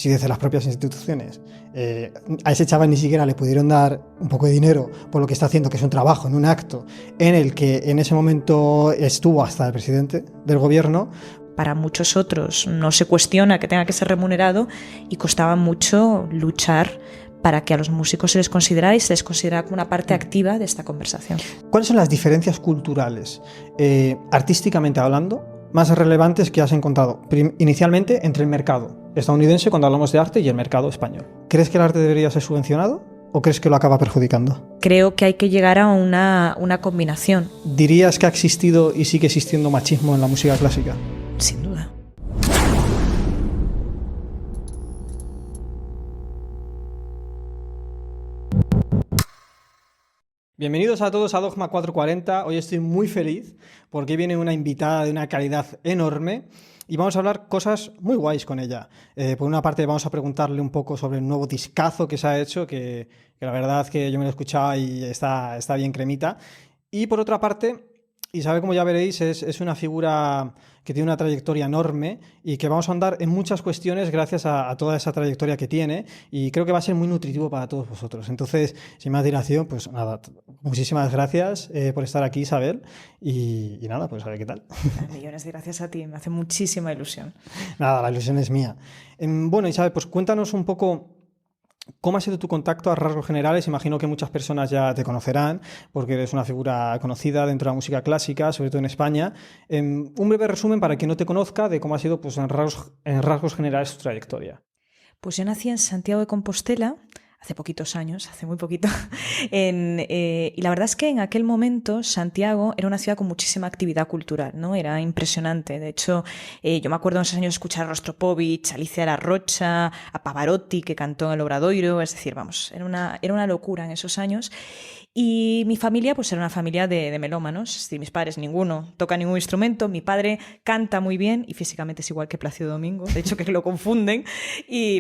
si desde las propias instituciones a ese chaval ni siquiera le pudieron dar un poco de dinero por lo que está haciendo, que es un trabajo en un acto en el que en ese momento estuvo hasta el presidente del gobierno. Para muchos otros no se cuestiona que tenga que ser remunerado y costaba mucho luchar para que a los músicos se les considerara y se les considerara como una parte activa de esta conversación. ¿Cuáles son las diferencias culturales, artísticamente hablando, más relevantes que has encontrado inicialmente entre el mercado estadounidense cuando hablamos de arte y el mercado español? ¿Crees que el arte debería ser subvencionado o crees que lo acaba perjudicando? Creo que hay que llegar a una combinación. ¿Dirías que ha existido y sigue existiendo machismo en la música clásica? Sin duda. Bienvenidos a todos a Dogma 440. Hoy estoy muy feliz porque viene una invitada de una calidad enorme y vamos a hablar cosas muy guays con ella. Por una parte vamos a preguntarle un poco sobre el nuevo discazo que se ha hecho, que la verdad es que yo me lo he escuchado y está bien cremita. Y por otra parte, Isabel, como ya veréis, es una figura que tiene una trayectoria enorme y que vamos a andar en muchas cuestiones gracias a toda esa trayectoria que tiene, y creo que va a ser muy nutritivo para todos vosotros. Entonces, sin más dilación, pues nada, muchísimas gracias por estar aquí, Isabel, y nada, pues a ver qué tal. Millones de gracias a ti, me hace muchísima ilusión. Nada, la ilusión es mía. Bueno, Isabel, pues cuéntanos un poco ¿cómo ha sido tu contacto a rasgos generales? Imagino que muchas personas ya te conocerán porque eres una figura conocida dentro de la música clásica, sobre todo en España. Un breve resumen para quien no te conozca de cómo ha sido, pues, en rasgos generales, tu trayectoria. Pues yo nací en Santiago de Compostela hace poquitos años, hace muy poquito, y la verdad es que en aquel momento Santiago era una ciudad con muchísima actividad cultural, ¿no? Era impresionante. De hecho, yo me acuerdo en esos años escuchar a Rostropovich, a Alicia de la Rocha, a Pavarotti, que cantó en el Obradoiro, es decir, vamos, era una locura en esos años. Y mi familia, pues era una familia de melómanos, es decir, mis padres ninguno toca ningún instrumento, mi padre canta muy bien y físicamente es igual que Plácido Domingo, de hecho que lo confunden,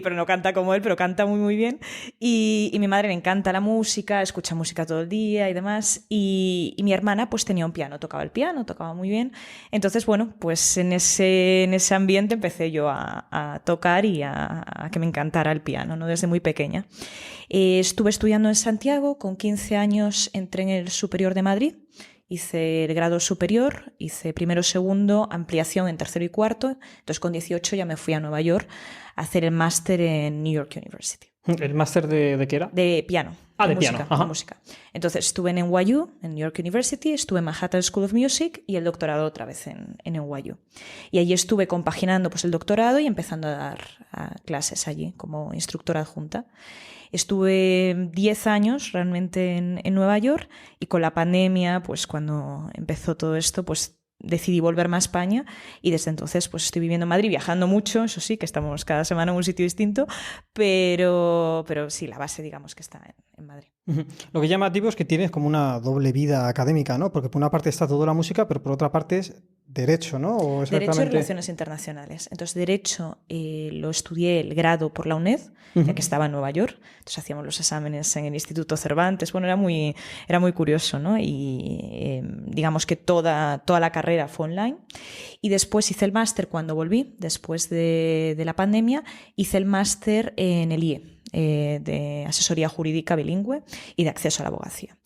pero no canta como él, pero canta muy muy bien. Y mi madre le encanta la música, escucha música todo el día y demás, y mi hermana pues tenía un piano, tocaba el piano, tocaba muy bien. Entonces, bueno, pues en ese ambiente empecé yo a tocar y a que me encantara el piano, ¿no? Desde muy pequeña. Estuve estudiando en Santiago, con 15 años entré en el Superior de Madrid, hice el grado superior, hice primero, segundo, ampliación en tercero y cuarto, entonces con 18 ya me fui a Nueva York a hacer el máster en New York University. ¿El máster de qué era? De piano. De música, piano. Ajá. De música. Entonces estuve en NYU, en New York University, estuve en Manhattan School of Music y el doctorado otra vez en NYU. Y allí estuve compaginando pues, el doctorado y empezando a dar clases allí como instructora adjunta. Estuve 10 años realmente en Nueva York y con la pandemia, pues cuando empezó todo esto, pues decidí volverme a España y desde entonces pues estoy viviendo en Madrid, viajando mucho, eso sí, que estamos cada semana en un sitio distinto, pero sí, la base digamos que está en Madrid. Lo que llama llamativo es que tienes como una doble vida académica, ¿no? Porque por una parte está toda la música, pero por otra parte es Derecho, ¿no? ¿O Derecho y Relaciones Internacionales. Entonces, Derecho lo estudié el grado por la UNED, ya que estaba en Nueva York. Entonces, hacíamos los exámenes en el Instituto Cervantes. Bueno, era muy curioso, ¿no? Y digamos que toda la carrera fue online. Y después hice el máster cuando volví, después de la pandemia, hice el máster en el IE, de asesoría jurídica bilingüe y de acceso a la abogacía.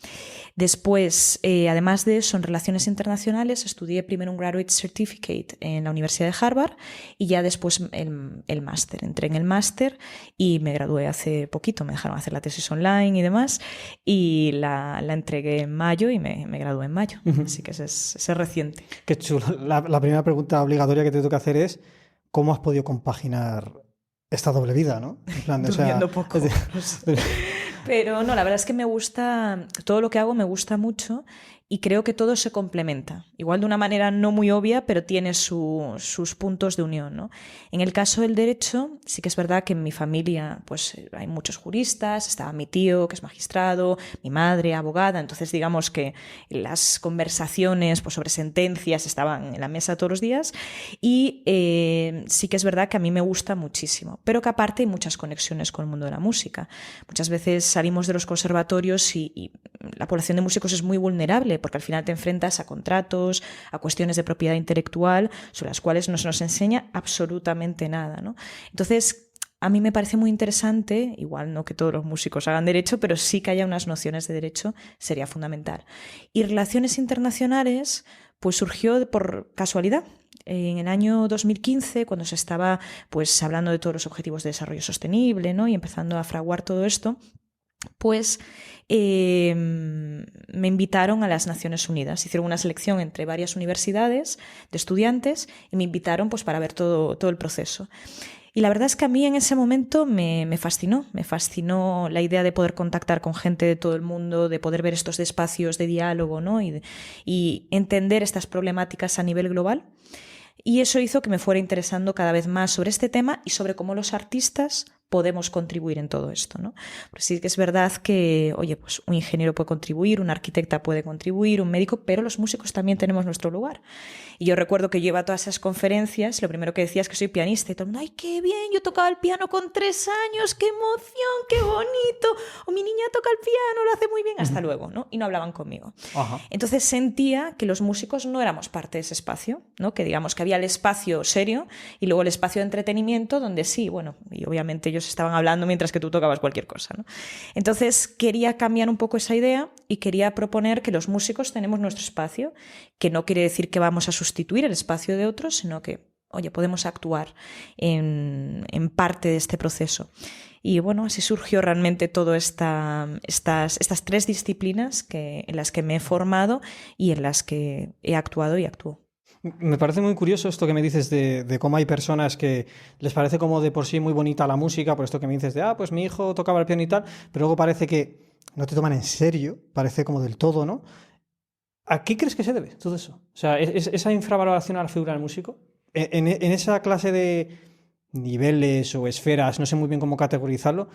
Después, además de eso, en Relaciones Internacionales, estudié primero un Graduate Certificate en la Universidad de Harvard y ya después el máster. Entré en el máster y me gradué hace poquito, me dejaron hacer la tesis online y demás, y la entregué en mayo y me gradué en mayo. Así que es reciente. Qué chulo. La primera pregunta obligatoria que te tengo que hacer es ¿cómo has podido compaginar esta doble vida, ¿no? En plan, durmiendo poco. Pero no, la verdad es que me gusta, todo lo que hago me gusta mucho y creo que todo se complementa. Igual de una manera no muy obvia, pero tiene sus puntos de unión, ¿no? En el caso del derecho, sí que es verdad que en mi familia pues hay muchos juristas, estaba mi tío, que es magistrado, mi madre, abogada, entonces digamos que las conversaciones pues, sobre sentencias estaban en la mesa todos los días y sí que es verdad que a mí me gusta muchísimo, pero que aparte hay muchas conexiones con el mundo de la música. Muchas veces salimos de los conservatorios y la población de músicos es muy vulnerable porque al final te enfrentas a contratos, a cuestiones de propiedad intelectual sobre las cuales no se nos enseña absolutamente nada, ¿no? Entonces, a mí me parece muy interesante, igual no que todos los músicos hagan derecho, pero sí que haya unas nociones de derecho, sería fundamental. Y relaciones internacionales, pues surgió por casualidad. En el año 2015, cuando se estaba pues hablando de todos los objetivos de desarrollo sostenible, ¿no? Y empezando a fraguar todo esto, pues me invitaron a las Naciones Unidas. Hicieron una selección entre varias universidades de estudiantes y me invitaron pues para ver todo el proceso. Y la verdad es que a mí en ese momento me fascinó la idea de poder contactar con gente de todo el mundo, de poder ver estos espacios de diálogo, ¿no? y entender estas problemáticas a nivel global. Y eso hizo que me fuera interesando cada vez más sobre este tema y sobre cómo los artistas podemos contribuir en todo esto, ¿no? Porque sí que es verdad que, oye, pues un ingeniero puede contribuir, una arquitecta puede contribuir, un médico, pero los músicos también tenemos nuestro lugar. Y yo recuerdo que yo iba a todas esas conferencias, lo primero que decía es que soy pianista y todo el mundo, ¡ay, qué bien! Yo tocaba el piano con 3 años, ¡qué emoción, qué bonito! O mi niña toca el piano, lo hace muy bien, hasta luego, ¿no? Y no hablaban conmigo. Ajá. Entonces sentía que los músicos no éramos parte de ese espacio, ¿no? Que digamos que había el espacio serio y luego el espacio de entretenimiento donde sí, bueno, y obviamente ellos estaban hablando mientras que tú tocabas cualquier cosa, ¿no? Entonces quería cambiar un poco esa idea y quería proponer que los músicos tenemos nuestro espacio, que no quiere decir que vamos a sustituir el espacio de otros, sino que, oye, podemos actuar en parte de este proceso. Y bueno, así surgió realmente todas estas 3 disciplinas en las que me he formado y en las que he actuado y actúo. Me parece muy curioso esto que me dices de cómo hay personas que les parece como de por sí muy bonita la música, por esto que me dices de, pues mi hijo tocaba el piano y tal, pero luego parece que no te toman en serio, parece como del todo, ¿no? ¿A qué crees que se debe todo eso? O sea, esa infravaloración a la figura del músico, en esa clase de niveles o esferas, no sé muy bien cómo categorizarlo,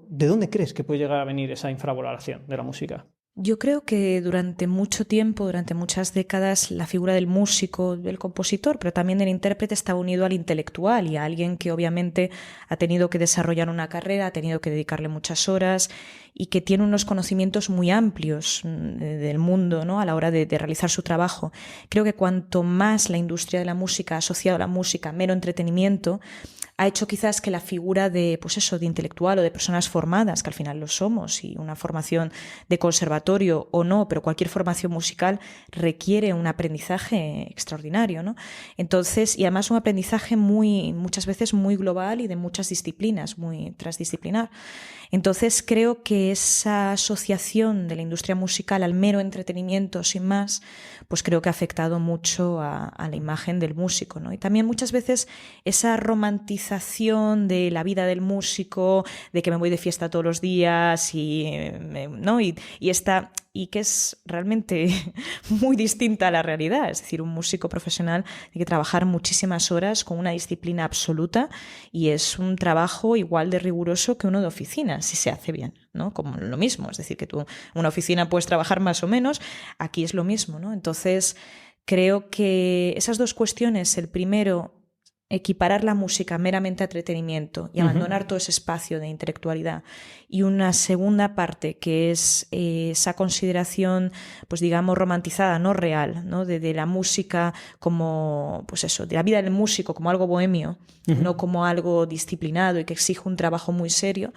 ¿de dónde crees que puede llegar a venir esa infravaloración de la música? Yo creo que durante mucho tiempo, durante muchas décadas, la figura del músico, del compositor, pero también del intérprete está unido al intelectual y a alguien que obviamente ha tenido que desarrollar una carrera, ha tenido que dedicarle muchas horas y que tiene unos conocimientos muy amplios del mundo, ¿no? A la hora de realizar su trabajo. Creo que cuanto más la industria de la música ha asociado a la música mero entretenimiento, ha hecho quizás que la figura de, pues eso, de intelectual o de personas formadas, que al final lo somos, y una formación de conservatorio o no, pero cualquier formación musical requiere un aprendizaje extraordinario, ¿no? Entonces, y además un aprendizaje muchas veces muy global y de muchas disciplinas, muy transdisciplinar. Entonces creo que esa asociación de la industria musical al mero entretenimiento sin más, pues creo que ha afectado mucho a la imagen del músico, ¿no? Y también muchas veces esa romantización de la vida del músico, de que me voy de fiesta todos los días ¿no? y que es realmente muy distinta a la realidad. Es decir, un músico profesional tiene que trabajar muchísimas horas con una disciplina absoluta y es un trabajo igual de riguroso que uno de oficina, si se hace bien, ¿no? Como lo mismo, es decir, que tú en una oficina puedes trabajar más o menos, aquí es lo mismo, ¿no? Entonces, creo que esas 2 cuestiones, el primero, equiparar la música meramente a entretenimiento y abandonar todo ese espacio de intelectualidad, y una segunda parte que es esa consideración, pues digamos, romantizada, no real, ¿no? De la música como, pues eso, de la vida del músico como algo bohemio, no como algo disciplinado y que exige un trabajo muy serio,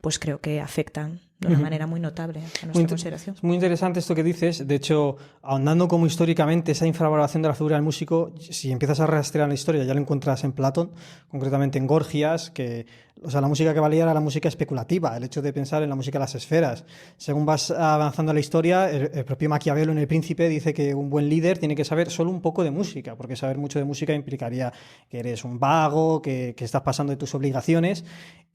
pues creo que afectan de una manera muy notable a nuestra consideración. Es muy interesante esto que dices. De hecho, ahondando como históricamente esa infravaloración de la figura del músico, si empiezas a rastrear en la historia, ya lo encuentras en Platón, concretamente en Gorgias, que, o sea, la música que valía era la música especulativa, el hecho de pensar en la música de las esferas. Según vas avanzando en la historia, el propio Maquiavelo en El Príncipe dice que un buen líder tiene que saber solo un poco de música, porque saber mucho de música implicaría que eres un vago, que estás pasando de tus obligaciones,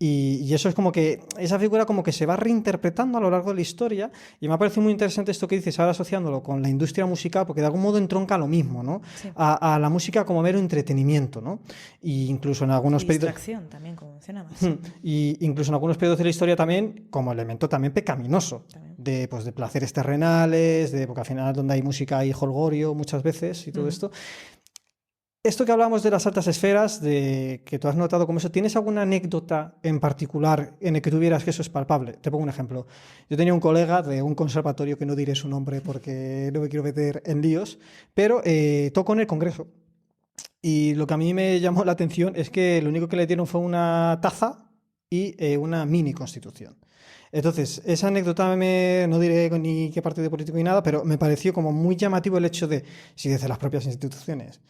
y eso es como que esa figura como que se va reinterpretando a lo largo de la historia, y me ha parecido muy interesante esto que dices ahora asociándolo con la industria musical, porque de algún modo entronca lo mismo, ¿no? Sí. A la música como mero entretenimiento, ¿no? Y incluso en algunos periodos... distracción también, como mencionabas. Y incluso en algunos periodos de la historia también como elemento también pecaminoso, también. De placeres terrenales, porque al final donde hay música hay jolgorio muchas veces y todo esto. Esto que hablamos de las altas esferas, de que tú has notado como eso, ¿tienes alguna anécdota en particular en el que tuvieras que eso es palpable? Te pongo un ejemplo. Yo tenía un colega de un conservatorio, que no diré su nombre porque no me quiero meter en líos, pero tocó en el Congreso. Y lo que a mí me llamó la atención es que lo único que le dieron fue una taza y una mini constitución. Entonces, esa anécdota no diré ni qué partido político ni nada, pero me pareció como muy llamativo el hecho de, si desde las propias instituciones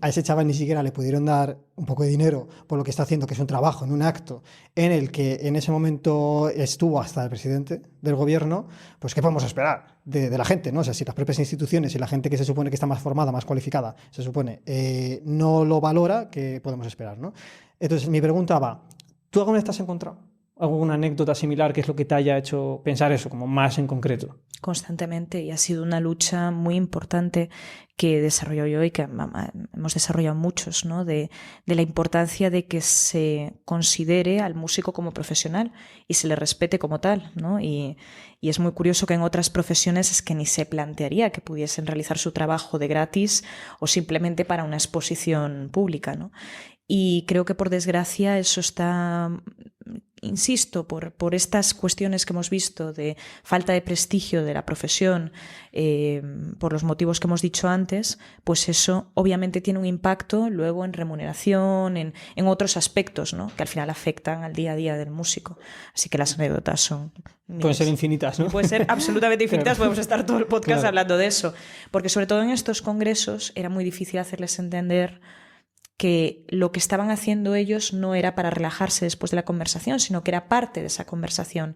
a ese chaval ni siquiera le pudieron dar un poco de dinero por lo que está haciendo, que es un trabajo en un acto en el que en ese momento estuvo hasta el presidente del gobierno, pues ¿qué podemos esperar de la gente, ¿no? O sea, si las propias instituciones y la gente que se supone que está más formada, más cualificada, se supone, no lo valora, ¿qué podemos esperar, ¿no? Entonces, mi pregunta va, ¿tú alguna vez te has encontrado alguna anécdota similar que es lo que te haya hecho pensar eso, como más en concreto? Constantemente, y ha sido una lucha muy importante que desarrollo yo y que hemos desarrollado muchos, ¿no? De la importancia de que se considere al músico como profesional y se le respete como tal, ¿no? Y es muy curioso que en otras profesiones es que ni se plantearía que pudiesen realizar su trabajo de gratis o simplemente para una exposición pública, ¿no? Y creo que por desgracia eso está, insisto, por estas cuestiones que hemos visto de falta de prestigio de la profesión, por los motivos que hemos dicho antes, pues eso obviamente tiene un impacto luego en remuneración, en otros aspectos, ¿no? Que al final afectan al día a día del músico. Así que las anécdotas son... Pueden ser infinitas, ¿no? Pueden ser absolutamente infinitas, Claro. podemos estar todo el podcast Claro. hablando de eso. Porque sobre todo en estos congresos era muy difícil hacerles entender que lo que estaban haciendo ellos no era para relajarse después de la conversación, sino que era parte de esa conversación,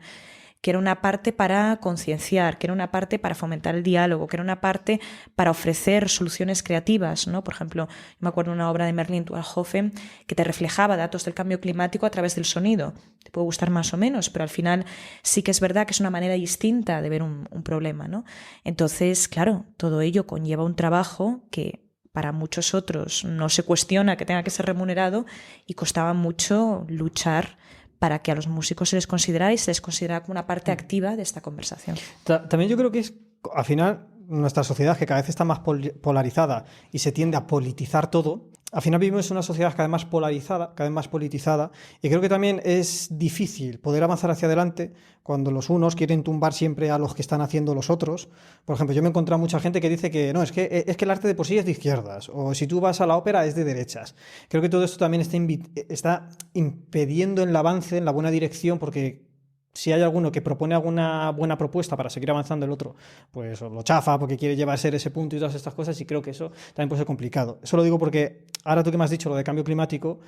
que era una parte para concienciar, que era una parte para fomentar el diálogo, que era una parte para ofrecer soluciones creativas, ¿no? Por ejemplo, me acuerdo de una obra de Merlin Tualhofen que te reflejaba datos del cambio climático a través del sonido. Te puede gustar más o menos, pero al final sí que es verdad que es una manera distinta de ver un problema, ¿no? Entonces, claro, todo ello conlleva un trabajo que para muchos otros no se cuestiona que tenga que ser remunerado y costaba mucho luchar para que a los músicos se les considerara y se les considerara como una parte activa de esta conversación. También yo creo que es, al final, nuestra sociedad, que cada vez está más polarizada y se tiende a politizar todo, al final vivimos en una sociedad cada vez más polarizada, cada vez más politizada, y creo que también es difícil poder avanzar hacia adelante cuando los unos quieren tumbar siempre a los que están haciendo los otros. Por ejemplo, yo me he encontrado mucha gente que dice que no, es que el arte de por sí es de izquierdas, o si tú vas a la ópera es de derechas. Creo que todo esto también está impidiendo el avance en la buena dirección, porque si hay alguno que propone alguna buena propuesta para seguir avanzando, el otro pues lo chafa porque quiere llevar a ser ese punto y todas estas cosas, y creo que eso también puede ser complicado. Eso lo digo porque ahora tú que me has dicho lo de cambio climático,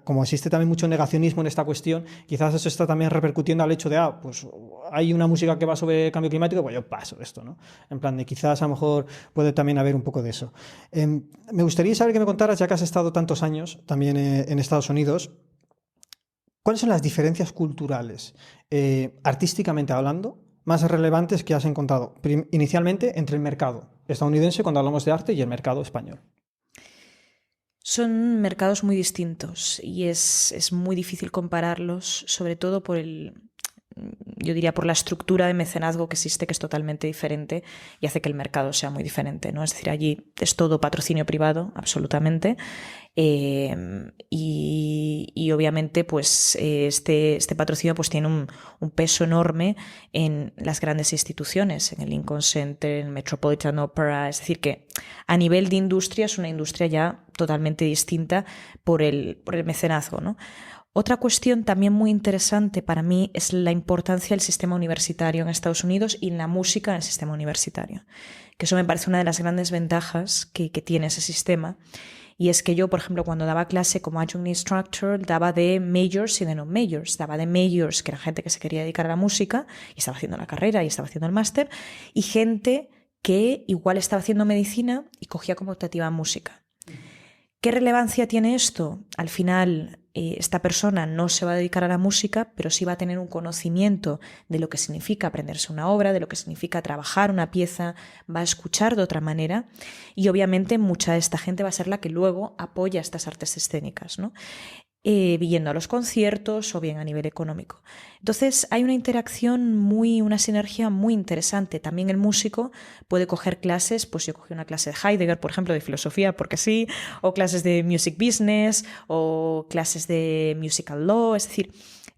como existe también mucho negacionismo en esta cuestión, quizás eso está también repercutiendo al hecho de, pues hay una música que va sobre cambio climático, pues yo paso de esto, ¿no? En plan de quizás a lo mejor puede también haber un poco de eso. Me gustaría saber que me contaras, ya que has estado tantos años también en Estados Unidos, ¿cuáles son las diferencias culturales, artísticamente hablando, más relevantes que has encontrado inicialmente entre el mercado estadounidense, cuando hablamos de arte, y el mercado español? Son mercados muy distintos y es muy difícil compararlos, sobre todo yo diría por la estructura de mecenazgo que existe, que es totalmente diferente y hace que el mercado sea muy diferente, ¿no? Es decir, allí es todo patrocinio privado, absolutamente, y obviamente pues este patrocinio pues tiene un peso enorme en las grandes instituciones, en el Lincoln Center, en el Metropolitan Opera, es decir que a nivel de industria es una industria ya totalmente distinta por el mecenazgo, ¿no? Otra cuestión también muy interesante para mí es la importancia del sistema universitario en Estados Unidos y en la música en el sistema universitario, que eso me parece una de las grandes ventajas que tiene ese sistema. Y es que yo, por ejemplo, cuando daba clase como adjunct instructor, daba de majors y de non-majors. Daba de majors, que era gente que se quería dedicar a la música y estaba haciendo la carrera y estaba haciendo el máster, y gente que igual estaba haciendo medicina y cogía como optativa música. ¿Qué relevancia tiene esto? Al final, esta persona no se va a dedicar a la música, pero sí va a tener un conocimiento de lo que significa aprenderse una obra, de lo que significa trabajar una pieza, va a escuchar de otra manera y obviamente mucha de esta gente va a ser la que luego apoya estas artes escénicas, ¿no? Yendo a los conciertos o bien a nivel económico. Entonces hay una interacción una sinergia muy interesante. También el músico puede coger clases, pues yo cogí una clase de Heidegger, por ejemplo, de filosofía, porque sí, o clases de music business, o clases de musical law, es decir,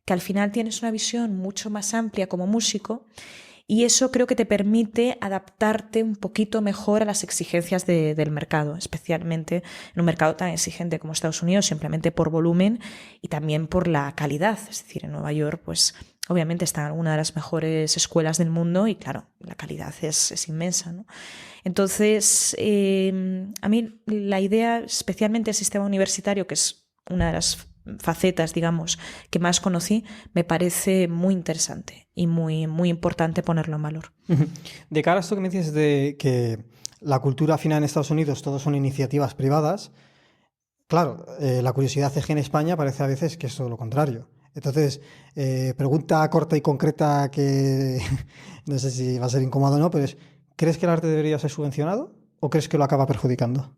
que al final tienes una visión mucho más amplia como músico Y eso creo que te permite adaptarte un poquito mejor a las exigencias del mercado, especialmente en un mercado tan exigente como Estados Unidos, simplemente por volumen y también por la calidad. Es decir, en Nueva York, pues obviamente está una de las mejores escuelas del mundo y claro, la calidad es inmensa, ¿no? Entonces, a mí la idea, especialmente el sistema universitario, que es una de las facetas, digamos, que más conocí, me parece muy interesante y muy, muy importante ponerlo en valor. De cara a esto que me dices de que la cultura final en Estados Unidos todo son iniciativas privadas, claro, la curiosidad es que en España parece a veces que es todo lo contrario. Entonces, pregunta corta y concreta que no sé si va a ser incómodo o no, pero es, ¿crees que el arte debería ser subvencionado o crees que lo acaba perjudicando?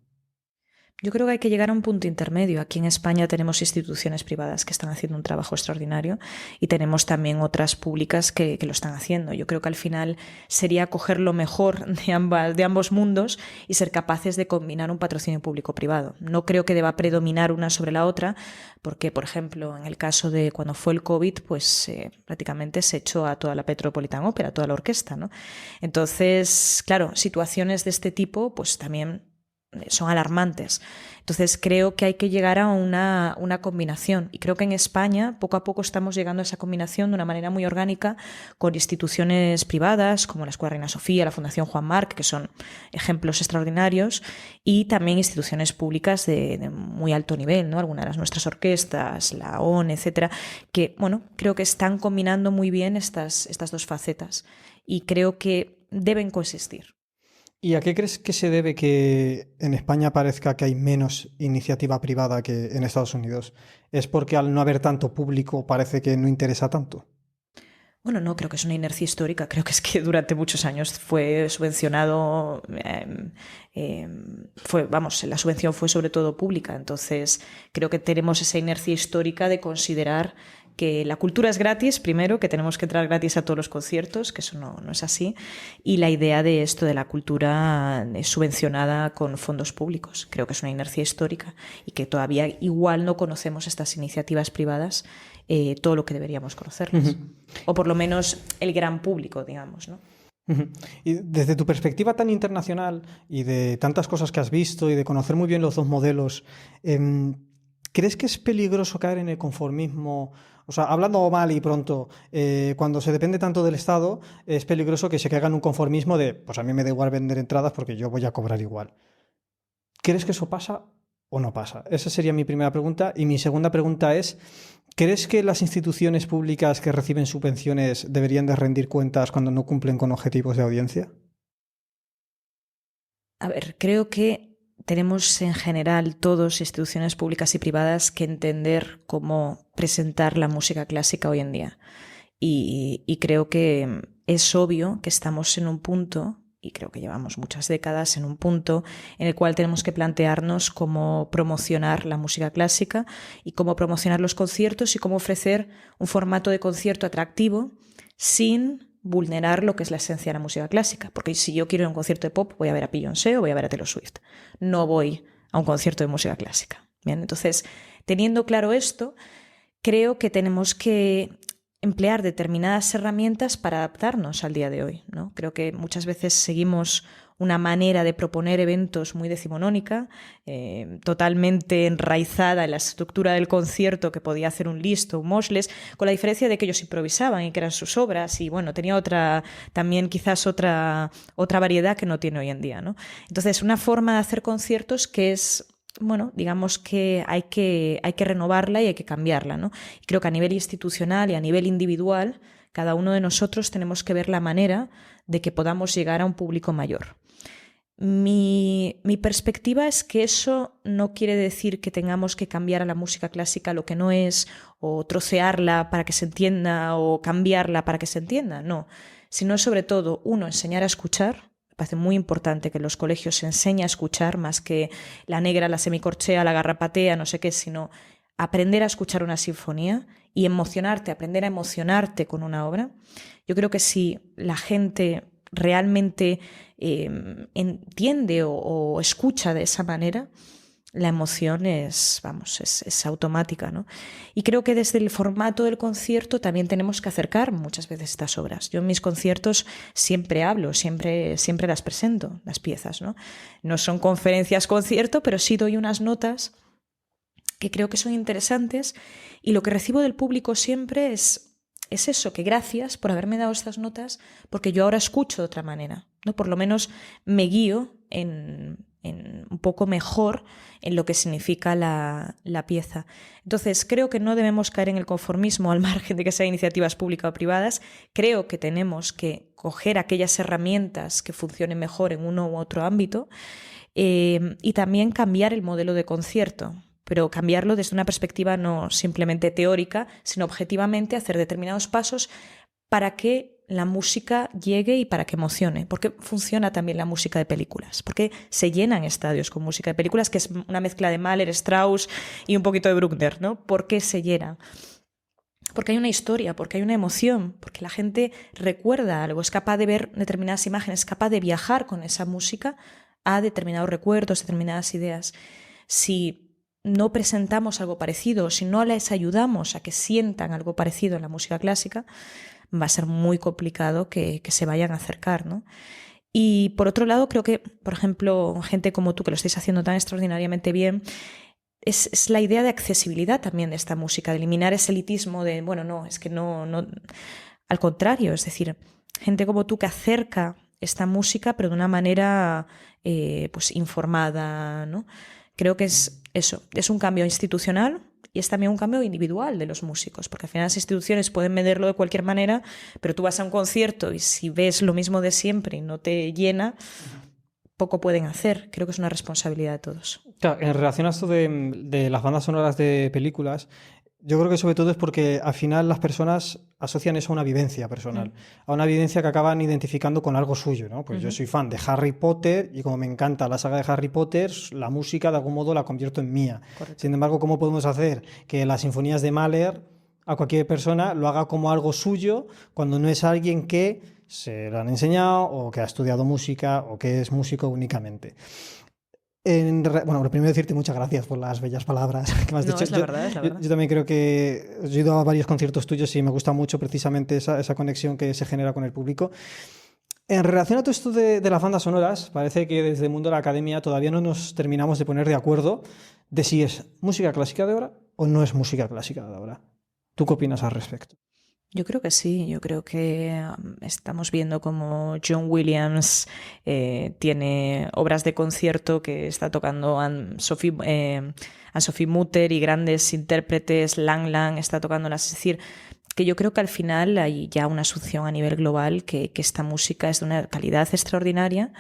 Yo creo que hay que llegar a un punto intermedio. Aquí en España tenemos instituciones privadas que están haciendo un trabajo extraordinario y tenemos también otras públicas que lo están haciendo. Yo creo que al final sería coger lo mejor de ambos mundos y ser capaces de combinar un patrocinio público-privado. No creo que deba predominar una sobre la otra porque, por ejemplo, en el caso de cuando fue el COVID, pues prácticamente se echó a toda la Metropolitan Opera, a toda la orquesta, ¿no? Entonces, claro, situaciones de este tipo pues también son alarmantes. Entonces creo que hay que llegar a una combinación y creo que en España poco a poco estamos llegando a esa combinación de una manera muy orgánica con instituciones privadas como la Escuela Reina Sofía, la Fundación Juan Marc, que son ejemplos extraordinarios, y también instituciones públicas de muy alto nivel, ¿no? Algunas de nuestras orquestas, la ONU, etcétera, que bueno, creo que están combinando muy bien estas dos facetas y creo que deben coexistir. ¿Y a qué crees que se debe que en España parezca que hay menos iniciativa privada que en Estados Unidos? ¿Es porque al no haber tanto público parece que no interesa tanto? Bueno, no, creo que es una inercia histórica. Creo que es que durante muchos años fue subvencionado, la subvención fue sobre todo pública. Entonces, creo que tenemos esa inercia histórica de considerar que la cultura es gratis, primero, que tenemos que entrar gratis a todos los conciertos, que eso no es así, y la idea de esto de la cultura subvencionada con fondos públicos. Creo que es una inercia histórica y que todavía igual no conocemos estas iniciativas privadas todo lo que deberíamos conocerlas. O por lo menos el gran público, digamos, ¿no? Y desde tu perspectiva tan internacional y de tantas cosas que has visto y de conocer muy bien los dos modelos, ¿crees que es peligroso caer en el conformismo? O sea, hablando mal y pronto, cuando se depende tanto del Estado, es peligroso que se caiga en un conformismo de, pues a mí me da igual vender entradas porque yo voy a cobrar igual. ¿Crees que eso pasa o no pasa? Esa sería mi primera pregunta. Y mi segunda pregunta es, ¿crees que las instituciones públicas que reciben subvenciones deberían de rendir cuentas cuando no cumplen con objetivos de audiencia? A ver, creo que tenemos en general todos, instituciones públicas y privadas, que entender cómo presentar la música clásica hoy en día. Y creo que es obvio que estamos en un punto, y creo que llevamos muchas décadas en un punto en el cual tenemos que plantearnos cómo promocionar la música clásica y cómo promocionar los conciertos y cómo ofrecer un formato de concierto atractivo sin vulnerar lo que es la esencia de la música clásica. Porque si yo quiero ir a un concierto de pop, voy a ver a Beyoncé o voy a ver a Taylor Swift. No voy a un concierto de música clásica. Bien, entonces, teniendo claro esto, creo que tenemos que emplear determinadas herramientas para adaptarnos al día de hoy, ¿no? Creo que muchas veces seguimos una manera de proponer eventos muy decimonónica, totalmente enraizada en la estructura del concierto que podía hacer un Liszt o un Moschles, con la diferencia de que ellos improvisaban y que eran sus obras y bueno, tenía también quizás otra variedad que no tiene hoy en día, ¿no? Entonces, una forma de hacer conciertos que es, bueno, digamos que hay que renovarla y hay que cambiarla, ¿no? Y creo que a nivel institucional y a nivel individual, cada uno de nosotros tenemos que ver la manera de que podamos llegar a un público mayor. Mi perspectiva es que eso no quiere decir que tengamos que cambiar a la música clásica lo que no es, o trocearla para que se entienda, o cambiarla para que se entienda, no. Sino sobre todo, uno, enseñar a escuchar. Me parece muy importante que en los colegios se enseñe a escuchar, más que la negra, la semicorchea, la garrapatea, no sé qué, sino aprender a escuchar una sinfonía y emocionarte, aprender a emocionarte con una obra. Yo creo que si la gente realmente entiende o escucha de esa manera, la emoción es, vamos, es automática, ¿no? Y creo que desde el formato del concierto también tenemos que acercar muchas veces estas obras. Yo en mis conciertos siempre hablo, siempre las presento, las piezas, ¿no? No son conferencias concierto, pero sí doy unas notas que creo que son interesantes, y lo que recibo del público siempre es eso, que gracias por haberme dado estas notas, porque yo ahora escucho de otra manera, ¿no? Por lo menos me guío en un poco mejor en lo que significa la pieza. Entonces, creo que no debemos caer en el conformismo al margen de que sean iniciativas públicas o privadas. Creo que tenemos que coger aquellas herramientas que funcionen mejor en uno u otro ámbito, y también cambiar el modelo de concierto, pero cambiarlo desde una perspectiva no simplemente teórica, sino objetivamente hacer determinados pasos para que la música llegue y para que emocione. Porque funciona también la música de películas, porque se llenan estadios con música de películas, que es una mezcla de Mahler, Strauss y un poquito de Bruckner, ¿no? ¿Por qué se llena? Porque hay una historia, porque hay una emoción, porque la gente recuerda algo, es capaz de ver determinadas imágenes, es capaz de viajar con esa música a determinados recuerdos, determinadas ideas. Si no presentamos algo parecido, si no les ayudamos a que sientan algo parecido en la música clásica, va a ser muy complicado que se vayan a acercar, ¿no? Y por otro lado, creo que, por ejemplo, gente como tú, que lo estáis haciendo tan extraordinariamente bien, es la idea de accesibilidad también de esta música, de eliminar ese elitismo de, bueno, no, es que no. Al contrario, es decir, gente como tú que acerca esta música, pero de una manera pues informada, ¿no? Creo que es eso, es un cambio institucional y es también un cambio individual de los músicos, porque al final las instituciones pueden medirlo de cualquier manera, pero tú vas a un concierto y si ves lo mismo de siempre y no te llena, poco pueden hacer. Creo que es una responsabilidad de todos. Claro, en relación a esto de las bandas sonoras de películas, yo creo que sobre todo es porque al final las personas asocian eso a una vivencia personal, a una vivencia que acaban identificando con algo suyo, ¿no? Pues yo soy fan de Harry Potter y como me encanta la saga de Harry Potter, la música de algún modo la convierto en mía. Correcto. Sin embargo, ¿cómo podemos hacer que las sinfonías de Mahler a cualquier persona lo haga como algo suyo cuando no es alguien que se lo han enseñado o que ha estudiado música o que es músico únicamente? Bueno, lo primero decirte muchas gracias por las bellas palabras que me has dicho. Es la verdad, es la verdad. Yo también creo que he ido a varios conciertos tuyos y me gusta mucho precisamente esa conexión que se genera con el público. En relación a todo esto de las bandas sonoras, parece que desde el mundo de la academia todavía no nos terminamos de poner de acuerdo de si es música clásica de ahora o no es música clásica de ahora. ¿Tú qué opinas al respecto? Yo creo que sí, yo creo que estamos viendo como John Williams tiene obras de concierto que está tocando Anne-Sophie Mutter y grandes intérpretes, Lang Lang está tocándolas, es decir, que yo creo que al final hay ya una asunción a nivel global que esta música es de una calidad extraordinaria.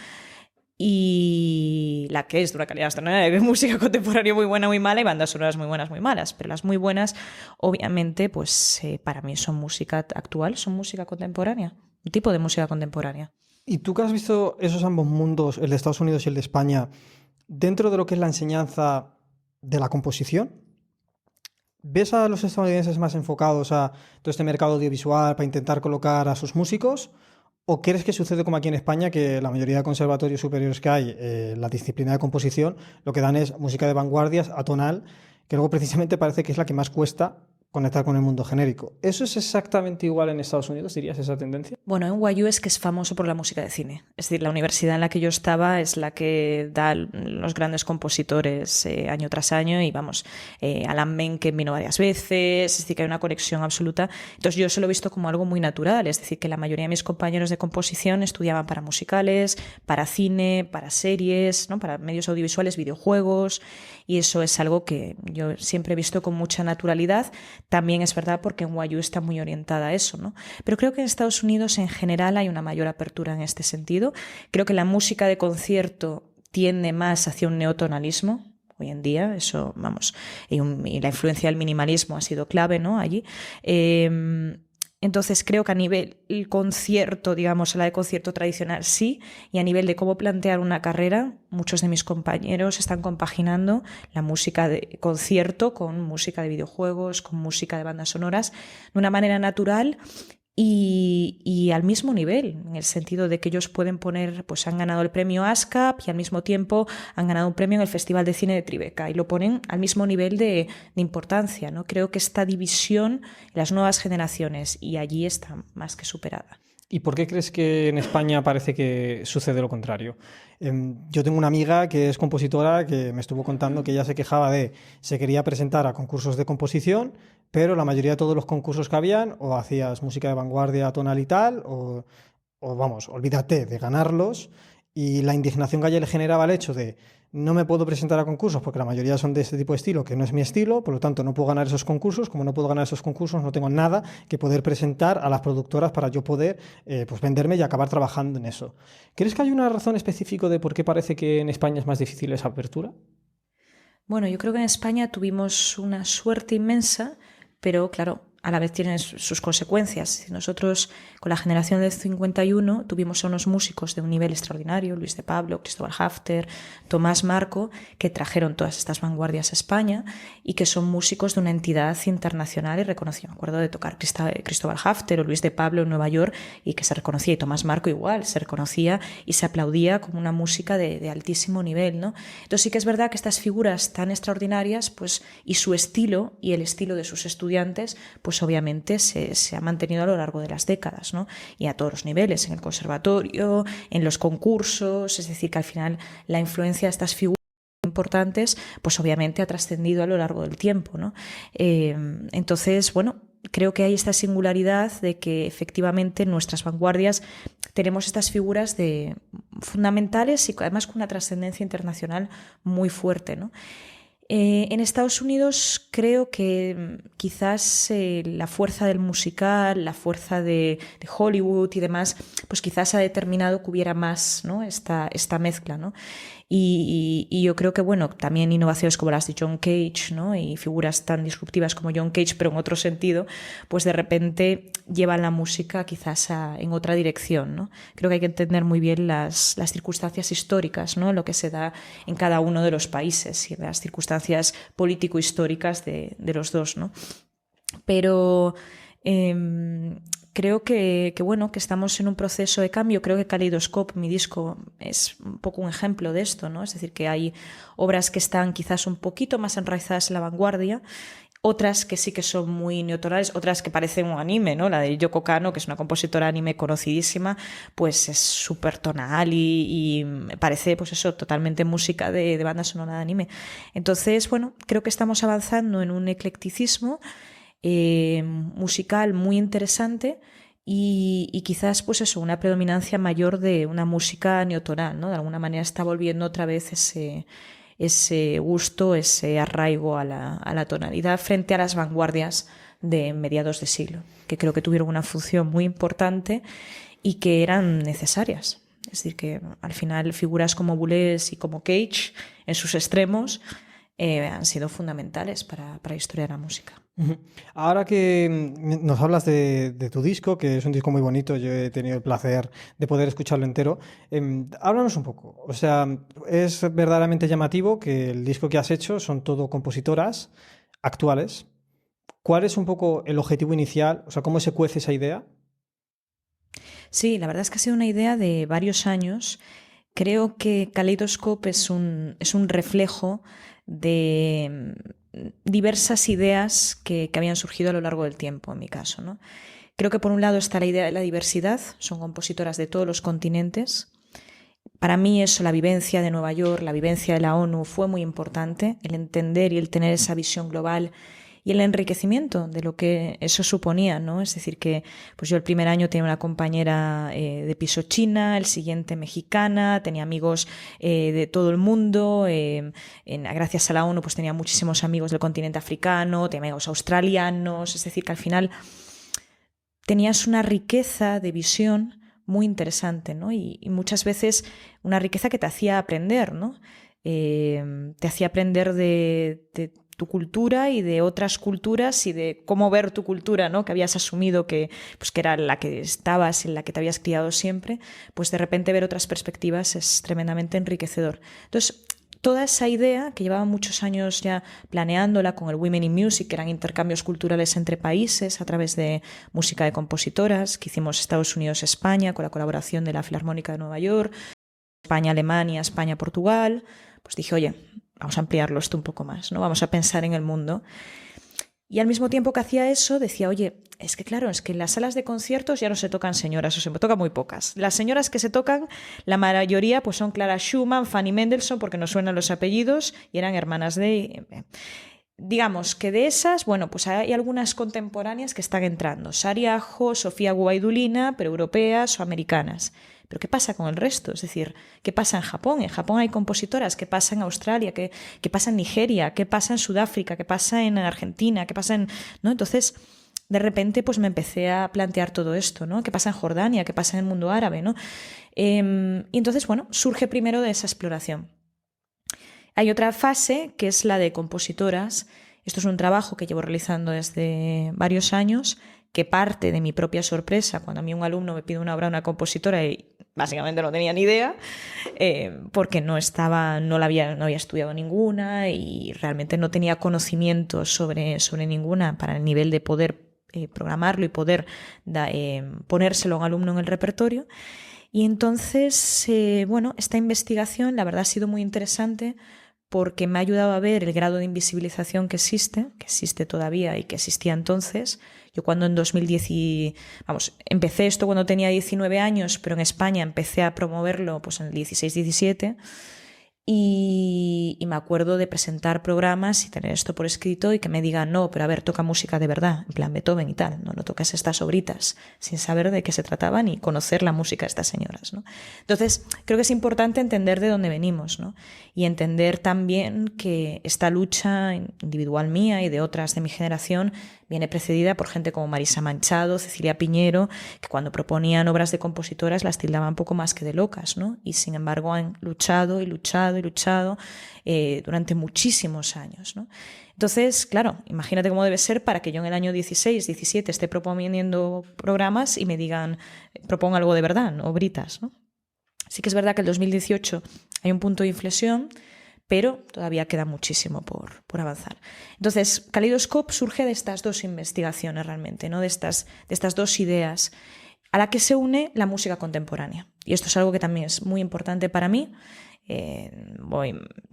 Y la que es de una calidad extraordinaria, hay música contemporánea muy buena, muy mala, y bandas sonoras muy buenas, muy malas. Pero las muy buenas, obviamente, pues para mí son música actual, son música contemporánea, un tipo de música contemporánea. ¿Y tú que has visto esos ambos mundos, el de Estados Unidos y el de España, dentro de lo que es la enseñanza de la composición? ¿Ves a los estadounidenses más enfocados a todo este mercado audiovisual para intentar colocar a sus músicos? ¿O crees que sucede como aquí en España, que la mayoría de conservatorios superiores que hay, la disciplina de composición, lo que dan es música de vanguardias, atonal, que luego precisamente parece que es la que más cuesta conectar con el mundo genérico? ¿Eso es exactamente igual en Estados Unidos, dirías, esa tendencia? Bueno, NYU es que es famoso por la música de cine. Es decir, la universidad en la que yo estaba es la que da los grandes compositores año tras año y vamos, Alan Menken vino varias veces, es decir, que hay una conexión absoluta. Entonces yo eso lo he visto como algo muy natural, es decir, que la mayoría de mis compañeros de composición estudiaban para musicales, para cine, para series, ¿no? Para medios audiovisuales, videojuegos, y eso es algo que yo siempre he visto con mucha naturalidad. También es verdad porque NYU está muy orientada a eso, ¿no? Pero creo que en Estados Unidos en general hay una mayor apertura en este sentido. Creo que la música de concierto tiende más hacia un neotonalismo hoy en día, eso, vamos, y la influencia del minimalismo ha sido clave, ¿no? Allí. Entonces creo que a nivel el concierto, digamos, la de concierto tradicional sí, y a nivel de cómo plantear una carrera, muchos de mis compañeros están compaginando la música de concierto con música de videojuegos, con música de bandas sonoras, de una manera natural y al mismo nivel, en el sentido de que ellos pueden poner, pues han ganado el premio ASCAP y al mismo tiempo han ganado un premio en el Festival de Cine de Tribeca y lo ponen al mismo nivel de importancia, ¿no? Creo que esta división en las nuevas generaciones y allí está más que superada. ¿Y por qué crees que en España parece que sucede lo contrario? Yo tengo una amiga que es compositora que me estuvo contando que ella se quejaba de se quería presentar a concursos de composición, pero la mayoría de todos los concursos que habían o hacías música de vanguardia tonal y tal, o vamos, olvídate de ganarlos, y la indignación que a ella le generaba el hecho de no me puedo presentar a concursos porque la mayoría son de este tipo de estilo, que no es mi estilo, por lo tanto no puedo ganar esos concursos. Como no puedo ganar esos concursos, no tengo nada que poder presentar a las productoras para yo poder pues venderme y acabar trabajando en eso. ¿Crees que hay una razón específica de por qué parece que en España es más difícil esa apertura? Bueno, yo creo que en España tuvimos una suerte inmensa, pero claro, a la vez tienen sus consecuencias. Nosotros, con la generación del 51, tuvimos a unos músicos de un nivel extraordinario, Luis de Pablo, Cristóbal Hafter, Tomás Marco, que trajeron todas estas vanguardias a España y que son músicos de una entidad internacional y reconocida. Me acuerdo de tocar Cristóbal Hafter o Luis de Pablo en Nueva York y que se reconocía, y Tomás Marco igual, se reconocía y se aplaudía como una música de altísimo nivel, ¿no? Entonces sí que es verdad que estas figuras tan extraordinarias, pues, y su estilo y el estilo de sus estudiantes, pues obviamente se ha mantenido a lo largo de las décadas, ¿no? Y a todos los niveles, en el conservatorio, en los concursos, es decir, que al final la influencia de estas figuras importantes, pues obviamente ha trascendido a lo largo del tiempo, ¿no? Entonces, bueno, creo que hay esta singularidad de que efectivamente en nuestras vanguardias tenemos estas figuras fundamentales y además con una trascendencia internacional muy fuerte, ¿no? En Estados Unidos creo que quizás la fuerza del musical, la fuerza de Hollywood y demás, pues quizás ha determinado que hubiera más, ¿no? esta mezcla, ¿no? Y yo creo que, bueno, también innovaciones como las de John Cage, ¿no? Y figuras tan disruptivas como John Cage, pero en otro sentido, pues de repente llevan la música quizás en otra dirección, ¿no? Creo que hay que entender muy bien las circunstancias históricas, ¿no? Lo que se da en cada uno de los países y las circunstancias político-históricas de los dos, ¿no? Pero creo que bueno, que estamos en un proceso de cambio. Creo que Kaleidoscope, mi disco, es un poco un ejemplo de esto, ¿no? Es decir, que hay obras que están quizás un poquito más enraizadas en la vanguardia, otras que sí que son muy neotonales, otras que parecen un anime, ¿no? La de Yoko Kanno, que es una compositora anime conocidísima, pues es súper tonal y parece, pues eso, totalmente música de banda sonora de anime. Entonces, bueno, creo que estamos avanzando en un eclecticismo musical muy interesante y quizás pues eso, una predominancia mayor de una música neotonal, ¿no? De alguna manera está volviendo otra vez ese gusto, ese arraigo a la tonalidad frente a las vanguardias de mediados de siglo, que creo que tuvieron una función muy importante y que eran necesarias. Es decir, que al final figuras como Boulez y como Cage, en sus extremos, han sido fundamentales para la historia de la música. Ahora que nos hablas de tu disco, que es un disco muy bonito, yo he tenido el placer de poder escucharlo entero, háblanos un poco. O sea, es verdaderamente llamativo que el disco que has hecho son todo compositoras actuales. ¿Cuál es un poco el objetivo inicial? O sea, ¿cómo se cuece esa idea? Sí, la verdad es que ha sido una idea de varios años. Creo que Kaleidoscope es un reflejo de diversas ideas que habían surgido a lo largo del tiempo, en mi caso, ¿no? Creo que por un lado está la idea de la diversidad, son compositoras de todos los continentes. Para mí eso, la vivencia de Nueva York, la vivencia de la ONU fue muy importante, el entender y el tener esa visión global y el enriquecimiento de lo que eso suponía, ¿no? Es decir, que pues yo el primer año tenía una compañera de piso china, el siguiente mexicana, tenía amigos de todo el mundo, gracias a la ONU pues tenía muchísimos amigos del continente africano, tenía amigos australianos, es decir, que al final tenías una riqueza de visión muy interesante, ¿no? Y muchas veces una riqueza que te hacía aprender, ¿no? Te hacía aprender de tu cultura y de otras culturas y de cómo ver tu cultura, ¿no? Que habías asumido que era la que estabas, en la que te habías criado siempre, pues de repente ver otras perspectivas es tremendamente enriquecedor. Entonces, toda esa idea que llevaba muchos años ya planeándola con el Women in Music, que eran intercambios culturales entre países a través de música de compositoras, que hicimos Estados Unidos-España con la colaboración de la Filarmónica de Nueva York, España-Alemania, España-Portugal, pues dije, oye, vamos a ampliarlo esto un poco más, ¿no? Vamos a pensar en el mundo. Y al mismo tiempo que hacía eso, decía, oye, es que claro, es que en las salas de conciertos ya no se tocan señoras, o se tocan muy pocas. Las señoras que se tocan, la mayoría pues son Clara Schumann, Fanny Mendelssohn, porque nos suenan los apellidos, y eran hermanas de... Digamos que de esas, bueno, pues hay algunas contemporáneas que están entrando. Sari Ajo, Sofía Gubaidulina, pero europeas o americanas. Pero ¿qué pasa con el resto? Es decir, ¿qué pasa en Japón? En Japón hay compositoras. ¿Qué pasa en Australia? ¿Qué pasa en Nigeria? ¿Qué pasa en Sudáfrica? ¿Qué pasa en Argentina? ¿Qué pasa en...? ¿No? Entonces, de repente, pues me empecé a plantear todo esto, ¿no? ¿Qué pasa en Jordania? ¿Qué pasa en el mundo árabe? ¿No? Y entonces, bueno, surge primero de esa exploración. Hay otra fase que es la de compositoras. Esto es un trabajo que llevo realizando desde varios años, que parte de mi propia sorpresa cuando a mí un alumno me pide una obra de una compositora y básicamente no tenía ni idea, porque no había estudiado ninguna y realmente no tenía conocimiento sobre ninguna para el nivel de poder programarlo y poder ponérselo a un alumno en el repertorio. Y entonces, bueno, esta investigación la verdad ha sido muy interesante porque me ha ayudado a ver el grado de invisibilización que existe todavía y que existía entonces. Yo cuando en 2010, empecé esto cuando tenía 19 años, pero en España empecé a promoverlo pues en el 16-17 y me acuerdo de presentar programas y tener esto por escrito y que me digan, no, pero a ver, toca música de verdad, en plan Beethoven y tal, no tocas estas obritas, sin saber de qué se trataban y conocer la música de estas señoras, ¿no? Entonces, creo que es importante entender de dónde venimos, ¿no? Y entender también que esta lucha individual mía y de otras de mi generación viene precedida por gente como Marisa Manchado, Cecilia Piñero, que cuando proponían obras de compositoras las tildaban poco más que de locas, ¿no? Y sin embargo han luchado y luchado y luchado durante muchísimos años, ¿no? Entonces, claro, imagínate cómo debe ser para que yo en el año 16, 17 esté proponiendo programas y me digan, proponga algo de verdad, ¿no? Obritas, ¿no? Sí que es verdad que el 2018 hay un punto de inflexión, pero todavía queda muchísimo por avanzar. Entonces, Kaleidoscope surge de estas dos investigaciones realmente, ¿no? de estas dos ideas, a la que se une la música contemporánea. Y esto es algo que también es muy importante para mí.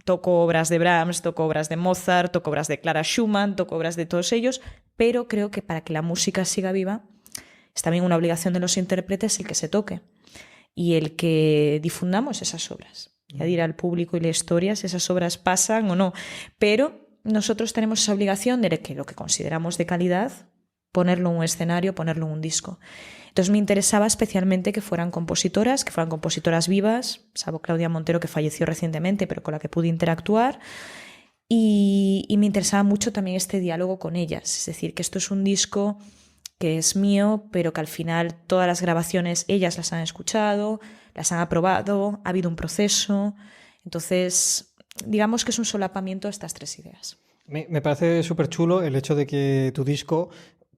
Toco obras de Brahms, toco obras de Mozart, toco obras de Clara Schumann, toco obras de todos ellos, pero creo que para que la música siga viva es también una obligación de los intérpretes el que se toque y el que difundamos esas obras. Ya dirá al público y la historia si esas obras pasan o no, pero nosotros tenemos esa obligación de que lo que consideramos de calidad, ponerlo en un escenario, ponerlo en un disco. Entonces me interesaba especialmente que fueran compositoras vivas, salvo Claudia Montero, que falleció recientemente, pero con la que pude interactuar, y me interesaba mucho también este diálogo con ellas, es decir, que esto es un disco que es mío, pero que al final todas las grabaciones ellas las han escuchado, las han aprobado, ha habido un proceso. Entonces, digamos que es un solapamiento de estas tres ideas. Me parece súper chulo el hecho de que tu disco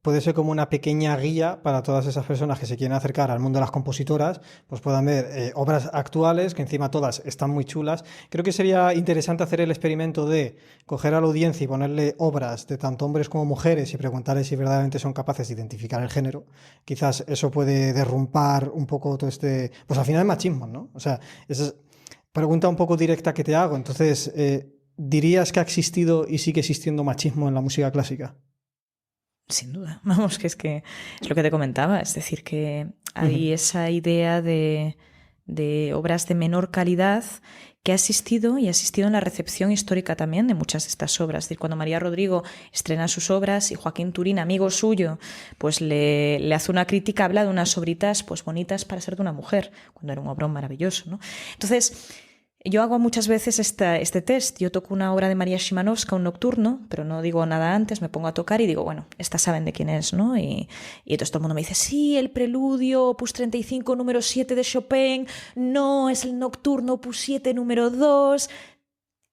puede ser como una pequeña guía para todas esas personas que se quieren acercar al mundo de las compositoras, pues puedan ver obras actuales, que encima todas están muy chulas. Creo que sería interesante hacer el experimento de coger a la audiencia y ponerle obras de tanto hombres como mujeres y preguntarles si verdaderamente son capaces de identificar el género. Quizás eso puede derrumbar un poco todo este... Pues al final es machismo, ¿no? O sea, esa es pregunta un poco directa que te hago. Entonces, ¿dirías que ha existido y sigue existiendo machismo en la música clásica? Sin duda, vamos, que es lo que te comentaba, es decir, que hay esa idea de obras de menor calidad que ha existido y ha existido en la recepción histórica también de muchas de estas obras. Es decir, cuando María Rodrigo estrena sus obras y Joaquín Turín, amigo suyo, pues le hace una crítica, habla de unas obritas pues bonitas para ser de una mujer, cuando era un obrón maravilloso, ¿no? Entonces, yo hago muchas veces este test. Yo toco una obra de María Szymanowska, un nocturno, pero no digo nada antes, me pongo a tocar y digo, bueno, estas saben de quién es, ¿no? Y entonces todo el mundo me dice, sí, el preludio, opus 35, número 7 de Chopin, no, es el nocturno, opus 7, número 2...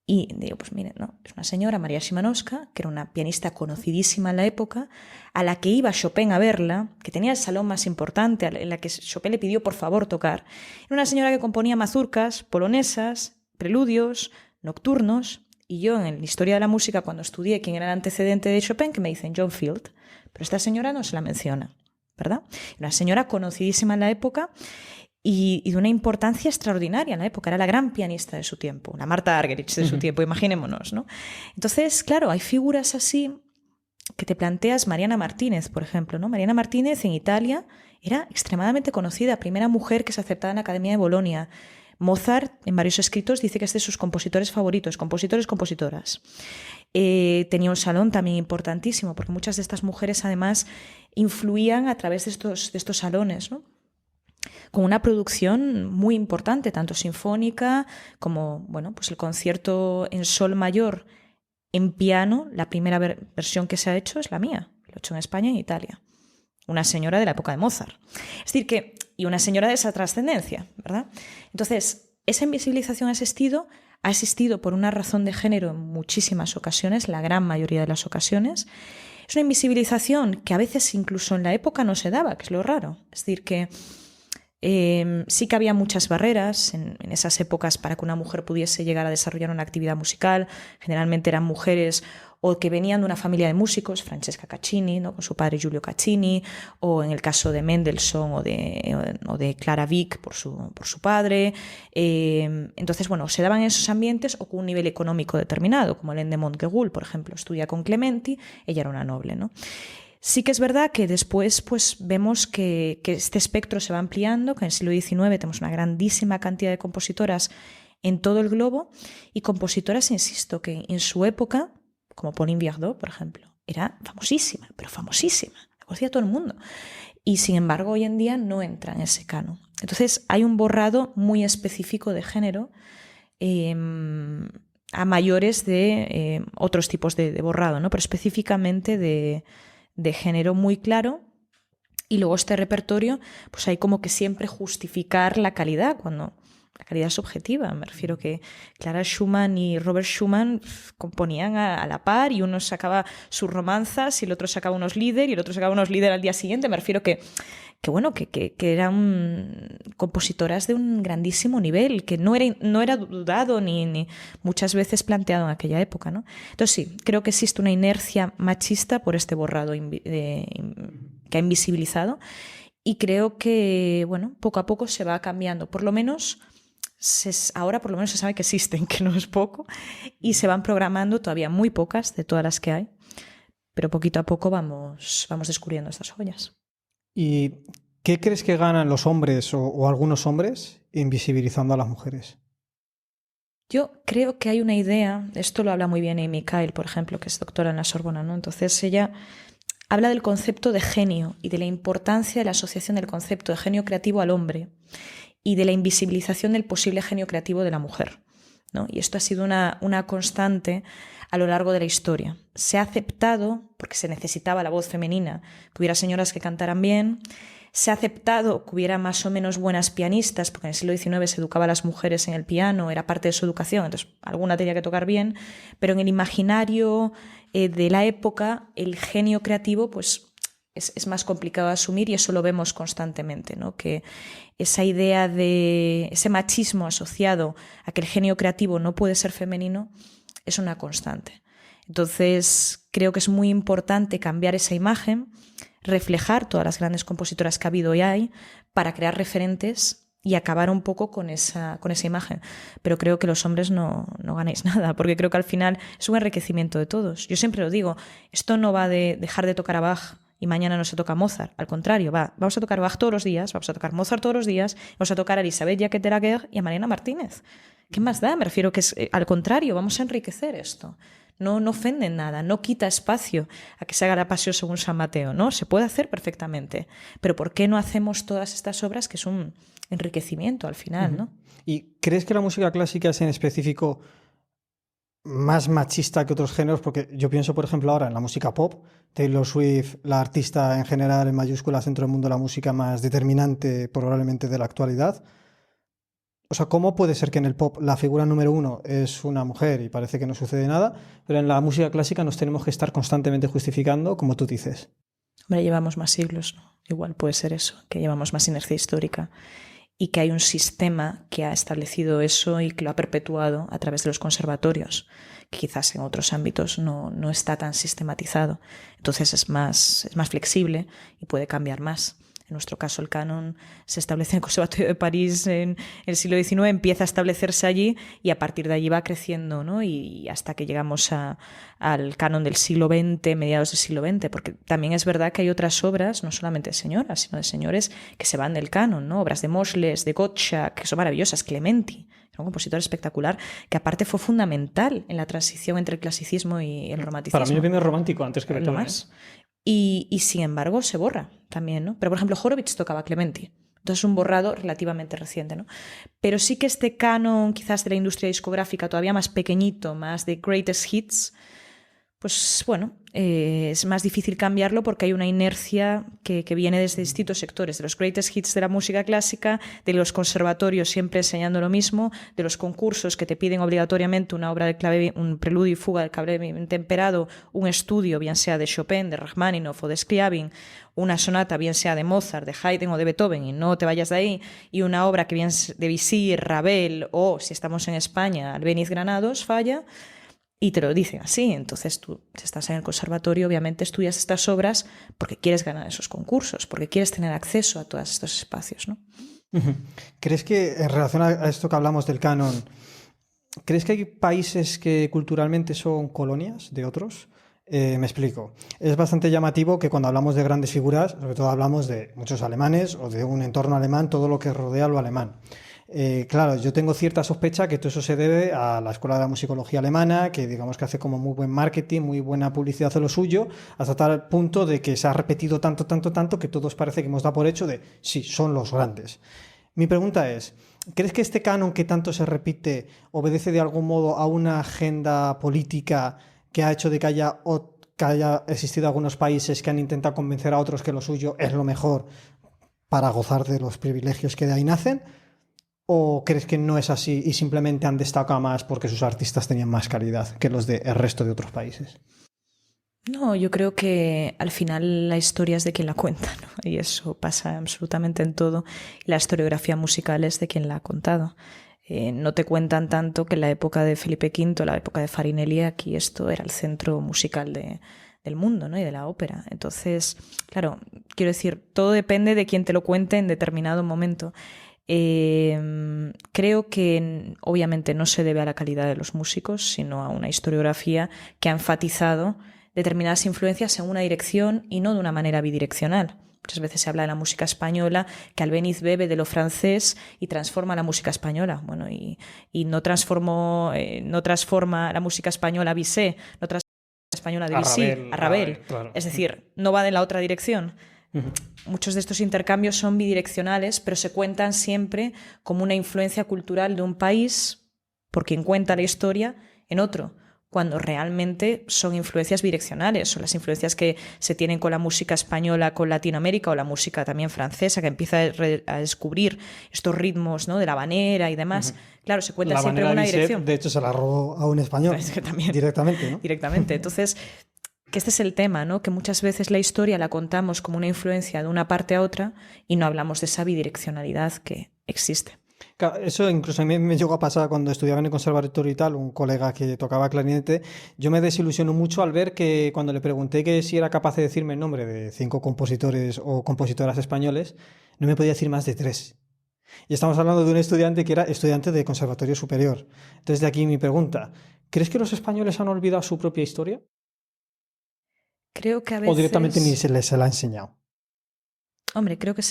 Y digo, pues miren, no, es una señora, María Szymanowska, que era una pianista conocidísima en la época, a la que iba Chopin a verla, que tenía el salón más importante, en la que Chopin le pidió por favor tocar. Era una señora que componía mazurcas, polonesas, preludios, nocturnos, y yo en la historia de la música, cuando estudié quién era el antecedente de Chopin, que me dicen John Field, pero esta señora no se la menciona, ¿verdad? Una señora conocidísima en la época y de una importancia extraordinaria en la época. Era la gran pianista de su tiempo, la Martha Argerich de su tiempo, imaginémonos, ¿no? Entonces, claro, hay figuras así que te planteas. Mariana Martínez, por ejemplo, ¿no? Mariana Martínez en Italia era extremadamente conocida, primera mujer que se aceptaba en la Academia de Bolonia. Mozart, en varios escritos, dice que es de sus compositores favoritos, compositores, compositoras. Tenía un salón también importantísimo, porque muchas de estas mujeres además influían a través de estos salones, ¿no? Con una producción muy importante, tanto sinfónica como, bueno, pues el concierto en sol mayor en piano. La primera versión que se ha hecho es la mía, lo he hecho en España y en Italia. Una señora de la época de Mozart. Es decir, y una señora de esa trascendencia, ¿verdad? Entonces, esa invisibilización ha existido por una razón de género en muchísimas ocasiones, la gran mayoría de las ocasiones. Es una invisibilización que a veces incluso en la época no se daba, que es lo raro. Es decir, que sí que había muchas barreras en esas épocas para que una mujer pudiese llegar a desarrollar una actividad musical. Generalmente eran mujeres o que venían de una familia de músicos, Francesca Caccini, ¿no? Con su padre Giulio Caccini, o en el caso de Mendelssohn o de Clara Wieck por su padre. Entonces, bueno, se daban en esos ambientes o con un nivel económico determinado, como Hélène de Montgueroul, por ejemplo, estudia con Clementi, ella era una noble, ¿no? Sí que es verdad que después pues, vemos que este espectro se va ampliando, que en el siglo XIX tenemos una grandísima cantidad de compositoras en todo el globo, y compositoras, insisto, que en su época, como Pauline Viardot, por ejemplo, era famosísima, pero famosísima, la conocía todo el mundo, y sin embargo hoy en día no entra en ese canon. Entonces hay un borrado muy específico de género a mayores de otros tipos de borrado, ¿no? Pero específicamente de género muy claro. Y luego este repertorio, pues hay como que siempre justificar la calidad, cuando la calidad es subjetiva. Me refiero que Clara Schumann y Robert Schumann componían a la par, y uno sacaba sus romanzas y el otro sacaba unos líder y el otro sacaba unos líder al día siguiente. Me refiero que eran compositoras de un grandísimo nivel, que no era dudado ni muchas veces planteado en aquella época, ¿no? Entonces sí, creo que existe una inercia machista por este borrado que ha invisibilizado, y creo que, bueno, poco a poco se va cambiando. Por lo menos ahora por lo menos se sabe que existen, que no es poco, y se van programando todavía muy pocas de todas las que hay, pero poquito a poco vamos descubriendo estas joyas. ¿Y qué crees que ganan los hombres o algunos hombres invisibilizando a las mujeres? Yo creo que hay una idea, esto lo habla muy bien Amy Kyle, por ejemplo, que es doctora en la Sorbona, ¿no? Entonces ella habla del concepto de genio y de la importancia de la asociación del concepto de genio creativo al hombre y de la invisibilización del posible genio creativo de la mujer, ¿no? Y esto ha sido una constante a lo largo de la historia. Se ha aceptado, porque se necesitaba la voz femenina, que hubiera señoras que cantaran bien. Se ha aceptado que hubiera más o menos buenas pianistas, porque en el siglo XIX se educaba a las mujeres en el piano, era parte de su educación, entonces alguna tenía que tocar bien, pero en el imaginario de la época el genio creativo pues es más complicado de asumir, y eso lo vemos constantemente, ¿no? Que esa idea de ese machismo asociado a que el genio creativo no puede ser femenino es una constante. Entonces creo que es muy importante cambiar esa imagen, reflejar todas las grandes compositoras que ha habido y hay, para crear referentes y acabar un poco con esa imagen. Pero creo que los hombres no ganáis nada, porque creo que al final es un enriquecimiento de todos. Yo siempre lo digo, esto no va de dejar de tocar a Bach y mañana no se toca Mozart. Al contrario, vamos a tocar Bach todos los días, vamos a tocar Mozart todos los días, vamos a tocar a Elisabeth Jacquet de la Guerre y a Mariana Martínez. ¿Qué más da? Me refiero que es al contrario, vamos a enriquecer esto. No ofende en nada, no quita espacio a que se haga la Pasión según San Mateo, ¿no? Se puede hacer perfectamente, pero ¿por qué no hacemos todas estas obras, que es un enriquecimiento al final, ¿no? ¿Y crees que la música clásica es en específico más machista que otros géneros? Porque yo pienso, por ejemplo, ahora en la música pop, Taylor Swift, la artista en general en mayúsculas dentro del mundo de la música más determinante probablemente de la actualidad. O sea, ¿cómo puede ser que en el pop la figura número uno es una mujer y parece que no sucede nada, pero en la música clásica nos tenemos que estar constantemente justificando, como tú dices? Hombre, llevamos más siglos, ¿no? Igual puede ser eso, que llevamos más inercia histórica. y que hay un sistema que ha establecido eso y que lo ha perpetuado a través de los conservatorios, que quizás en otros ámbitos no está tan sistematizado. Entonces es más flexible y puede cambiar más. En nuestro caso, el canon se establece en el Conservatorio de París en el siglo XIX, empieza a establecerse allí y a partir de allí va creciendo, ¿no? Y hasta que llegamos al canon del siglo XX, mediados del siglo XX, porque también es verdad que hay otras obras, no solamente de señoras, sino de señores que se van del canon, ¿no? Obras de Moschles, de Gottschalk, que son maravillosas, Clementi, un compositor espectacular, que aparte fue fundamental en la transición entre el clasicismo y el romanticismo. Para mí viene romántico antes que lo más. Y sin embargo se borra también, ¿no? Pero por ejemplo Horowitz tocaba Clementi, entonces un borrado relativamente reciente, ¿no? Pero sí que este canon quizás de la industria discográfica todavía más pequeñito, más de greatest hits, pues bueno, es más difícil cambiarlo porque hay una inercia que viene desde distintos sectores, de los greatest hits de la música clásica, de los conservatorios siempre enseñando lo mismo, de los concursos que te piden obligatoriamente una obra de clave, un preludio y fuga del clave bien temperado, un estudio, bien sea de Chopin, de Rachmaninoff o de Scriabin, una sonata, bien sea de Mozart, de Haydn o de Beethoven, y no te vayas de ahí, y una obra que bien de Bizet, Ravel o, si estamos en España, Albéniz Granados, falla. Y te lo dicen así, entonces tú, si estás en el conservatorio, obviamente estudias estas obras porque quieres ganar esos concursos, porque quieres tener acceso a todos estos espacios, ¿no? ¿Crees que, en relación a esto que hablamos del canon, crees que hay países que culturalmente son colonias de otros? Me explico. Es bastante llamativo que cuando hablamos de grandes figuras, sobre todo hablamos de muchos alemanes o de un entorno alemán, todo lo que rodea lo alemán. Claro, yo tengo cierta sospecha que todo eso se debe a la Escuela de la Musicología Alemana, que digamos que hace como muy buen marketing, muy buena publicidad de lo suyo, hasta tal punto de que se ha repetido tanto que todos parece que hemos dado por hecho de sí, son los grandes. Mi pregunta es, ¿crees que este canon que tanto se repite obedece de algún modo a una agenda política que ha hecho de que haya existido algunos países que han intentado convencer a otros que lo suyo es lo mejor para gozar de los privilegios que de ahí nacen? ¿O crees que no es así y simplemente han destacado más porque sus artistas tenían más calidad que los del resto de otros países? No, yo creo que al final la historia es de quien la cuenta, ¿no? Y eso pasa absolutamente en todo. La historiografía musical es de quien la ha contado. No te cuentan tanto que en la época de Felipe V, la época de Farinelli, aquí esto era el centro musical del mundo, ¿no? Y de la ópera. Entonces, claro, quiero decir, todo depende de quien te lo cuente en determinado momento. Creo que obviamente no se debe a la calidad de los músicos, sino a una historiografía que ha enfatizado determinadas influencias en una dirección y no de una manera bidireccional. Muchas veces se habla de la música española, que Albéniz bebe de lo francés y transforma la música española. Bueno, y no transforma la música española a Bizet, no transforma la música española de Bizet a Ravel. Claro. Es decir, no va en la otra dirección. Muchos de estos intercambios son bidireccionales, pero se cuentan siempre como una influencia cultural de un país por quien cuenta la historia en otro, cuando realmente son influencias bidireccionales, son las influencias que se tienen con la música española, con Latinoamérica, o la música también francesa, que empieza a descubrir estos ritmos, ¿no? De la habanera y demás. Claro, se cuenta siempre en una dirección. De hecho, se la robó a un español también, directamente, ¿no? Directamente. Entonces, que este es el tema, ¿no? Que muchas veces la historia la contamos como una influencia de una parte a otra y no hablamos de esa bidireccionalidad que existe. Claro, eso incluso a mí me llegó a pasar cuando estudiaba en el conservatorio y tal, un colega que tocaba clarinete. Yo me desilusionó mucho al ver que cuando le pregunté que si era capaz de decirme el nombre de 5 compositores o compositoras españoles, no me podía decir más de 3. Y estamos hablando de un estudiante que era estudiante de conservatorio superior. Entonces de aquí mi pregunta, ¿crees que los españoles han olvidado su propia historia? Creo que a veces... ¿O directamente ni se les la ha enseñado? Hombre, creo que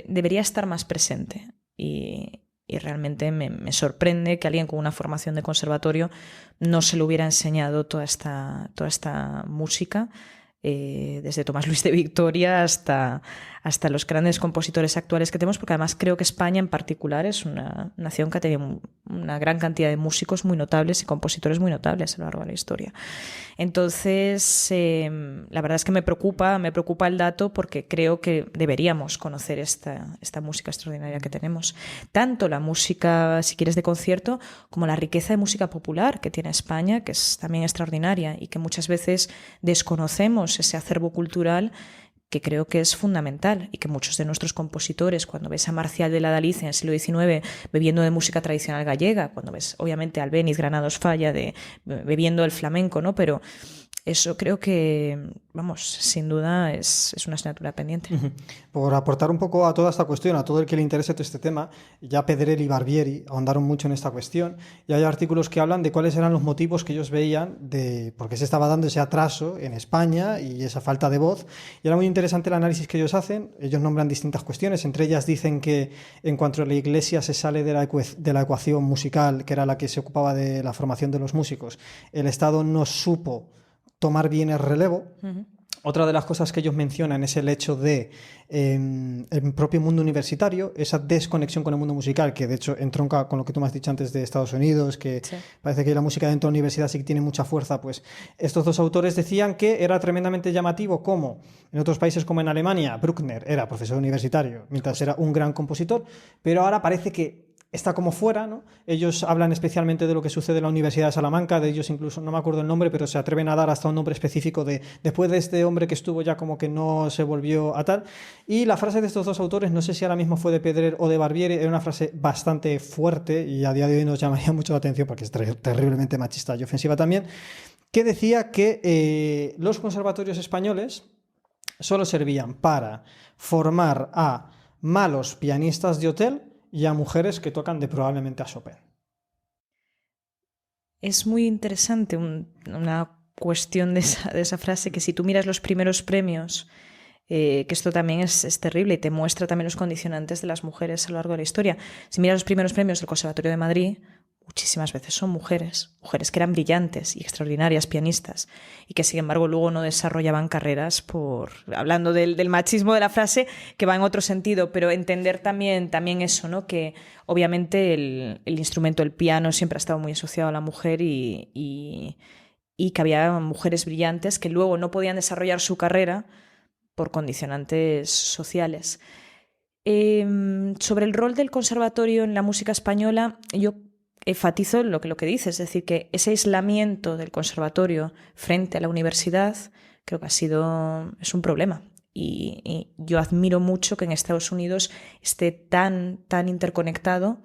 debería estar más presente y realmente me sorprende que alguien con una formación de conservatorio no se le hubiera enseñado toda esta música, desde Tomás Luis de Victoria hasta los grandes compositores actuales que tenemos, porque además creo que España en particular es una nación que ha tenido una gran cantidad de músicos muy notables y compositores muy notables a lo largo de la historia. Entonces, la verdad es que me preocupa el dato porque creo que deberíamos conocer esta música extraordinaria que tenemos. Tanto la música, si quieres, de concierto, como la riqueza de música popular que tiene España, que es también extraordinaria y que muchas veces desconocemos ese acervo cultural que creo que es fundamental y que muchos de nuestros compositores, cuando ves a Marcial de la Daliz en el siglo XIX bebiendo de música tradicional gallega, cuando ves obviamente a Albéniz Granados Falla bebiendo el flamenco, ¿no? Pero eso creo que, vamos, sin duda es una asignatura pendiente. Por aportar un poco a toda esta cuestión, a todo el que le interese todo este tema, ya Pedrell y Barbieri ahondaron mucho en esta cuestión y hay artículos que hablan de cuáles eran los motivos que ellos veían de por qué se estaba dando ese atraso en España y esa falta de voz. Y era muy interesante el análisis que ellos hacen. Ellos nombran distintas cuestiones, entre ellas dicen que en cuanto la Iglesia se sale de la ecuación musical, que era la que se ocupaba de la formación de los músicos, el Estado no supo tomar bien el relevo. Otra de las cosas que ellos mencionan es el hecho de el propio mundo universitario, esa desconexión con el mundo musical, que de hecho entronca con lo que tú me has dicho antes de Estados Unidos, que sí, parece que la música dentro de la universidad sí que tiene mucha fuerza. Pues estos dos autores decían que era tremendamente llamativo como en otros países como en Alemania, Bruckner era profesor universitario, mientras era un gran compositor, pero ahora parece que está como fuera, ¿no? Ellos hablan especialmente de lo que sucede en la Universidad de Salamanca, de ellos incluso, no me acuerdo el nombre, pero se atreven a dar hasta un nombre específico de después de este hombre que estuvo ya como que no se volvió a tal. Y la frase de estos dos autores, no sé si ahora mismo fue de Pedrell o de Barbieri, era una frase bastante fuerte y a día de hoy nos llamaría mucho la atención porque es terriblemente machista y ofensiva también, que decía que los conservatorios españoles solo servían para formar a malos pianistas de hotel y a mujeres que tocan de probablemente a Chopin. Es muy interesante una cuestión de esa frase, que si tú miras los primeros premios, que esto también es terrible y te muestra también los condicionantes de las mujeres a lo largo de la historia. Si miras los primeros premios del Conservatorio de Madrid, muchísimas veces son mujeres que eran brillantes y extraordinarias pianistas y que sin embargo luego no desarrollaban carreras hablando del machismo de la frase, que va en otro sentido, pero entender también eso, ¿no? Que obviamente el instrumento, el piano, siempre ha estado muy asociado a la mujer y que había mujeres brillantes que luego no podían desarrollar su carrera por condicionantes sociales. Sobre el rol del conservatorio en la música española, yo enfatizo lo que dices, es decir, que ese aislamiento del conservatorio frente a la universidad creo que es un problema. Y yo admiro mucho que en Estados Unidos esté tan interconectado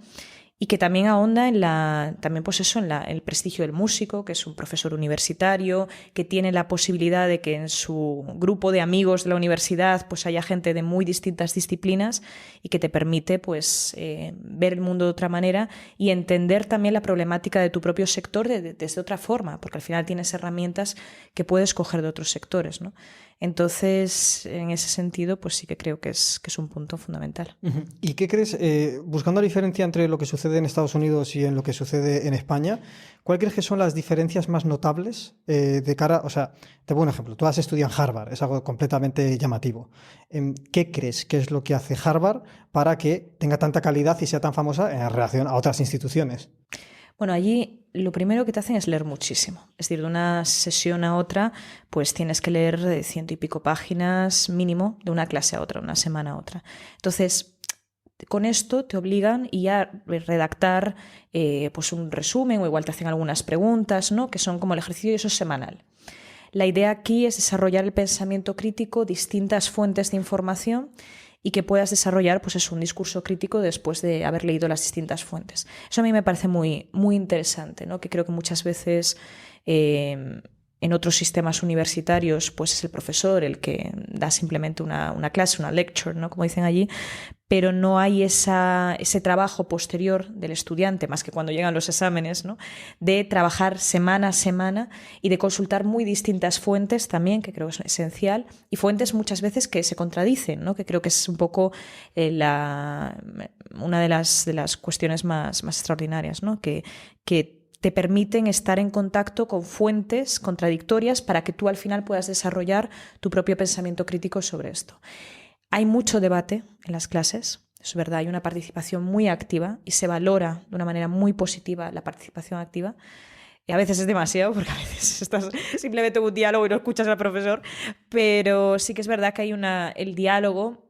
y que también ahonda en el prestigio del músico, que es un profesor universitario, que tiene la posibilidad de que en su grupo de amigos de la universidad pues haya gente de muy distintas disciplinas y que te permite pues ver el mundo de otra manera y entender también la problemática de tu propio sector desde otra forma, porque al final tienes herramientas que puedes coger de otros sectores, ¿no? Entonces, en ese sentido, pues sí que creo que es un punto fundamental. ¿Y qué crees, buscando la diferencia entre lo que sucede en Estados Unidos y en lo que sucede en España, cuál crees que son las diferencias más notables de cara, o sea, te pongo un ejemplo, tú has estudiado en Harvard, es algo completamente llamativo. ¿Qué crees que es lo que hace Harvard para que tenga tanta calidad y sea tan famosa en relación a otras instituciones? Bueno, allí lo primero que te hacen es leer muchísimo. Es decir, de una sesión a otra, pues tienes que leer 100 y pico páginas mínimo de una clase a otra, una semana a otra. Entonces, con esto te obligan a redactar pues un resumen, o igual te hacen algunas preguntas, ¿no? Que son como el ejercicio, y eso es semanal. La idea aquí es desarrollar el pensamiento crítico, distintas fuentes de información, y que puedas desarrollar pues un discurso crítico después de haber leído las distintas fuentes. Eso a mí me parece muy interesante, ¿no? Que creo que muchas veces en otros sistemas universitarios pues es el profesor el que da simplemente una clase, una lecture, ¿no? Como dicen allí, pero no hay ese trabajo posterior del estudiante, más que cuando llegan los exámenes, ¿no? De trabajar semana a semana y de consultar muy distintas fuentes también, que creo que es esencial, y fuentes muchas veces que se contradicen, ¿no? Que creo que es un poco una de las cuestiones más extraordinarias, ¿no? Que te permiten estar en contacto con fuentes contradictorias para que tú al final puedas desarrollar tu propio pensamiento crítico sobre esto. Hay mucho debate en las clases, es verdad, hay una participación muy activa y se valora de una manera muy positiva la participación activa. Y a veces es demasiado, porque a veces estás simplemente en un diálogo y no escuchas al profesor, pero sí que es verdad que el diálogo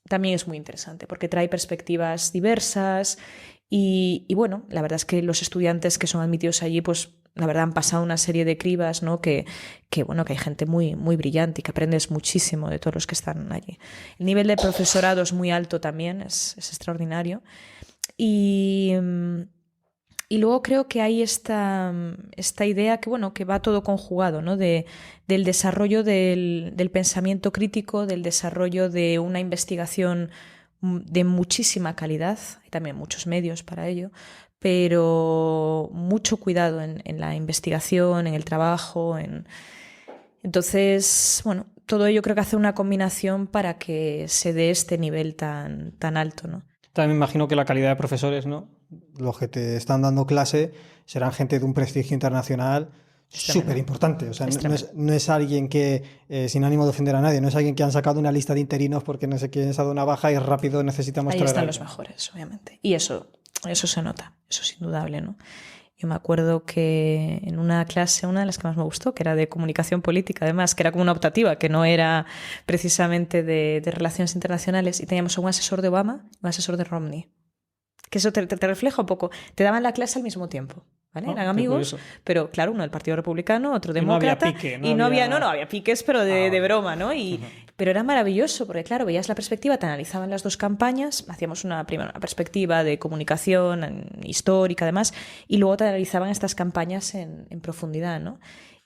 también es muy interesante, porque trae perspectivas diversas y bueno, la verdad es que los estudiantes que son admitidos allí pues la verdad han pasado una serie de cribas, ¿no? Bueno, que hay gente muy, muy brillante y que aprendes muchísimo de todos los que están allí. El nivel de profesorado es muy alto también, es extraordinario. Y luego creo que hay esta idea que, bueno, que va todo conjugado, ¿no? Del desarrollo del pensamiento crítico, del desarrollo de una investigación de muchísima calidad, hay también muchos medios para ello, pero mucho cuidado en la investigación, en el trabajo. Entonces, bueno, todo ello creo que hace una combinación para que se dé este nivel tan alto, ¿no? También me imagino que la calidad de profesores, ¿no? Los que te están dando clase serán gente de un prestigio internacional súper importante. O sea, no es alguien que, sin ánimo de ofender a nadie, no es alguien que han sacado una lista de interinos porque no sé quién ha dado una baja y rápido necesitamos traer. Ahí están los mejores, obviamente. Y eso se nota, eso es indudable, ¿no? Yo me acuerdo que en una clase, una de las que más me gustó, que era de comunicación política, además, que era como una optativa, que no era precisamente de relaciones internacionales, y teníamos un asesor de Obama y un asesor de Romney. Que eso te refleja un poco. Te daban la clase al mismo tiempo, ¿vale? Eran amigos, pero claro, uno del Partido Republicano, otro demócrata. Y no había piques, pero de broma, ¿no? Pero era maravilloso, porque claro, veías la perspectiva, te analizaban las dos campañas, hacíamos primero una perspectiva de comunicación histórica, además, y luego te analizaban estas campañas en profundidad, ¿no?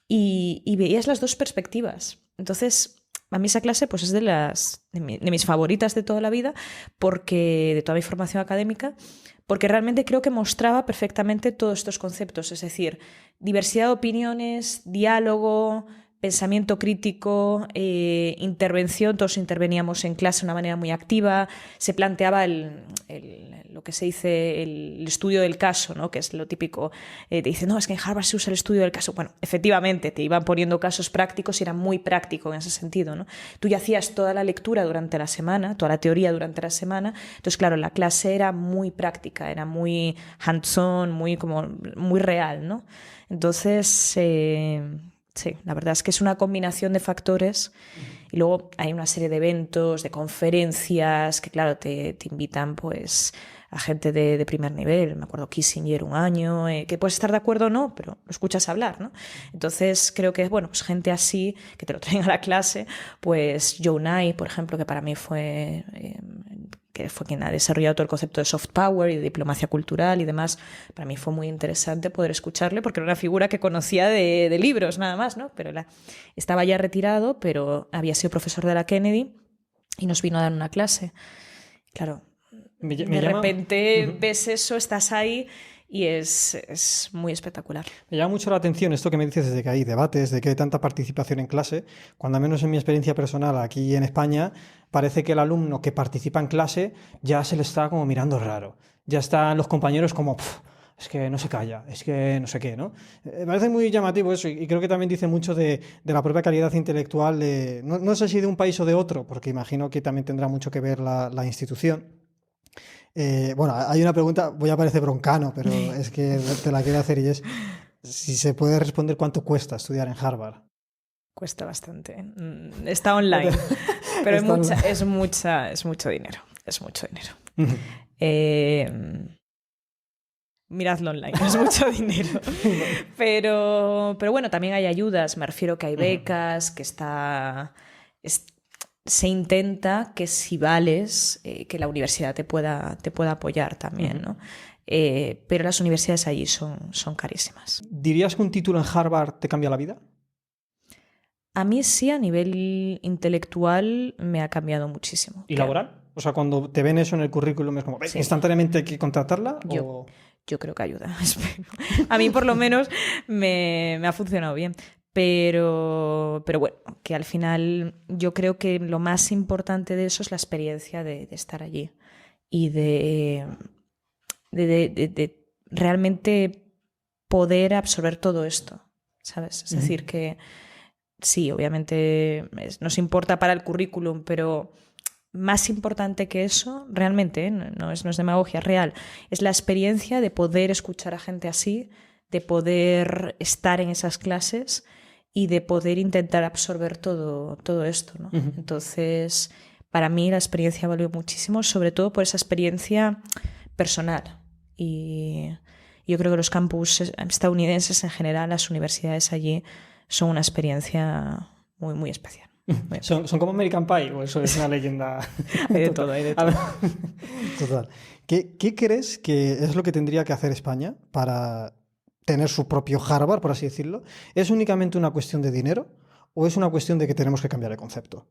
Y veías las dos perspectivas. Entonces, a mí esa clase pues es de mis favoritas de toda la vida, porque de toda mi formación académica, porque realmente creo que mostraba perfectamente todos estos conceptos, es decir, diversidad de opiniones, diálogo, pensamiento crítico, intervención. Todos interveníamos en clase de una manera muy activa, se planteaba lo que se dice el estudio del caso, ¿no? Que es lo típico, te dicen, no, es que en Harvard se usa el estudio del caso. Bueno, efectivamente, te iban poniendo casos prácticos y era muy práctico en ese sentido, ¿no? Tú ya hacías toda la lectura durante la semana, toda la teoría durante la semana, entonces claro, la clase era muy práctica, era muy hands-on, muy real, ¿no? Entonces, sí, la verdad es que es una combinación de factores y luego hay una serie de eventos, de conferencias que, claro, te invitan pues a gente de primer nivel. Me acuerdo Kissinger un año, que puedes estar de acuerdo o no, pero lo escuchas hablar, ¿no? Entonces creo que, bueno, pues gente así, que te lo traen a la clase, pues Joe Nye, por ejemplo, que para mí fue quien ha desarrollado todo el concepto de soft power y de diplomacia cultural y demás. Para mí fue muy interesante poder escucharle porque era una figura que conocía de libros nada más, ¿no? Pero estaba ya retirado, pero había sido profesor de la Kennedy y nos vino a dar una clase. Claro, de repente ves eso, estás ahí y es muy espectacular. Me llama mucho la atención esto que me dices de que hay debates, de que hay tanta participación en clase, cuando al menos en mi experiencia personal aquí en España parece que el alumno que participa en clase ya se le está como mirando raro, ya están los compañeros como es que no se calla, es que no sé qué, ¿no? Me parece muy llamativo eso y creo que también dice mucho de la propia calidad intelectual, no sé si de un país o de otro, porque imagino que también tendrá mucho que ver la institución. Bueno, hay una pregunta, voy a parecer broncano, pero es que te la quiero hacer y es si se puede responder cuánto cuesta estudiar en Harvard. Cuesta bastante. Está online, pero es mucho dinero. Es mucho dinero. Miradlo online, es mucho dinero. Pero bueno, también hay ayudas, me refiero que hay becas, que se intenta que si vales, que la universidad te pueda apoyar también, ¿no? Pero las universidades allí son carísimas. ¿Dirías que un título en Harvard te cambia la vida? A mí sí, a nivel intelectual me ha cambiado muchísimo. ¿Y laboral? O sea, cuando te ven eso en el currículum es como, sí, ¿instantáneamente hay que contratarla? Yo creo que ayuda. A mí por lo menos me ha funcionado bien. Pero bueno, que al final yo creo que lo más importante de eso es la experiencia de estar allí y de realmente poder absorber todo esto, ¿sabes? Es decir, que sí, obviamente nos importa para el currículum, pero más importante que eso, realmente, no es demagogia, real, es la experiencia de poder escuchar a gente así, de poder estar en esas clases y de poder intentar absorber todo esto, ¿no? Entonces, para mí la experiencia valió muchísimo, sobre todo por esa experiencia personal. Y Yo creo que los campus estadounidenses en general, las universidades allí, son una experiencia muy, muy especial. ¿Son como American Pie o eso es una leyenda? Hay de todo, hay de todo. Total. ¿Qué crees que es lo que tendría que hacer España para tener su propio Harvard, por así decirlo? ¿Es únicamente una cuestión de dinero o es una cuestión de que tenemos que cambiar el concepto?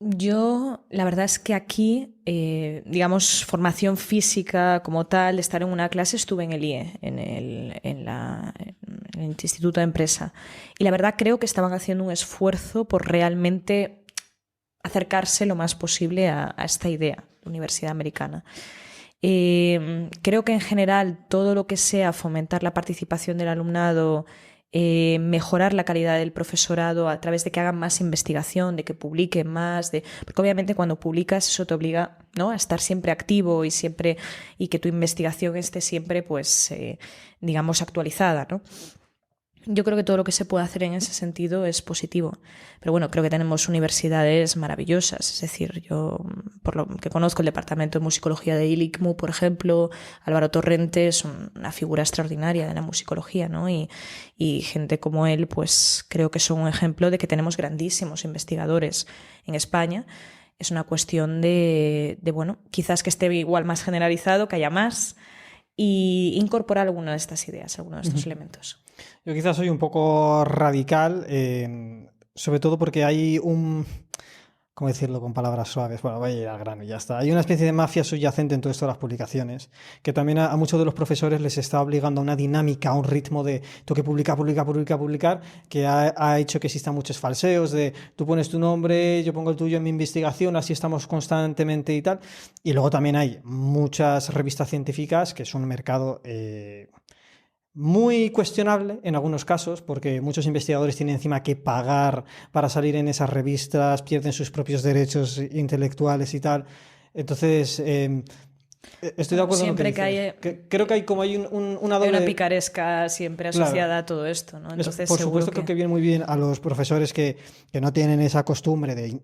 Yo, la verdad es que aquí, digamos, formación física como tal, de estar en una clase, estuve en el IE, en el Instituto de Empresa. Y la verdad creo que estaban haciendo un esfuerzo por realmente acercarse lo más posible a esta idea de universidad americana. Creo que en general todo lo que sea fomentar la participación del alumnado, mejorar la calidad del profesorado a través de que hagan más investigación, de que publiquen más, porque obviamente cuando publicas eso te obliga, ¿no?, a estar siempre activo y que tu investigación esté siempre, pues, digamos, actualizada, ¿no? Yo creo que todo lo que se puede hacer en ese sentido es positivo. Pero bueno, creo que tenemos universidades maravillosas. Es decir, yo, por lo que conozco el Departamento de Musicología de ILICMU, por ejemplo, Álvaro Torrente es una figura extraordinaria de la musicología, ¿no? Y gente como él, pues creo que son un ejemplo de que tenemos grandísimos investigadores en España. Es una cuestión bueno, quizás que esté igual más generalizado, que haya más, y incorporar alguna de estas ideas, algunos de estos elementos. Yo quizás soy un poco radical, sobre todo porque hay ¿cómo decirlo con palabras suaves? Bueno, voy a ir al grano y ya está. Hay una especie de mafia subyacente en todo esto de las publicaciones, que también a muchos de los profesores les está obligando a una dinámica, a un ritmo de tengo que publicar, que ha hecho que existan muchos falseos de tú pones tu nombre, yo pongo el tuyo en mi investigación, así estamos constantemente y tal. Y luego también hay muchas revistas científicas que es un mercado muy cuestionable en algunos casos, porque muchos investigadores tienen encima que pagar para salir en esas revistas, pierden sus propios derechos intelectuales y tal. Entonces, estoy de acuerdo siempre en lo que dices. Creo que hay una doble... Hay una picaresca siempre asociada a todo esto, ¿no? Entonces, por supuesto, creo que viene muy bien a los profesores que no tienen esa costumbre de...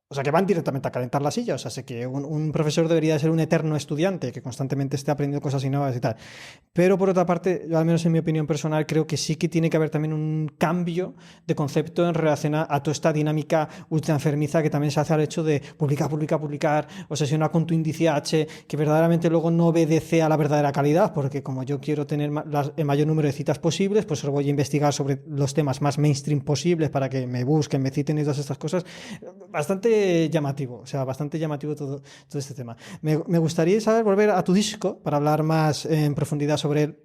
O sea, que van directamente a calentar la silla. O sea, sé que un profesor debería ser un eterno estudiante que constantemente esté aprendiendo cosas nuevas y tal. Pero por otra parte, yo, al menos en mi opinión personal, creo que sí que tiene que haber también un cambio de concepto en relación a toda esta dinámica ultra enfermiza que también se hace al hecho de publicar, obsesionar con tu índice H, que verdaderamente luego no obedece a la verdadera calidad, porque como yo quiero tener el mayor número de citas posibles, pues solo voy a investigar sobre los temas más mainstream posibles para que me busquen, me citen y todas estas cosas. Bastante llamativo, o sea, bastante llamativo todo este tema. Me gustaría volver a tu disco para hablar más en profundidad sobre él.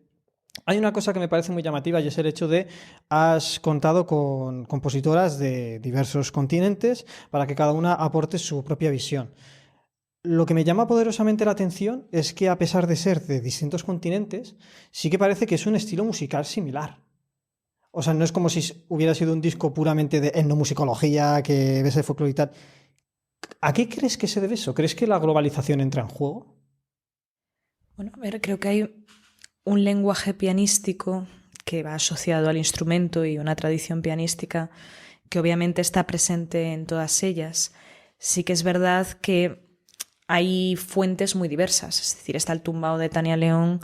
Hay una cosa que me parece muy llamativa y es el hecho de has contado con compositoras de diversos continentes para que cada una aporte su propia visión. Lo que me llama poderosamente la atención es que a pesar de ser de distintos continentes, sí que parece que es un estilo musical similar. O sea, no es como si hubiera sido un disco puramente de etnomusicología, que ves el folclore y tal. ¿A qué crees que se debe eso? ¿Crees que la globalización entra en juego? Bueno, a ver, creo que hay un lenguaje pianístico que va asociado al instrumento y una tradición pianística que obviamente está presente en todas ellas. Sí que es verdad que hay fuentes muy diversas, es decir, está el tumbao de Tania León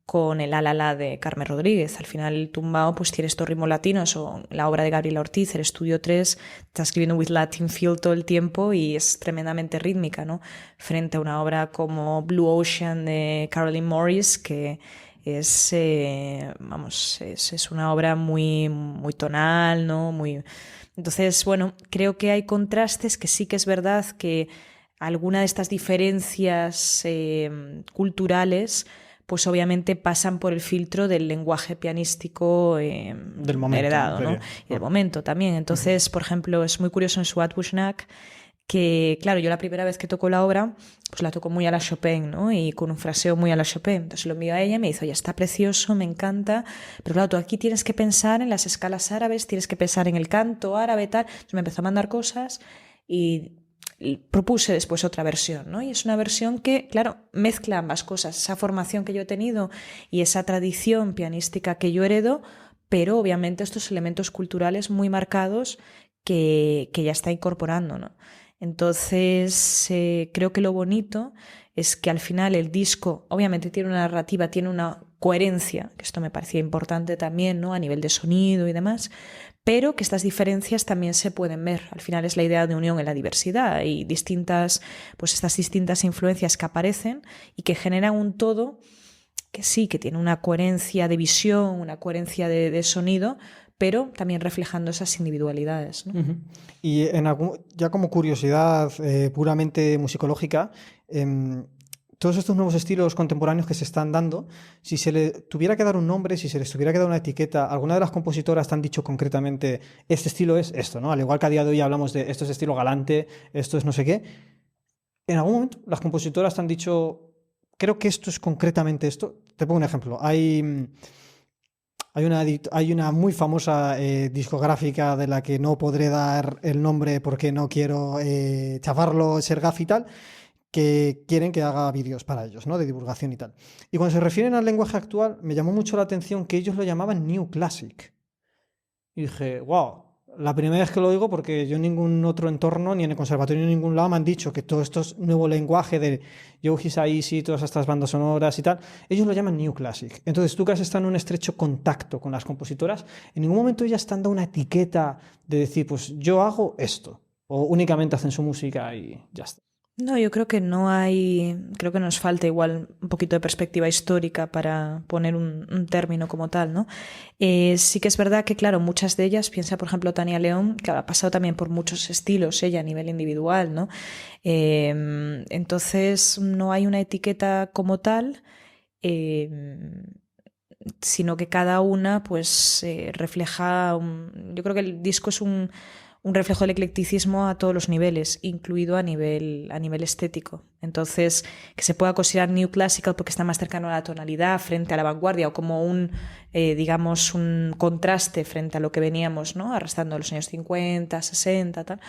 con el Alala de Carmen Rodríguez. Al final el tumbao pues tiene estos ritmos latinos, o la obra de Gabriela Ortiz, el Estudio 3, está escribiendo with Latin feel todo el tiempo y es tremendamente rítmica, ¿no? Frente a una obra como Blue Ocean de Caroline Morris, que es, es una obra muy, muy tonal, ¿no? Entonces, bueno, creo que hay contrastes que sí que es verdad que alguna de estas diferencias culturales pues obviamente pasan por el filtro del lenguaje pianístico del momento, heredado, ¿no? Y del momento también. Entonces, por ejemplo, es muy curioso en Suat Bushnak que, claro, yo la primera vez que toco la obra, pues la toco muy a la Chopin, ¿no? Y con un fraseo muy a la Chopin. Entonces lo envío a ella y me dice, oye, está precioso, me encanta, pero claro, tú aquí tienes que pensar en las escalas árabes, tienes que pensar en el canto árabe, tal. Entonces me empezó a mandar cosas y propuse después otra versión, ¿no? Y es una versión que, claro, mezcla ambas cosas, esa formación que yo he tenido y esa tradición pianística que yo heredo, pero obviamente estos elementos culturales muy marcados que ya está incorporando, ¿no? Entonces, creo que lo bonito es que al final el disco obviamente tiene una narrativa, tiene una coherencia, que esto me parecía importante también, ¿no? A nivel de sonido y demás, pero que estas diferencias también se pueden ver. Al final es la idea de unión en la diversidad y estas distintas influencias que aparecen y que generan un todo que sí, que tiene una coherencia de visión, una coherencia de sonido, pero también reflejando esas individualidades, ¿no? Y ya como curiosidad puramente musicológica, todos estos nuevos estilos contemporáneos que se están dando, si se le tuviera que dar un nombre, si se les tuviera que dar una etiqueta, ¿alguna de las compositoras te han dicho concretamente este estilo es esto, ¿no? Al igual que a día de hoy hablamos de esto es estilo galante, esto es no sé qué. En algún momento las compositoras te han dicho, creo que esto es concretamente esto. Te pongo un ejemplo. Hay una muy famosa discográfica de la que no podré dar el nombre porque no quiero chafarlo, ser gaf y tal, que quieren que haga vídeos para ellos, ¿no? De divulgación y tal. Y cuando se refieren al lenguaje actual, me llamó mucho la atención que ellos lo llamaban New Classic. Y dije, wow, la primera vez que lo oigo, porque yo en ningún otro entorno, ni en el conservatorio ni en ningún lado, me han dicho que todo esto es nuevo lenguaje de Yoji Hisaishi, todas estas bandas sonoras y tal, ellos lo llaman New Classic. Entonces tú que has estado en un estrecho contacto con las compositoras, en ningún momento ellas te han dado una etiqueta de decir, pues yo hago esto, o únicamente hacen su música y ya está. No, yo creo que creo que nos falta igual un poquito de perspectiva histórica para poner un término como tal, ¿no? Sí que es verdad que, claro, muchas de ellas, piensa por ejemplo Tania León, que ha pasado también por muchos estilos, ella a nivel individual, ¿no? Entonces no hay una etiqueta como tal, sino que cada una pues refleja, yo creo que el disco es un reflejo del eclecticismo a todos los niveles, incluido a nivel estético. Entonces, que se pueda considerar New Classical porque está más cercano a la tonalidad frente a la vanguardia o como digamos, un contraste frente a lo que veníamos, ¿no? Arrastrando los años 50, 60, tal,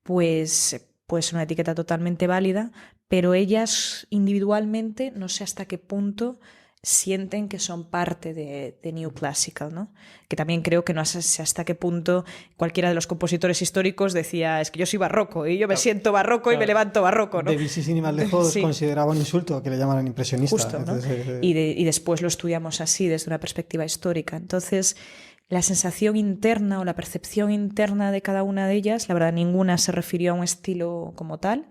pues es una etiqueta totalmente válida, pero ellas individualmente no sé hasta qué punto sienten que son parte de New Classical, ¿no? Que también creo que no sé hasta qué punto cualquiera de los compositores históricos decía, es que yo soy barroco y yo me siento barroco y me levanto barroco, ¿no? Debussy, sin ir más lejos, Sí. consideraba un insulto que le llamaran impresionista. Justo, ¿no? Entonces, Y después lo estudiamos así, desde una perspectiva histórica. Entonces, la sensación interna o la percepción interna de cada una de ellas, la verdad, ninguna se refirió a un estilo como tal,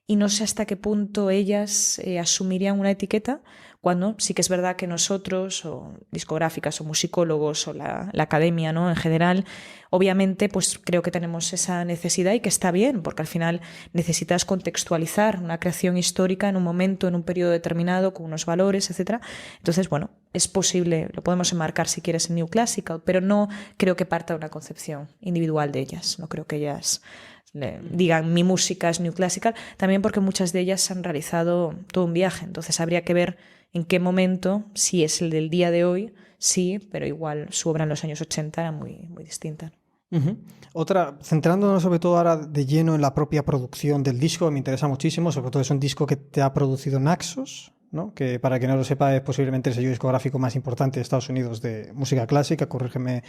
y no sé hasta qué punto ellas asumirían una etiqueta, cuando sí que es verdad que nosotros, o discográficas, o musicólogos, o la academia, ¿no? En general, obviamente, pues creo que tenemos esa necesidad y que está bien, porque al final necesitas contextualizar una creación histórica en un momento, en un periodo determinado, con unos valores, etc. Entonces, bueno, es posible, lo podemos enmarcar si quieres en New Classical, pero no creo que parta de una concepción individual de ellas. No creo que ellas digan mi música es New Classical, también porque muchas de ellas han realizado todo un viaje, entonces habría que ver en qué momento, si es el del día de hoy, sí, pero igual su obra en los años 80 era muy, muy distinta. Otra, centrándonos sobre todo ahora de lleno en la propia producción del disco, me interesa muchísimo, sobre todo es un disco que te ha producido Naxos, ¿no? Que para quien no lo sepa es posiblemente el sello discográfico más importante de Estados Unidos de música clásica, corrígeme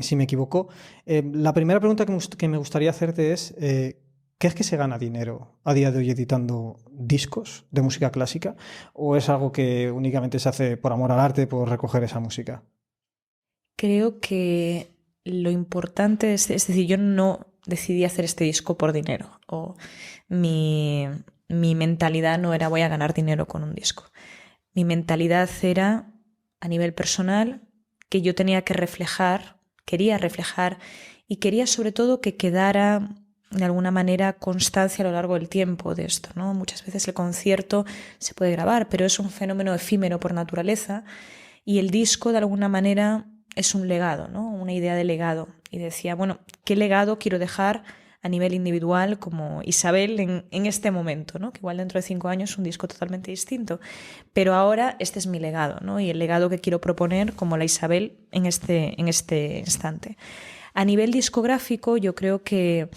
si me equivoco. La primera pregunta que me gustaría hacerte es, ¿qué es que se gana dinero a día de hoy editando discos de música clásica? ¿O es algo que únicamente se hace por amor al arte, por recoger esa música? Creo que lo importante es decir, yo no decidí hacer este disco por dinero, o mi mentalidad no era voy a ganar dinero con un disco. Mi mentalidad era, a nivel personal, que yo tenía que quería reflejar y quería sobre todo que quedara de alguna manera constancia a lo largo del tiempo de esto, ¿no? Muchas veces el concierto se puede grabar, pero es un fenómeno efímero por naturaleza, y el disco de alguna manera es un legado, ¿no? Una idea de legado. Y decía, bueno, ¿qué legado quiero dejar a nivel individual como Isabel en este momento, ¿no? Que igual dentro de 5 años es un disco totalmente distinto, pero ahora este es mi legado, ¿no? Y el legado que quiero proponer como la Isabel en este instante. A nivel discográfico, yo creo que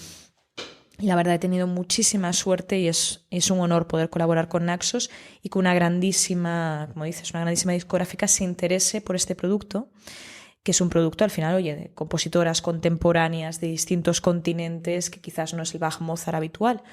la verdad he tenido muchísima suerte y es un honor poder colaborar con Naxos y que una grandísima, como dices, una grandísima discográfica se interese por este producto, que es un producto al final, oye, de compositoras contemporáneas de distintos continentes, que quizás no es el Bach Mozart habitual.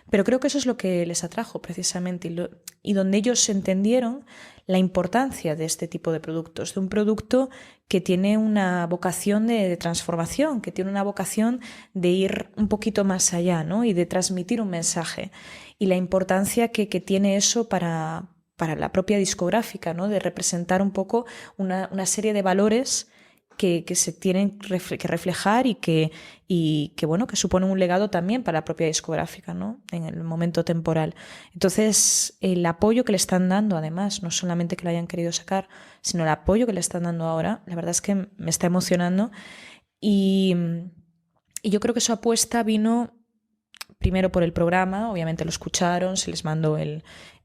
Pero creo que eso es lo que les atrajo precisamente y donde ellos entendieron la importancia de este tipo de productos, de un producto que tiene una vocación de transformación, que tiene una vocación de ir un poquito más allá, ¿no? Y de transmitir un mensaje. Y la importancia que tiene eso para la propia discográfica, ¿no? De representar un poco una serie de valores que se tienen que reflejar y que bueno, que suponen un legado también para la propia discográfica, ¿no? En el momento temporal. Entonces, el apoyo que le están dando, además, no solamente que lo hayan querido sacar, sino el apoyo que le están dando ahora, la verdad es que me está emocionando. Y yo creo que su apuesta vino primero por el programa, obviamente lo escucharon, se les mandó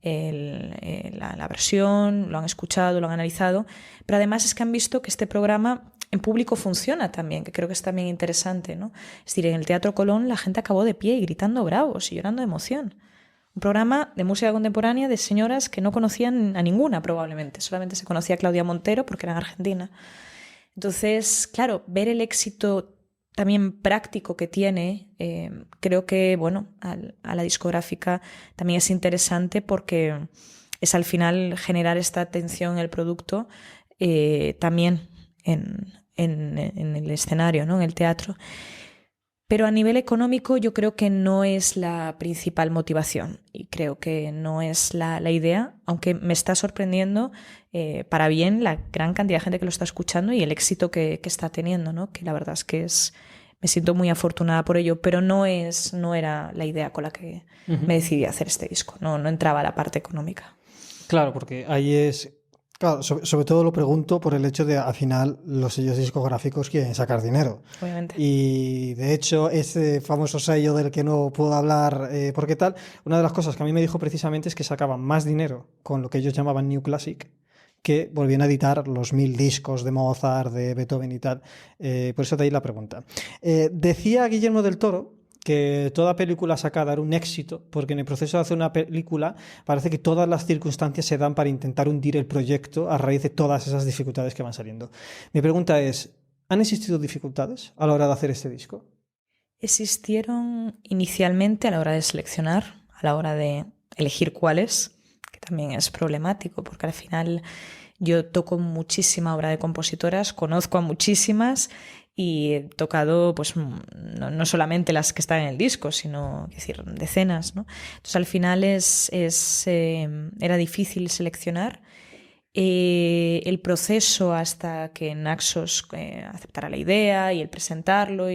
la versión, lo han escuchado, lo han analizado, pero además es que han visto que este programa en público funciona también, que creo que es también interesante, ¿no? Es decir, en el Teatro Colón la gente acabó de pie y gritando bravos y llorando de emoción. Un programa de música contemporánea de señoras que no conocían a ninguna probablemente, solamente se conocía a Claudia Montero porque era en Argentina. Entonces, claro, ver el éxito también práctico que tiene, creo que, bueno, a la discográfica también es interesante porque es al final generar esta atención en el producto también en el escenario, ¿no? En el teatro. Pero a nivel económico yo creo que no es la principal motivación y creo que no es la idea, aunque me está sorprendiendo para bien la gran cantidad de gente que lo está escuchando y el éxito que está teniendo, ¿no? Que la verdad es que me siento muy afortunada por ello, pero no era la idea con la que me decidí a hacer este disco, no entraba la parte económica. Claro, porque ahí es... Claro, sobre todo lo pregunto por el hecho de, al final, los sellos discográficos quieren sacar dinero. Obviamente. Y, de hecho, ese famoso sello del que no puedo hablar, porque tal, una de las cosas que a mí me dijo precisamente es que sacaban más dinero con lo que ellos llamaban New Classic, que volvían a editar los 1000 discos de Mozart, de Beethoven y tal. Por eso de ahí la pregunta. Decía Guillermo del Toro que toda película sacada era un éxito, porque en el proceso de hacer una película parece que todas las circunstancias se dan para intentar hundir el proyecto a raíz de todas esas dificultades que van saliendo. Mi pregunta es, ¿han existido dificultades a la hora de hacer este disco? Existieron inicialmente a la hora de seleccionar, a la hora de elegir cuáles, que también es problemático, porque al final yo toco muchísima obra de compositoras, conozco a muchísimas y he tocado pues no solamente las que están en el disco, sino es decir, decenas, ¿no? Entonces al final era difícil seleccionar. El proceso hasta que Naxos aceptara la idea y el presentarlo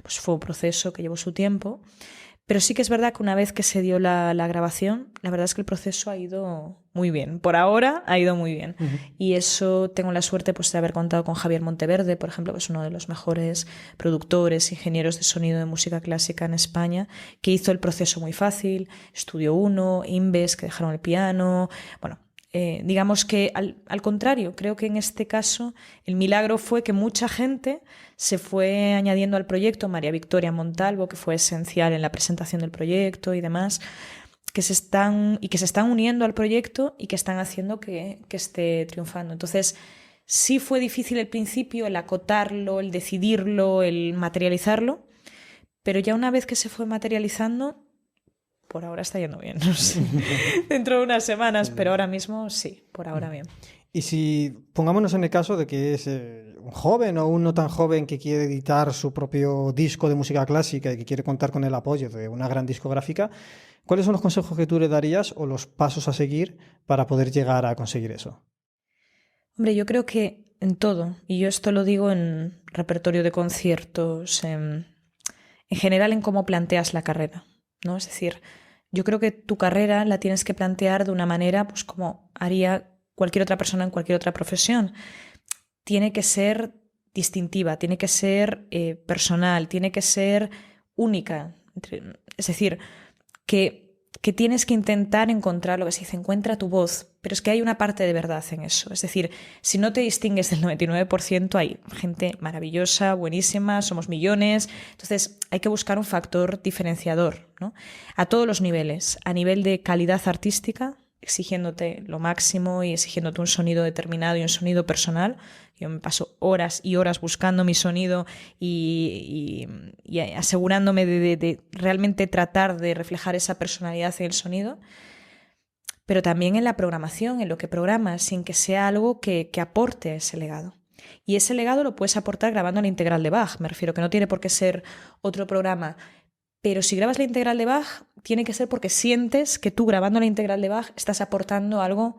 pues fue un proceso que llevó su tiempo. Pero sí que es verdad que una vez que se dio la grabación, la verdad es que el proceso ha ido muy bien. Por ahora ha ido muy bien. Y eso tengo la suerte pues, de haber contado con Javier Monteverde, por ejemplo, que es uno de los mejores productores, ingenieros de sonido de música clásica en España, que hizo el proceso muy fácil. Estudio 1, Inves, que dejaron el piano. Bueno, digamos que al contrario, creo que en este caso el milagro fue que mucha gente se fue añadiendo al proyecto, María Victoria Montalvo, que fue esencial en la presentación del proyecto y demás, que se están uniendo al proyecto y que están haciendo que esté triunfando. Entonces, sí fue difícil al principio el acotarlo, el decidirlo, el materializarlo, pero ya una vez que se fue materializando, por ahora está yendo bien, no sé. Dentro de unas semanas, pero ahora mismo sí, por ahora bien. Y si pongámonos en el caso de que es un joven o un no tan joven que quiere editar su propio disco de música clásica y que quiere contar con el apoyo de una gran discográfica, ¿cuáles son los consejos que tú le darías o los pasos a seguir para poder llegar a conseguir eso? Hombre, yo creo que en todo, y yo esto lo digo en repertorio de conciertos, en general en cómo planteas la carrera, ¿no? Es decir, yo creo que tu carrera la tienes que plantear de una manera pues como haría cualquier otra persona en cualquier otra profesión. Tiene que ser distintiva, tiene que ser personal, tiene que ser única. Es decir, que tienes que intentar encontrar lo que se dice, encuentra tu voz, pero es que hay una parte de verdad en eso. Es decir, si no te distingues del 99%, hay gente maravillosa, buenísima, somos millones. Entonces hay que buscar un factor diferenciador, ¿no? A todos los niveles, a nivel de calidad artística, exigiéndote lo máximo y exigiéndote un sonido determinado y un sonido personal. Yo me paso horas y horas buscando mi sonido y asegurándome de realmente tratar de reflejar esa personalidad en el sonido, pero también en la programación, en lo que programas, sin que sea algo que aporte ese legado. Y ese legado lo puedes aportar grabando la integral de Bach. Me refiero que no tiene por qué ser otro programa. Pero si grabas la integral de Bach, tiene que ser porque sientes que tú grabando la integral de Bach estás aportando algo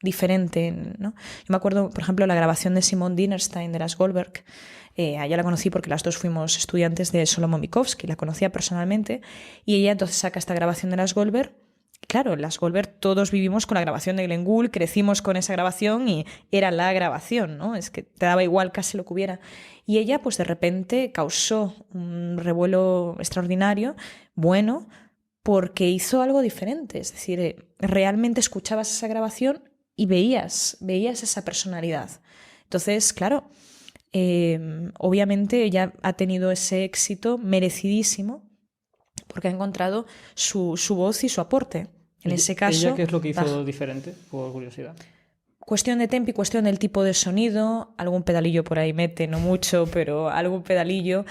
diferente, ¿no? Yo me acuerdo, por ejemplo, la grabación de Simone Dinerstein de las Goldberg. A ella la conocí porque las dos fuimos estudiantes de Solomon Mikovsky, la conocía personalmente, y ella entonces saca esta grabación de las Goldberg. Claro, en las Goldberg todos vivimos con la grabación de Glenn Gould, crecimos con esa grabación y era la grabación, ¿no? Es que te daba igual casi lo que hubiera. Y ella, pues de repente causó un revuelo extraordinario, bueno, porque hizo algo diferente. Es decir, realmente escuchabas esa grabación y veías esa personalidad. Entonces, claro, obviamente ella ha tenido ese éxito merecidísimo porque ha encontrado su voz y su aporte. En ese caso, ¿Ella qué es lo que hizo diferente, por curiosidad? Cuestión de tempo y cuestión del tipo de sonido, algún pedalillo por ahí mete, no mucho, pero algún pedalillo.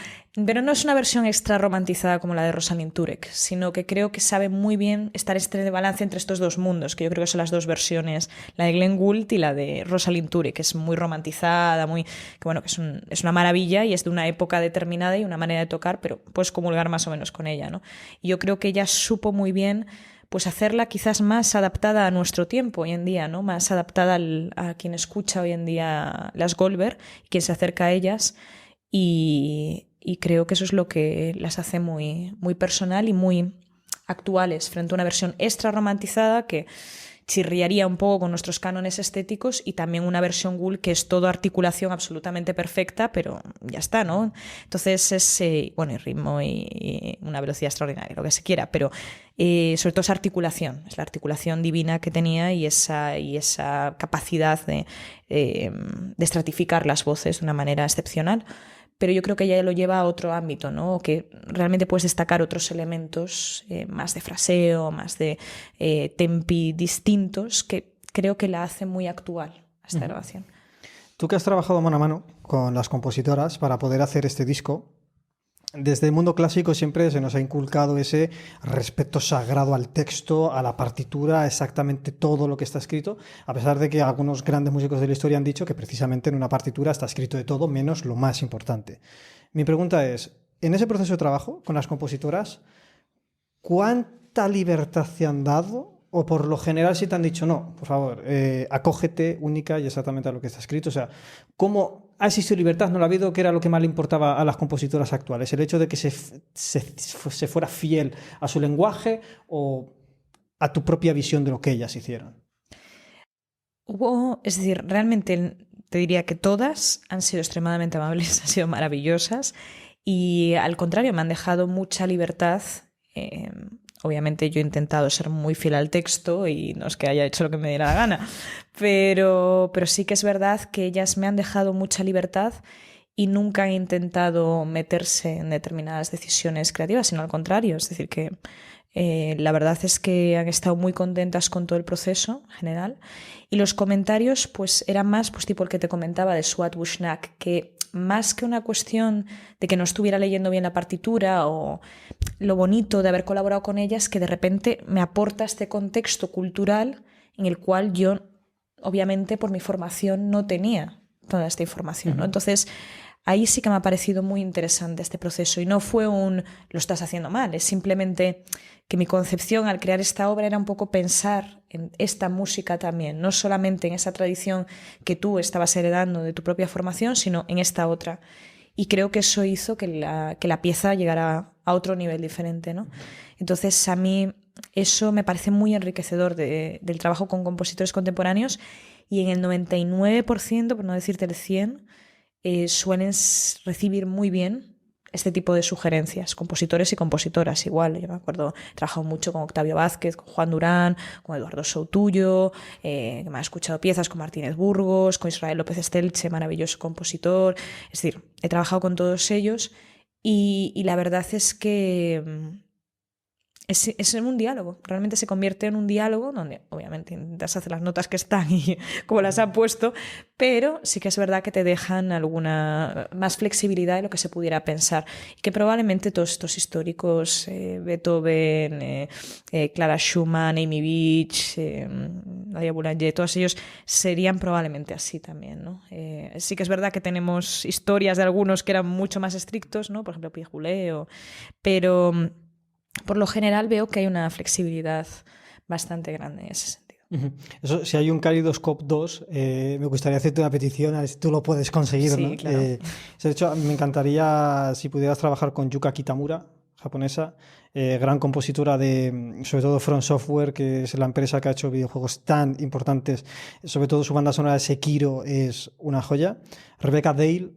Pero no es una versión extra romantizada como la de Rosalind Turek, sino que creo que sabe muy bien estar de balance entre estos dos mundos, que yo creo que son las dos versiones, la de Glenn Gould y la de Rosalind Turek, que es muy romantizada, que bueno, que es una maravilla y es de una época determinada y una manera de tocar, pero puedes comulgar más o menos con ella, ¿no? Y yo creo que ella supo muy bien pues hacerla quizás más adaptada a nuestro tiempo hoy en día, ¿no? Más adaptada a quien escucha hoy en día las Goldberg, quien se acerca a ellas, y creo que eso es lo que las hace muy, muy personal y muy actuales frente a una versión extra romantizada que chirriaría un poco con nuestros cánones estéticos, y también una versión Gould que es todo articulación absolutamente perfecta, pero ya está, ¿no? Entonces es, bueno, y ritmo y una velocidad extraordinaria, lo que se quiera, pero sobre todo esa articulación, es la articulación divina que tenía y esa capacidad de estratificar las voces de una manera excepcional. Pero yo creo que ella lo lleva a otro ámbito, ¿no? Que realmente puedes destacar otros elementos más de fraseo, más de tempi distintos, que creo que la hace muy actual a esta grabación. Tú que has trabajado mano a mano con las compositoras para poder hacer este disco, desde el mundo clásico siempre se nos ha inculcado ese respeto sagrado al texto, a la partitura, a exactamente todo lo que está escrito, a pesar de que algunos grandes músicos de la historia han dicho que precisamente en una partitura está escrito de todo menos lo más importante. Mi pregunta es, en ese proceso de trabajo con las compositoras, ¿cuánta libertad te han dado? O por lo general si te han dicho, no, por favor, acógete única y exactamente a lo que está escrito. O sea, ¿cómo ha existido libertad? ¿No lo ha habido? ¿Qué era lo que más le importaba a las compositoras actuales? ¿El hecho de que se fuera fiel a su lenguaje o a tu propia visión de lo que ellas hicieron? Es decir, realmente te diría que todas han sido extremadamente amables, han sido maravillosas y al contrario me han dejado mucha libertad. Obviamente yo he intentado ser muy fiel al texto y no es que haya hecho lo que me diera la gana, pero sí que es verdad que ellas me han dejado mucha libertad y nunca han intentado meterse en determinadas decisiones creativas, sino al contrario. Es decir, que la verdad es que han estado muy contentas con todo el proceso en general, y los comentarios pues eran más pues tipo el que te comentaba de Suat Bushnak, que más que una cuestión de que no estuviera leyendo bien la partitura o lo bonito de haber colaborado con ellas, que de repente me aporta este contexto cultural en el cual yo, obviamente, por mi formación no tenía toda esta información, ¿no? Entonces, ahí sí que me ha parecido muy interesante este proceso y no fue lo estás haciendo mal, es simplemente que mi concepción al crear esta obra era un poco pensar en esta música también, no solamente en esa tradición que tú estabas heredando de tu propia formación, sino en esta otra. Y creo que eso hizo que la pieza llegara a otro nivel diferente, ¿no? Entonces, a mí eso me parece muy enriquecedor del trabajo con compositores contemporáneos, y en el 99%, por no decirte el 100%, suelen recibir muy bien este tipo de sugerencias, compositores y compositoras igual. Yo me acuerdo, he trabajado mucho con Octavio Vázquez, con Juan Durán, con Eduardo Soutullo, que me ha escuchado piezas con Martínez Burgos, con Israel López Estelche, maravilloso compositor. Es decir, he trabajado con todos ellos y la verdad es que es un diálogo, realmente se convierte en un diálogo donde obviamente intentas hacer las notas que están y como las han puesto, pero sí que es verdad que te dejan alguna más flexibilidad de lo que se pudiera pensar y que probablemente todos estos históricos, Beethoven, Clara Schumann, Amy Beach, Nadia Boulanger, todos ellos serían probablemente así también, ¿no? Sí que es verdad que tenemos historias de algunos que eran mucho más estrictos, ¿no? Por ejemplo, Pierre Boulez, pero por lo general veo que hay una flexibilidad bastante grande en ese sentido. Eso, si hay un Kaleidoscope 2, me gustaría hacerte una petición a ver si tú lo puedes conseguir, Sí, ¿no? claro. De hecho, me encantaría si pudieras trabajar con Yuka Kitamura, japonesa, gran compositora de, sobre todo, From Software, que es la empresa que ha hecho videojuegos tan importantes. Sobre todo su banda sonora de Sekiro es una joya. Rebecca Dale,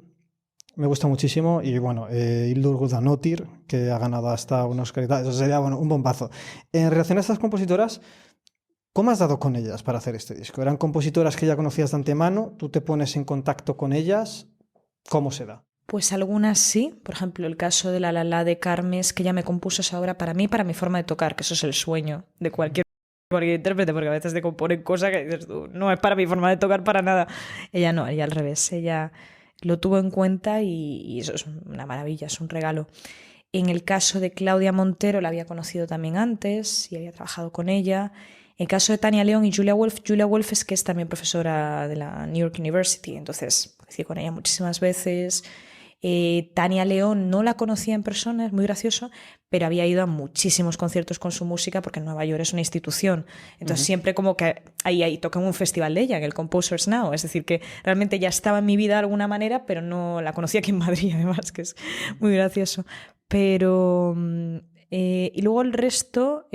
me gusta muchísimo. Y bueno, Hildur Guðnadóttir, que ha ganado hasta unos Oscar. Eso sería, bueno, un bombazo. En relación a estas compositoras, ¿cómo has dado con ellas para hacer este disco? ¿Eran compositoras que ya conocías de antemano? ¿Tú te pones en contacto con ellas? ¿Cómo se da? Pues algunas sí, por ejemplo el caso de La de Carmes, que ella me compuso esa obra para mí, para mi forma de tocar, que eso es el sueño de cualquier intérprete, porque a veces te componen cosas que dices tú, no es para mi forma de tocar para nada. Ella no, ella al revés, ella lo tuvo en cuenta y eso es una maravilla, es un regalo. En el caso de Claudia Montero la había conocido también antes y había trabajado con ella. En el caso de Tania León y Julia Wolf es que es también profesora de la New York University, entonces coincidí con ella muchísimas veces. Tania León no la conocía en persona, es muy gracioso, pero había ido a muchísimos conciertos con su música porque Nueva York es una institución. Entonces siempre como que ahí toca en un festival de ella, en el Composers Now. Es decir, que realmente ya estaba en mi vida de alguna manera, pero no la conocía aquí en Madrid, además, que es muy gracioso. Pero... y luego el resto,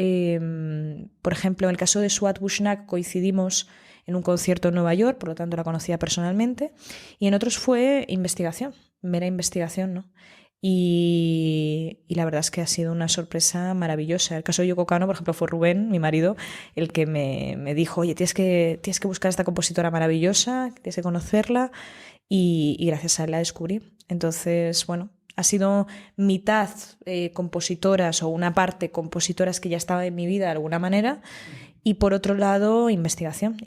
por ejemplo, en el caso de Suat Bushnak coincidimos en un concierto en Nueva York, por lo tanto la conocía personalmente, y en otros fue investigación, mera investigación, ¿no? Y la verdad es que ha sido una sorpresa maravillosa. El caso de Yoko Kanno, por ejemplo, fue Rubén, mi marido, el que me dijo, oye, tienes que buscar a esta compositora maravillosa, tienes que conocerla, y gracias a él la descubrí. Entonces, bueno, ha sido mitad compositoras o una parte compositoras que ya estaba en mi vida de alguna manera y por otro lado investigación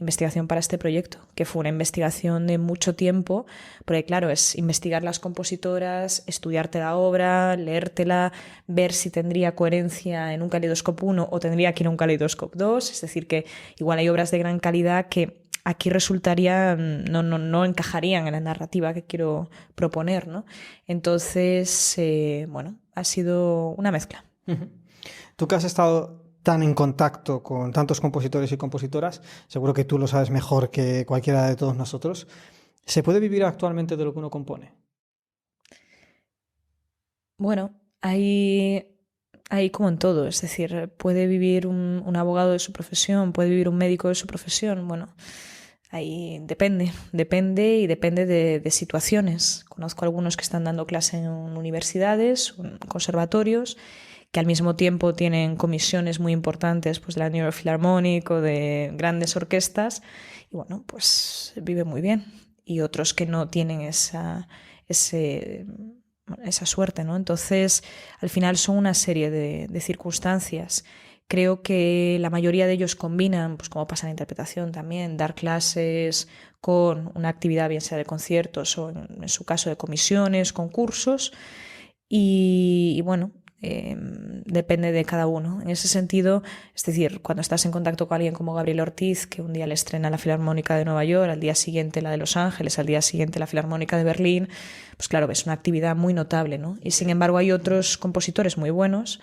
para este proyecto, que fue una investigación de mucho tiempo, porque claro, es investigar las compositoras, estudiarte la obra, leértela, ver si tendría coherencia en un Kaleidoscope 1 o tendría que ir a un Kaleidoscope 2, es decir que igual hay obras de gran calidad que aquí no encajarían en la narrativa que quiero proponer, ¿no? Entonces, bueno, ha sido una mezcla. Tú que has estado tan en contacto con tantos compositores y compositoras, seguro que tú lo sabes mejor que cualquiera de todos nosotros. ¿Se puede vivir actualmente de lo que uno compone? Bueno, hay como en todo, es decir, puede vivir un abogado de su profesión, puede vivir un médico de su profesión, bueno, ahí depende y depende de situaciones. Conozco algunos que están dando clase en universidades, en conservatorios, que al mismo tiempo tienen comisiones muy importantes pues, de la New York Philharmonic o de grandes orquestas, y bueno, pues vive muy bien. Y otros que no tienen esa suerte, ¿no? Entonces, al final son una serie de circunstancias. Creo que la mayoría de ellos combinan, pues como pasa en la interpretación también, dar clases con una actividad, bien sea de conciertos o en su caso de comisiones, concursos, y bueno, depende de cada uno. En ese sentido, es decir, cuando estás en contacto con alguien como Gabriel Ortiz, que un día le estrena la Filarmónica de Nueva York, al día siguiente la de Los Ángeles, al día siguiente la Filarmónica de Berlín, pues claro, es una actividad muy notable, ¿no? Y sin embargo hay otros compositores muy buenos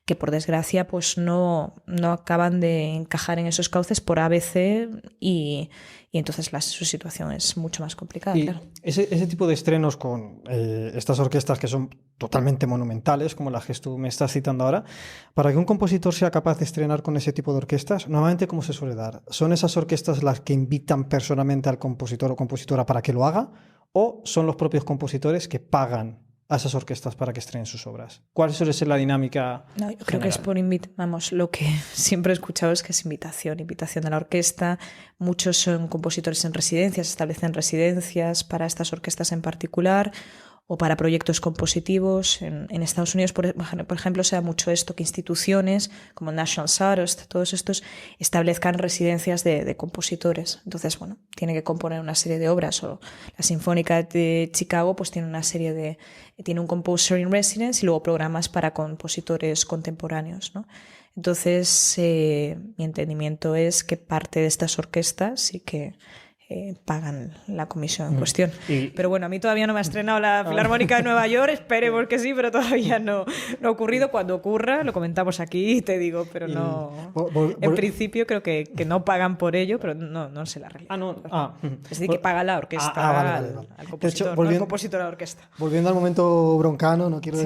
que por desgracia pues no acaban de encajar en esos cauces por ABC y entonces su situación es mucho más complicada. Y claro. ese tipo de estrenos con estas orquestas que son totalmente monumentales, como las que tú me estás citando ahora, para que un compositor sea capaz de estrenar con ese tipo de orquestas, normalmente ¿cómo se suele dar? ¿Son esas orquestas las que invitan personalmente al compositor o compositora para que lo haga? ¿O son los propios compositores que pagan a esas orquestas para que estrenen sus obras? ¿Cuál suele ser la dinámica? No, yo creo que es por vamos, lo que siempre he escuchado es que es invitación de la orquesta. Muchos son compositores en residencias, establecen residencias para estas orquestas en particular, o para proyectos compositivos. En Estados Unidos, por ejemplo, se da mucho esto, que instituciones como National Artist, todos estos, establezcan residencias de compositores. Entonces, bueno, tiene que componer una serie de obras, o la Sinfónica de Chicago pues tiene un Composer in Residence y luego programas para compositores contemporáneos, ¿no? Entonces, mi entendimiento es que parte de estas orquestas sí que pagan la comisión en cuestión. Pero bueno, a mí todavía no me ha estrenado la Filarmónica de Nueva York, esperemos que sí, pero todavía no ha ocurrido. Cuando ocurra, lo comentamos aquí y te digo, pero no... En principio creo que no pagan por ello, pero no sé la realidad. Es decir, que paga la orquesta vale. al compositor, De hecho, no el compositor a la orquesta. Volviendo al momento broncano, no quiero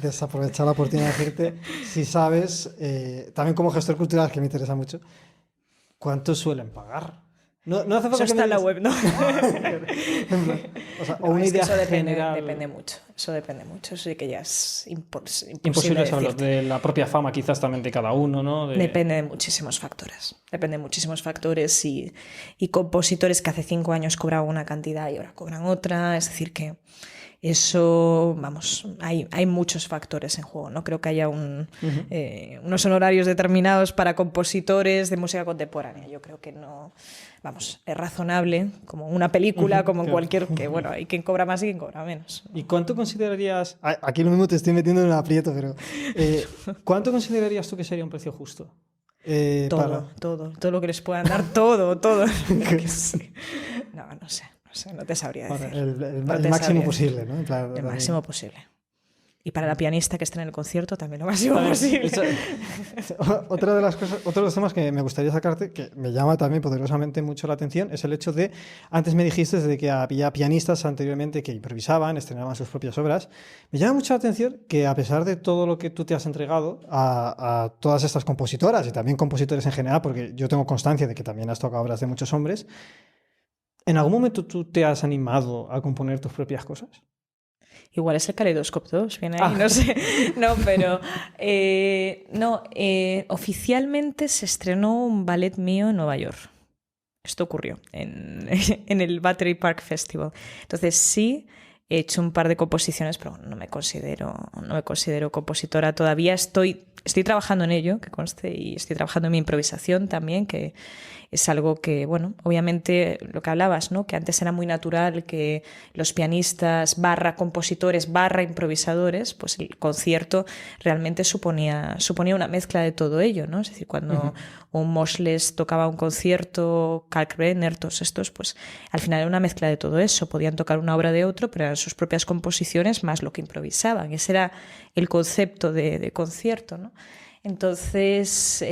desaprovechar la oportunidad de decirte, si sabes, también como gestor cultural, que me interesa mucho, ¿cuánto suelen pagar? No hace falta eso está en la web, ¿no? O sea, o una idea eso general. depende mucho. Eso depende mucho. Eso sí que ya es imposible saberlo. De la propia fama, quizás también de cada uno, ¿no? Depende de muchísimos factores. Y compositores que hace 5 años cobraban una cantidad y ahora cobran otra. Es decir, que eso, vamos, hay muchos factores en juego. No creo que haya unos honorarios determinados para compositores de música contemporánea. Yo creo que no, vamos, es razonable, como una película, como en cualquier, que bueno, hay quien cobra más y quien cobra menos. ¿Y cuánto considerarías, aquí lo mismo te estoy metiendo en un aprieto, pero ¿cuánto considerarías tú que sería un precio justo? Todo lo que les puedan dar, todo. No sé. No te sabría decir. El máximo posible, ¿no? El máximo posible. Y para la pianista que está en el concierto también lo máximo posible. Otro de los temas que me gustaría sacarte, que me llama también poderosamente mucho la atención, es el hecho de, antes me dijiste de que había pianistas anteriormente que improvisaban, estrenaban sus propias obras. Me llama mucho la atención que, a pesar de todo lo que tú te has entregado a todas estas compositoras y también compositores en general, porque yo tengo constancia de que también has tocado obras de muchos hombres, ¿en algún momento tú te has animado a componer tus propias cosas? Igual es el Kaleidoscope 2, viene ahí, no sé. No, pero oficialmente se estrenó un ballet mío en Nueva York. Esto ocurrió en el Battery Park Festival. Entonces sí, he hecho un par de composiciones, pero no me considero compositora todavía. Estoy trabajando en ello, que conste, y estoy trabajando en mi improvisación también, que es algo que, bueno, obviamente lo que hablabas, ¿no? Que antes era muy natural que los pianistas / compositores / improvisadores, pues el concierto realmente suponía una mezcla de todo ello, ¿no? Es decir, cuando un Mosles tocaba un concierto, Kalkbrenner, todos estos, pues al final era una mezcla de todo eso. Podían tocar una obra de otro, pero eran sus propias composiciones más lo que improvisaban. Ese era el concepto de concierto, ¿no? Entonces,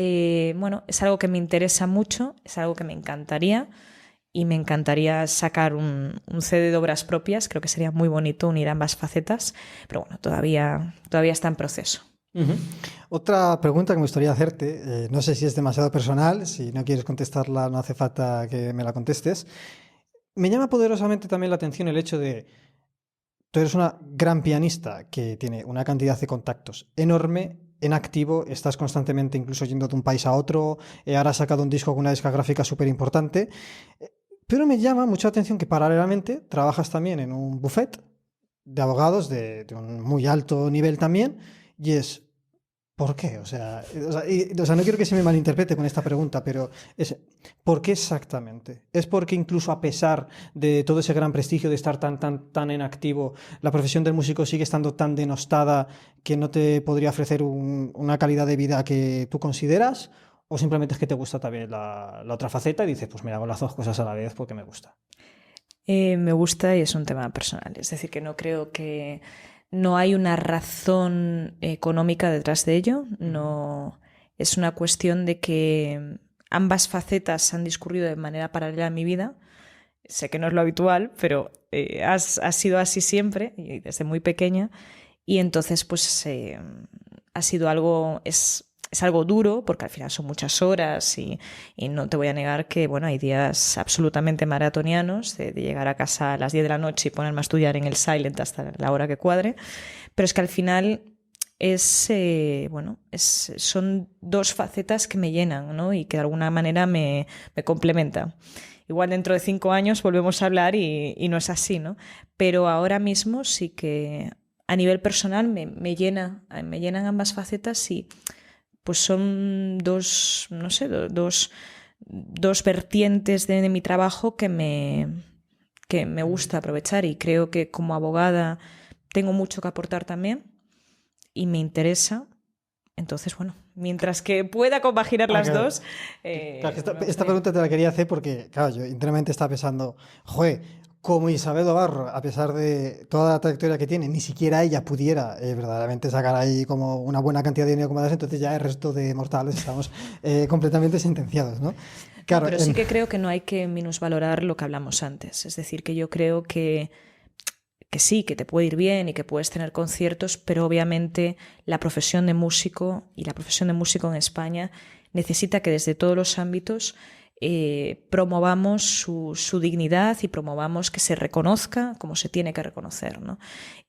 bueno, es algo que me interesa mucho, es algo que me encantaría, y me encantaría sacar un CD de obras propias. Creo que sería muy bonito unir ambas facetas, pero bueno, todavía está en proceso. Otra pregunta que me gustaría hacerte, no sé si es demasiado personal, si no quieres contestarla no hace falta que me la contestes. Me llama poderosamente también la atención el hecho de, tú eres una gran pianista que tiene una cantidad de contactos enorme, en activo, estás constantemente incluso yendo de un país a otro, ahora has sacado un disco con una discográfica súper importante, pero me llama mucha atención que paralelamente trabajas también en un buffet de abogados de un muy alto nivel también, y es, ¿por qué? O sea, no quiero que se me malinterprete con esta pregunta, pero ¿por qué exactamente? ¿Es porque incluso a pesar de todo ese gran prestigio de estar tan en activo, la profesión del músico sigue estando tan denostada que no te podría ofrecer una calidad de vida que tú consideras? ¿O simplemente es que te gusta también la otra faceta y dices, pues mira, hago las dos cosas a la vez porque me gusta? Me gusta y es un tema personal. Es decir, que no creo que... No hay una razón económica detrás de ello, no, es una cuestión de que ambas facetas han discurrido de manera paralela en mi vida. Sé que no es lo habitual, pero ha sido así siempre, y desde muy pequeña, y entonces pues ha sido algo... Es algo duro, porque al final son muchas horas y no te voy a negar que, bueno, hay días absolutamente maratonianos de llegar a casa a las 10 de la noche y ponerme a estudiar en el Silent hasta la hora que cuadre, pero es que al final son dos facetas que me llenan, ¿no? Y que de alguna manera me complementan. igual dentro de 5 años volvemos a hablar y no es así, ¿no? Pero ahora mismo sí que a nivel personal me llenan ambas facetas y pues son dos, no sé, dos vertientes de mi trabajo que me gusta aprovechar, y creo que como abogada tengo mucho que aportar también y me interesa. Entonces, bueno, mientras que pueda compaginar las dos... Claro, esta pregunta te la quería hacer porque, claro, yo internamente estaba pensando, joder, como Isabel Dobarro, a pesar de toda la trayectoria que tiene, ni siquiera ella pudiera verdaderamente sacar ahí como una buena cantidad de dinero como das, entonces ya el resto de mortales estamos completamente sentenciados, ¿no? Claro, pero sí que creo que no hay que minusvalorar lo que hablamos antes. Es decir, que yo creo que sí, que te puede ir bien y que puedes tener conciertos, pero obviamente la profesión de músico y la profesión de músico en España necesita que desde todos los ámbitos promovamos su dignidad y promovamos que se reconozca como se tiene que reconocer, ¿no?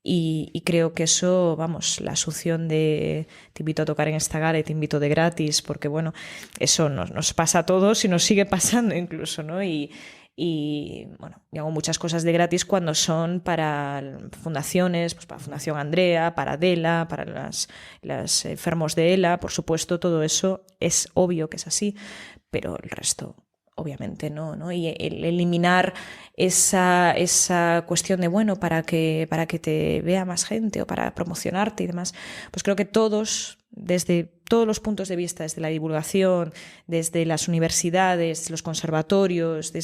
Y creo que eso, vamos, la asunción de te invito a tocar en esta gala y te invito de gratis, porque bueno, eso nos pasa a todos y nos sigue pasando incluso, ¿no? Y bueno, yo hago muchas cosas de gratis cuando son para fundaciones, pues para Fundación Andrea, para Dela, para los enfermos de ELA, por supuesto, todo eso es obvio que es así, pero el resto obviamente no. Y el eliminar esa cuestión de, bueno, para que te vea más gente o para promocionarte y demás, pues creo que todos, desde todos los puntos de vista, desde la divulgación, desde las universidades, los conservatorios,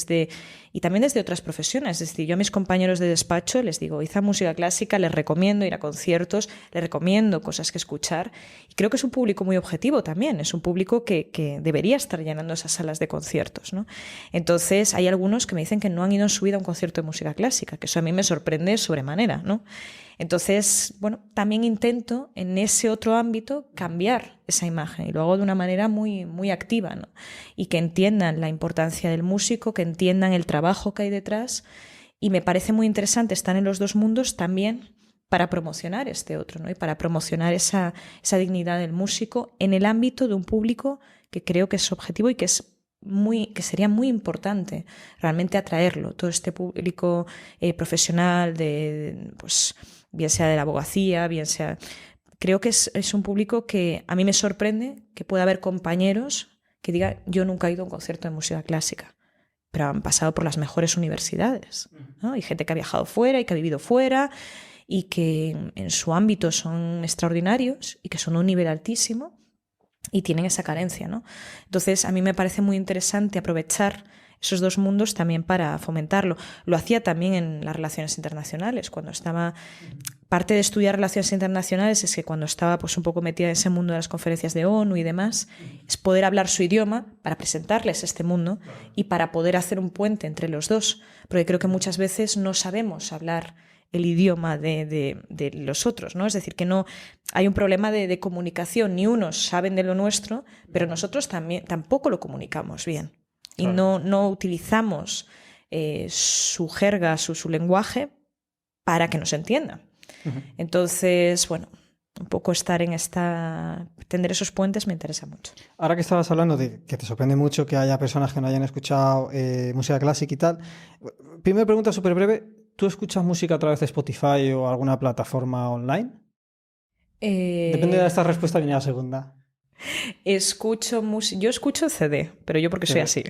y también desde otras profesiones. Es decir, yo a mis compañeros de despacho les digo, id a música clásica, les recomiendo ir a conciertos, les recomiendo cosas que escuchar, y creo que es un público muy objetivo también, es un público que debería estar llenando esas salas de conciertos, ¿no? Entonces hay algunos que me dicen que no han ido en su vida a un concierto de música clásica, que eso a mí me sorprende sobremanera, ¿no? Entonces, bueno, también intento en ese otro ámbito cambiar esa imagen, y lo hago de una manera muy, muy activa, ¿no? Y que entiendan la importancia del músico, que entiendan el trabajo que hay detrás, y me parece muy interesante estar en los dos mundos también para promocionar este otro, ¿no? Y para promocionar esa dignidad del músico en el ámbito de un público que creo que es objetivo y que sería muy importante realmente atraerlo, todo este público profesional pues bien sea de la abogacía, bien sea... Creo que es un público que a mí me sorprende que pueda haber compañeros que digan, yo nunca he ido a un concierto de música clásica, pero han pasado por las mejores universidades, ¿no? Hay gente que ha viajado fuera y que ha vivido fuera y que en su ámbito son extraordinarios y que son de un nivel altísimo y tienen esa carencia, ¿no? Entonces, a mí me parece muy interesante aprovechar esos dos mundos también para fomentarlo. Lo hacía también en las relaciones internacionales, cuando estaba... Parte de estudiar relaciones internacionales es que cuando estaba pues un poco metida en ese mundo de las conferencias de ONU y demás, es poder hablar su idioma para presentarles este mundo y para poder hacer un puente entre los dos, porque creo que muchas veces no sabemos hablar el idioma de los otros, ¿no? Es decir, que no hay un problema de comunicación, ni unos saben de lo nuestro, pero nosotros tampoco lo comunicamos bien. Y no utilizamos su jerga, su lenguaje para que nos entiendan. Entonces, bueno, un poco estar en tender esos puentes me interesa mucho. Ahora que estabas hablando de que te sorprende mucho que haya personas que no hayan escuchado música clásica y tal, primera pregunta súper breve, ¿tú escuchas música a través de Spotify o alguna plataforma online? Depende de esta respuesta, viene la segunda. Yo escucho CD, pero yo porque soy así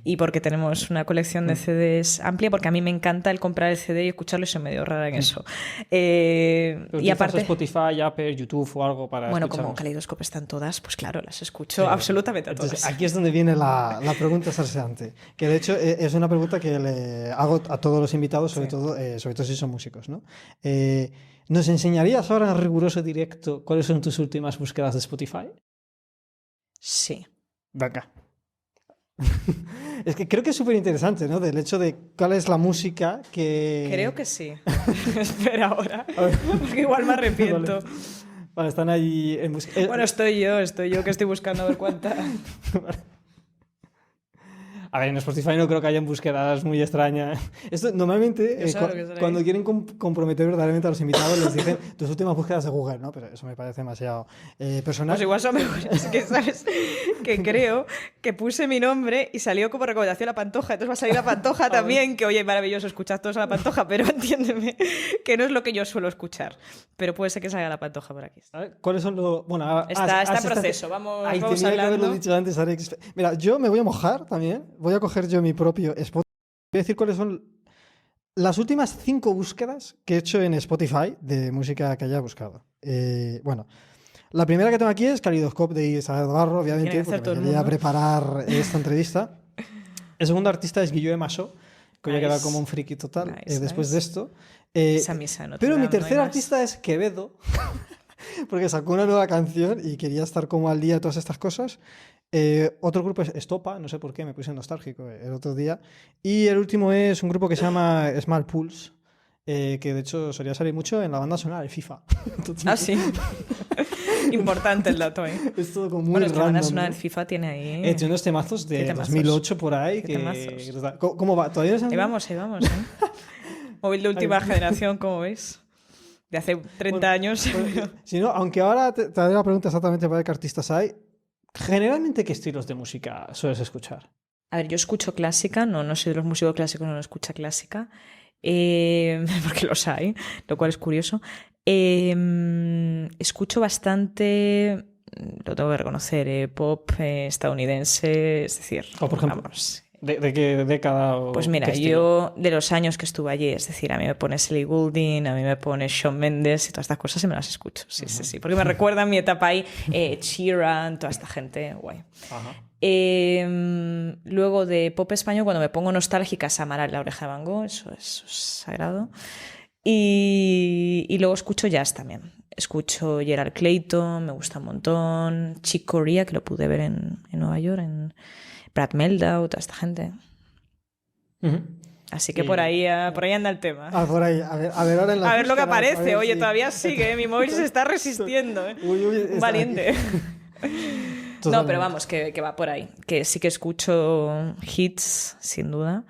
y porque tenemos una colección de CDs amplia, porque a mí me encanta el comprar el CD y escucharlo, y soy medio rara en eso. Y aparte Spotify, Apple, YouTube o algo para bueno, escucharlos. como Kaleidoscope están todas, pues claro, las escucho absolutamente a todas. Entonces, aquí es donde viene la pregunta sarseante, que de hecho es una pregunta que le hago a todos los invitados, sobre todo si son músicos, ¿no? ¿Nos enseñarías ahora en riguroso directo cuáles son tus últimas búsquedas de Spotify? Sí. Venga. Es que creo que es súper interesante, ¿no? Del hecho de cuál es la música que... Creo que sí. Espera ahora, porque igual me arrepiento. Vale, están ahí en búsqueda. Bueno, estoy yo que estoy buscando a ver cuánta... Vale. A ver, en Spotify no creo que hayan búsquedas muy extrañas. Esto normalmente cuando quieren comprometer verdaderamente a los invitados les dicen tus últimas búsquedas de Google, ¿no? Pero eso me parece demasiado personal. Pues igual son mejores, que sabes que creo que puse mi nombre y salió como recomendación La Pantoja, entonces va a salir La Pantoja también, que oye, maravilloso, escuchad todos a La Pantoja, pero entiéndeme que no es lo que yo suelo escuchar, pero puede ser que salga La Pantoja por aquí. A ver, ¿cuáles son los...? Bueno, está en proceso, vamos tenía hablando. que haberlo dicho antes, Alex. Mira, yo me voy a mojar también, voy a coger yo mi propio Spotify, voy a decir cuáles son las últimas 5 búsquedas que he hecho en Spotify de música que haya buscado. Bueno, la primera que tengo aquí es Calidoscope de Isabel Garro, obviamente, porque me quería preparar esta entrevista. El segundo artista es Guillaume Massot, que voy a quedar como un friki total después de esto. Esa misa no pero mi tercer artista es Quevedo, porque sacó una nueva canción y quería estar como al día de todas estas cosas. Otro grupo es Estopa, no sé por qué, me puse nostálgico el otro día. Y el último es un grupo que se llama Small Pulse, que de hecho solía salir mucho en la banda sonora de FIFA. Entonces, sí. Importante el dato, ¿eh? Es todo como muy bueno, es que la banda random, sonora ¿no? del FIFA tiene ahí... Tiene unos temazos de 2008 por ahí. ¿Cómo va? ¿Todavía no se han... Ahí vamos, ¿eh? Móvil de última generación, ¿cómo ves? De hace 30 años. Si no, aunque ahora te haré la pregunta exactamente para qué artistas hay, generalmente, ¿qué estilos de música sueles escuchar? A ver, yo escucho clásica, no soy de los músicos clásicos, no escucha clásica, porque los hay, lo cual es curioso. Escucho bastante, lo tengo que reconocer, pop estadounidense, es decir, por ejemplo, vamos... ¿De qué década? Pues mira, yo de los años que estuve allí, es decir, a mí me pone Ellie Goulding, a mí me pone Shawn Mendes y todas estas cosas y me las escucho, sí, porque me recuerdan mi etapa ahí, Sheeran, toda esta gente, guay. Luego de pop español, cuando me pongo nostálgica, Samaral, La Oreja de Van Gogh, eso es sagrado. Y luego escucho jazz también. Escucho Gerald Clayton, me gusta un montón, Chick Corea, que lo pude ver en Nueva York, en Brad Meldau, toda esta gente. Así que por ahí anda el tema. Por ahí. A ver ahora en la a ver lo que aparece. Oye, todavía sigue, mi móvil se está resistiendo. Un valiente. No, pero vamos, que va por ahí. Que sí que escucho hits, sin duda.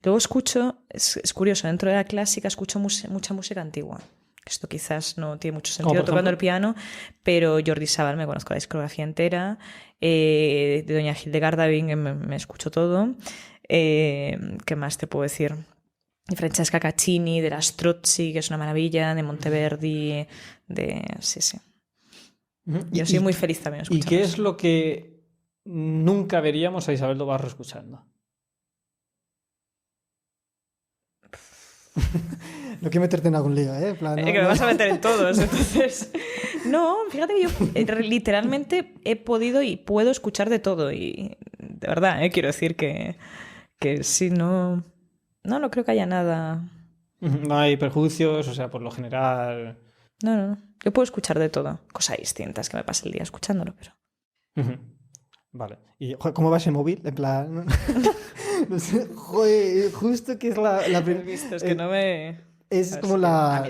Luego escucho, es curioso, dentro de la clásica escucho mucha música antigua. Esto quizás no tiene mucho sentido tocando el piano, pero Jordi Sabal, me conozco la discografía entera, de Doña Hildegarda Bing me escucho todo. ¿Qué más te puedo decir? De Francesca Caccini, de la Strozzi, que es una maravilla, de Monteverdi, sí. Yo soy muy feliz también escuchando. ¿Y qué es lo que nunca veríamos a Isabel Dobarro escuchando? No quiero meterte en algún lío, ¿eh? Plan, que me vas a meter en todos, entonces... No, fíjate que yo literalmente he podido y puedo escuchar de todo y de verdad, quiero decir que sí, no creo que haya nada... No hay perjuicios, o sea, por lo general... No, yo puedo escuchar de todo, cosas distintas que me pase el día escuchándolo, pero... Vale. ¿Y cómo va ese móvil? En plan... No sé, joder, justo que es la primera... Es que no me... Es como la...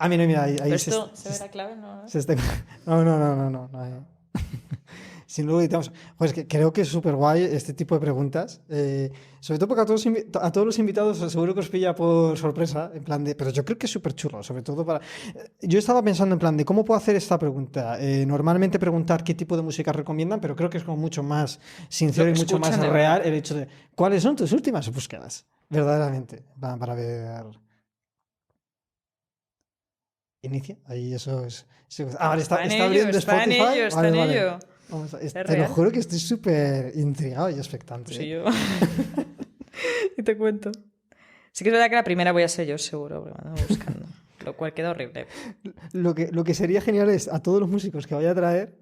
Mira, ahí ¿Pero esto se ve la clave? No, No. Sin duda, editamos. Pues que creo que es súper guay este tipo de preguntas. Sobre todo porque a todos los invitados seguro que os pilla por sorpresa. En plan de, pero yo creo que es súper chulo. Sobre todo para... Yo estaba pensando en plan de cómo puedo hacer esta pregunta. Normalmente preguntar qué tipo de música recomiendan, pero creo que es como mucho más sincero y mucho más real el hecho de ¿cuáles son tus últimas búsquedas? Verdaderamente. Para ver... Inicia. Ahí eso es... Vale, está abriendo Spotify. Está en ello. Te lo juro que estoy súper intrigado y expectante. Pues sí, yo. Y te cuento. Sí que es verdad que la primera voy a ser yo, seguro, porque me ando buscando. Lo cual queda horrible. Lo que sería genial es a todos los músicos que vaya a traer,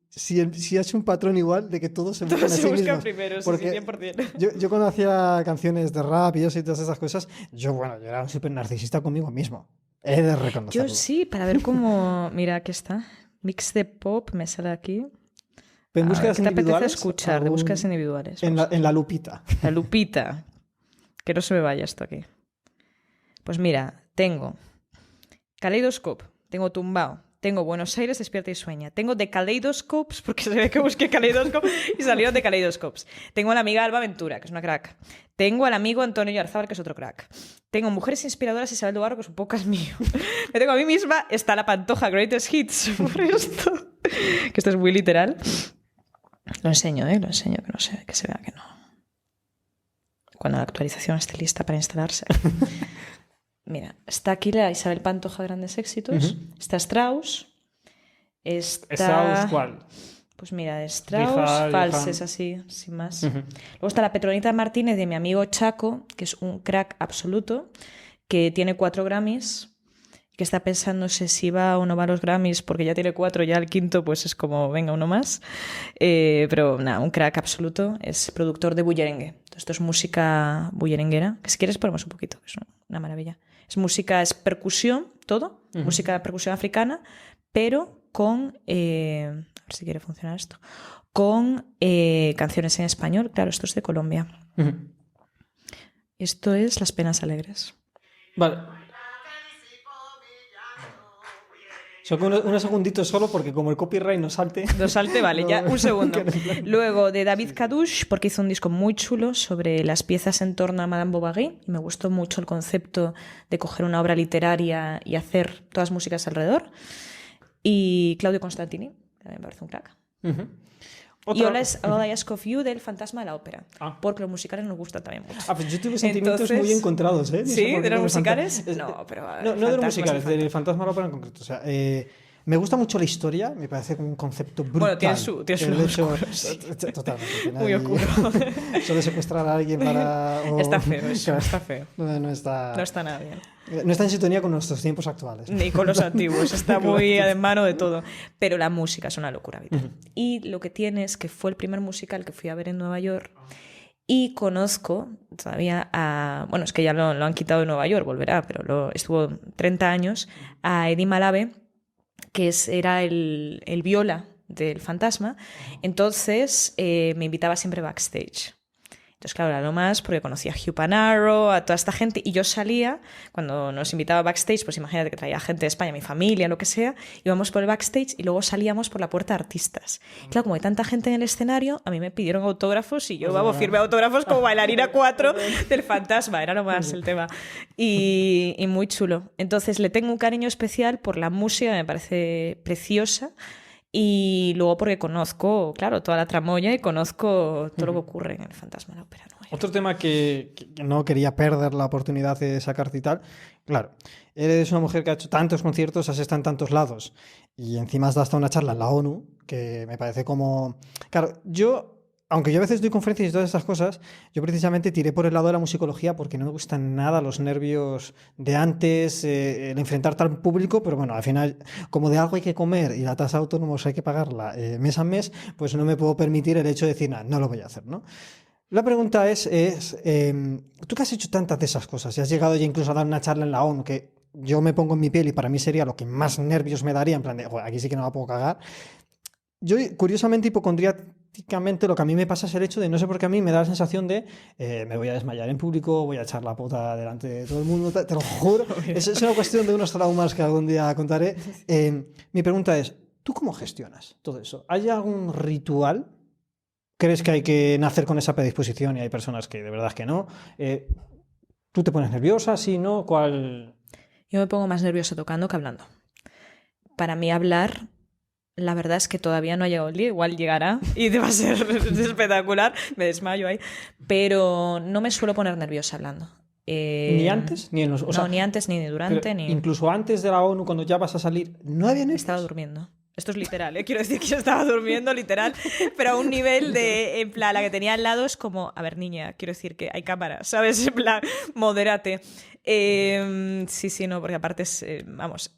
si hace un patrón igual de que todos se buscan a sí mismos. Primero, porque sí, 100%. Yo cuando hacía canciones de rap y todas esas cosas, yo era un súper narcisista conmigo mismo. He de reconocerlo. Yo sí, para ver cómo... Mira, aquí está. Mix de pop, me sale aquí. ¿Pero en búsquedas ¿qué te individuales? apetece escuchar de búsquedas individuales? En la lupita. La lupita. Que no se me vaya esto aquí. Pues mira, tengo Kaleidoscope, tengo Tumbao, Tengo Buenos Aires, despierta y sueña. Tengo The Kaleidoscopes, porque se ve que busqué Kaleidoscope y salieron The Kaleidoscopes. Tengo a la amiga Alba Ventura, que es una crack. Tengo al amigo Antonio Yarzábal, que es otro crack. Tengo Mujeres Inspiradoras, Isabel do Barro, que es un podcast mío. Me tengo a mí misma, está la Pantoja Greatest Hits por esto. Que esto es muy literal. Lo enseño, lo enseño, que no sé, que se vea que no. Cuando la actualización esté lista para instalarse. Mira, está aquí la Isabel Pantoja Grandes Éxitos. Está Strauss. ¿Strauss cuál? Pues mira, de Strauss, Richard, falses así, sin más. Luego está la Petronita Martínez de mi amigo Chaco, que es un crack absoluto, que tiene 4 Grammys, que está pensándose si va o no va a los Grammys, porque ya tiene 4, ya el quinto pues es como, venga, uno más. Pero nada, un crack absoluto, es productor de bullerengue. Entonces, esto es música bullerenguera, que si quieres ponemos un poquito, es una maravilla. Es música, es percusión, todo, música de percusión africana, pero con, a ver si quiere funcionar esto, con canciones en español. Claro, esto es de Colombia. Esto es Las Penas Alegres. Vale. Unos segunditos solo porque como el copyright no salte... No salte, vale, ya un segundo. Luego de David Kadouche, porque hizo un disco muy chulo sobre las piezas en torno a Madame Bovary y me gustó mucho el concepto de coger una obra literaria y hacer todas músicas alrededor. Y Claudio Constantini, también me parece un crack. Y All I Ask of You del Fantasma de la Ópera, porque los musicales nos gustan también mucho. Pues yo tuve sentimientos muy encontrados, ¿eh? ¿Sí? ¿De los musicales? No, pero... No de los musicales, del Fantasma de la Ópera en concreto. O sea, me gusta mucho la historia, me parece como un concepto brutal. Bueno, tiene su oscuro, sí. Totalmente. Muy oscuro. Eso de secuestrar a alguien para... Está feo eso, claro. Está feo. No está nada bien. No está en sintonía con nuestros tiempos actuales. Ni con los antiguos, está muy de mano de todo. Pero la música es una locura vital. Y lo que tiene es que fue el primer musical que fui a ver en Nueva York y conozco todavía a... Bueno, es que ya lo han quitado de Nueva York, volverá, pero estuvo 30 años, a Eddie Malave, que era el viola del Fantasma. Entonces me invitaba siempre backstage. Entonces, claro, era lo más porque conocía a Hugh Panaro, a toda esta gente, y yo salía, cuando nos invitaba backstage, pues imagínate que traía gente de España, mi familia, lo que sea, íbamos por el backstage y luego salíamos por la puerta de artistas. Y claro, como hay tanta gente en el escenario, a mí me pidieron autógrafos y yo, firmé autógrafos como bailarina 4 del Fantasma, era lo más el tema. Y muy chulo. Entonces, le tengo un cariño especial por la música, me parece preciosa. Y luego porque conozco, claro, toda la tramoya y conozco todo lo que ocurre en el Fantasma de la Ópera. Otro tema que no quería perder la oportunidad de sacarte y tal. Claro, eres una mujer que ha hecho tantos conciertos, has estado en tantos lados y encima has dado hasta una charla en la ONU, que me parece como... Claro, aunque yo a veces doy conferencias y todas estas cosas, yo precisamente tiré por el lado de la musicología porque no me gustan nada los nervios de antes, el enfrentarte al público, pero bueno, al final, como de algo hay que comer y la tasa de autónomos hay que pagarla mes a mes, pues no me puedo permitir el hecho de decir, no lo voy a hacer, ¿no? La pregunta es tú que has hecho tantas de esas cosas y has llegado ya incluso a dar una charla en la ONU, que yo me pongo en mi piel y para mí sería lo que más nervios me daría, en plan de, aquí sí que no la puedo cagar. Yo, curiosamente, hipocondriáticamente, lo que a mí me pasa es el hecho de, no sé por qué a mí me da la sensación de me voy a desmayar en público, voy a echar la puta delante de todo el mundo, te lo juro. Es una cuestión de unos traumas que algún día contaré. Mi pregunta es, ¿tú cómo gestionas todo eso? ¿Hay algún ritual? ¿Crees que hay que nacer con esa predisposición y hay personas que de verdad que no? ¿Tú te pones nerviosa? ¿Sí? ¿No? ¿Cuál...? Yo me pongo más nerviosa tocando que hablando. Para mí hablar... La verdad es que todavía no ha llegado el día, igual llegará y va a ser espectacular, me desmayo ahí, pero no me suelo poner nerviosa hablando. ¿Ni antes? Ni en los, no, ni antes, ni durante, ni... Incluso antes de la ONU, cuando ya vas a salir, ¿no había nervios? Estaba durmiendo. Esto es literal, ¿eh? Quiero decir que yo estaba durmiendo, literal, pero a un nivel de, en plan, la que tenía al lado es como, a ver, niña, quiero decir que hay cámara, ¿sabes? En plan, modérate. Sí, no, porque aparte es, vamos...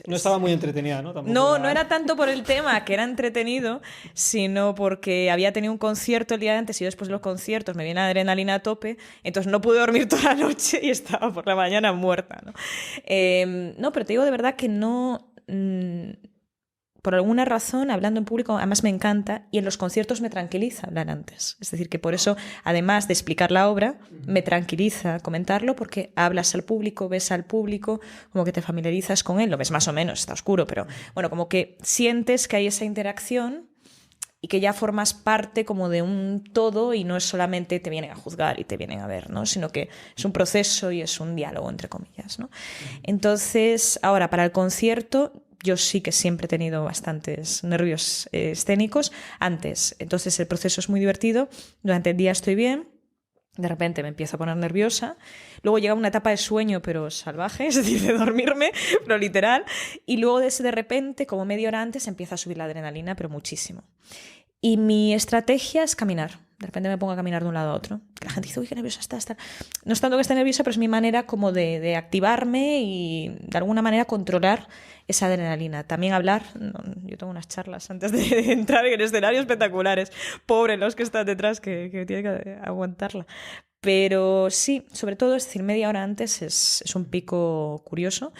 No estaba muy entretenida, ¿no? Tampoco no era tanto por el tema, que era entretenido, sino porque había tenido un concierto el día de antes y después de los conciertos me viene la adrenalina a tope, entonces no pude dormir toda la noche y estaba por la mañana muerta, ¿no? No, pero te digo de verdad que no... por alguna razón, hablando en público, además me encanta, y en los conciertos me tranquiliza hablar antes. Es decir, que por eso, además de explicar la obra, me tranquiliza comentarlo, porque hablas al público, ves al público, como que te familiarizas con él, lo ves más o menos, está oscuro, pero bueno, como que sientes que hay esa interacción y que ya formas parte como de un todo y no es solamente te vienen a juzgar y te vienen a ver, ¿no? Sino que es un proceso y es un diálogo, entre comillas, ¿no? Entonces, ahora, para el concierto, yo sí que siempre he tenido bastantes nervios escénicos antes. Entonces, el proceso es muy divertido. Durante el día estoy bien. De repente me empiezo a poner nerviosa. Luego llega una etapa de sueño, pero salvaje, es decir, de dormirme, pero literal. Y luego de repente, como media hora antes, empieza a subir la adrenalina, pero muchísimo. Y mi estrategia es caminar. De repente me pongo a caminar de un lado a otro. La gente dice, uy, qué nerviosa está. No es tanto que esté nerviosa, pero es mi manera como de activarme y de alguna manera controlar esa adrenalina. También hablar. Yo tengo unas charlas antes de entrar en el escenario espectaculares. Pobres los que están detrás que tienen que aguantarla. Pero sí, sobre todo, es decir, media hora antes es un pico curioso.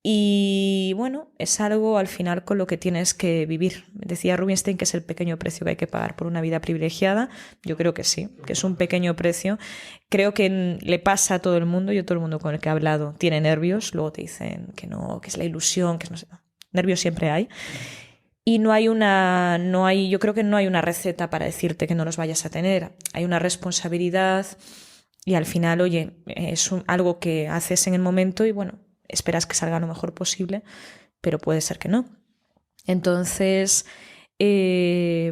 Y bueno, es algo al final con lo que tienes que vivir. Decía Rubinstein que es el pequeño precio que hay que pagar por una vida privilegiada. Yo creo que sí, que es un pequeño precio. Creo que le pasa a todo el mundo. Yo todo el mundo con el que he hablado tiene nervios. Luego te dicen que no, que es la ilusión, que no sé. Nervios siempre hay. Y yo creo que no hay una receta para decirte que no los vayas a tener. Hay una responsabilidad y al final, oye, es algo que haces en el momento y bueno, esperas que salga lo mejor posible, pero puede ser que no. Entonces,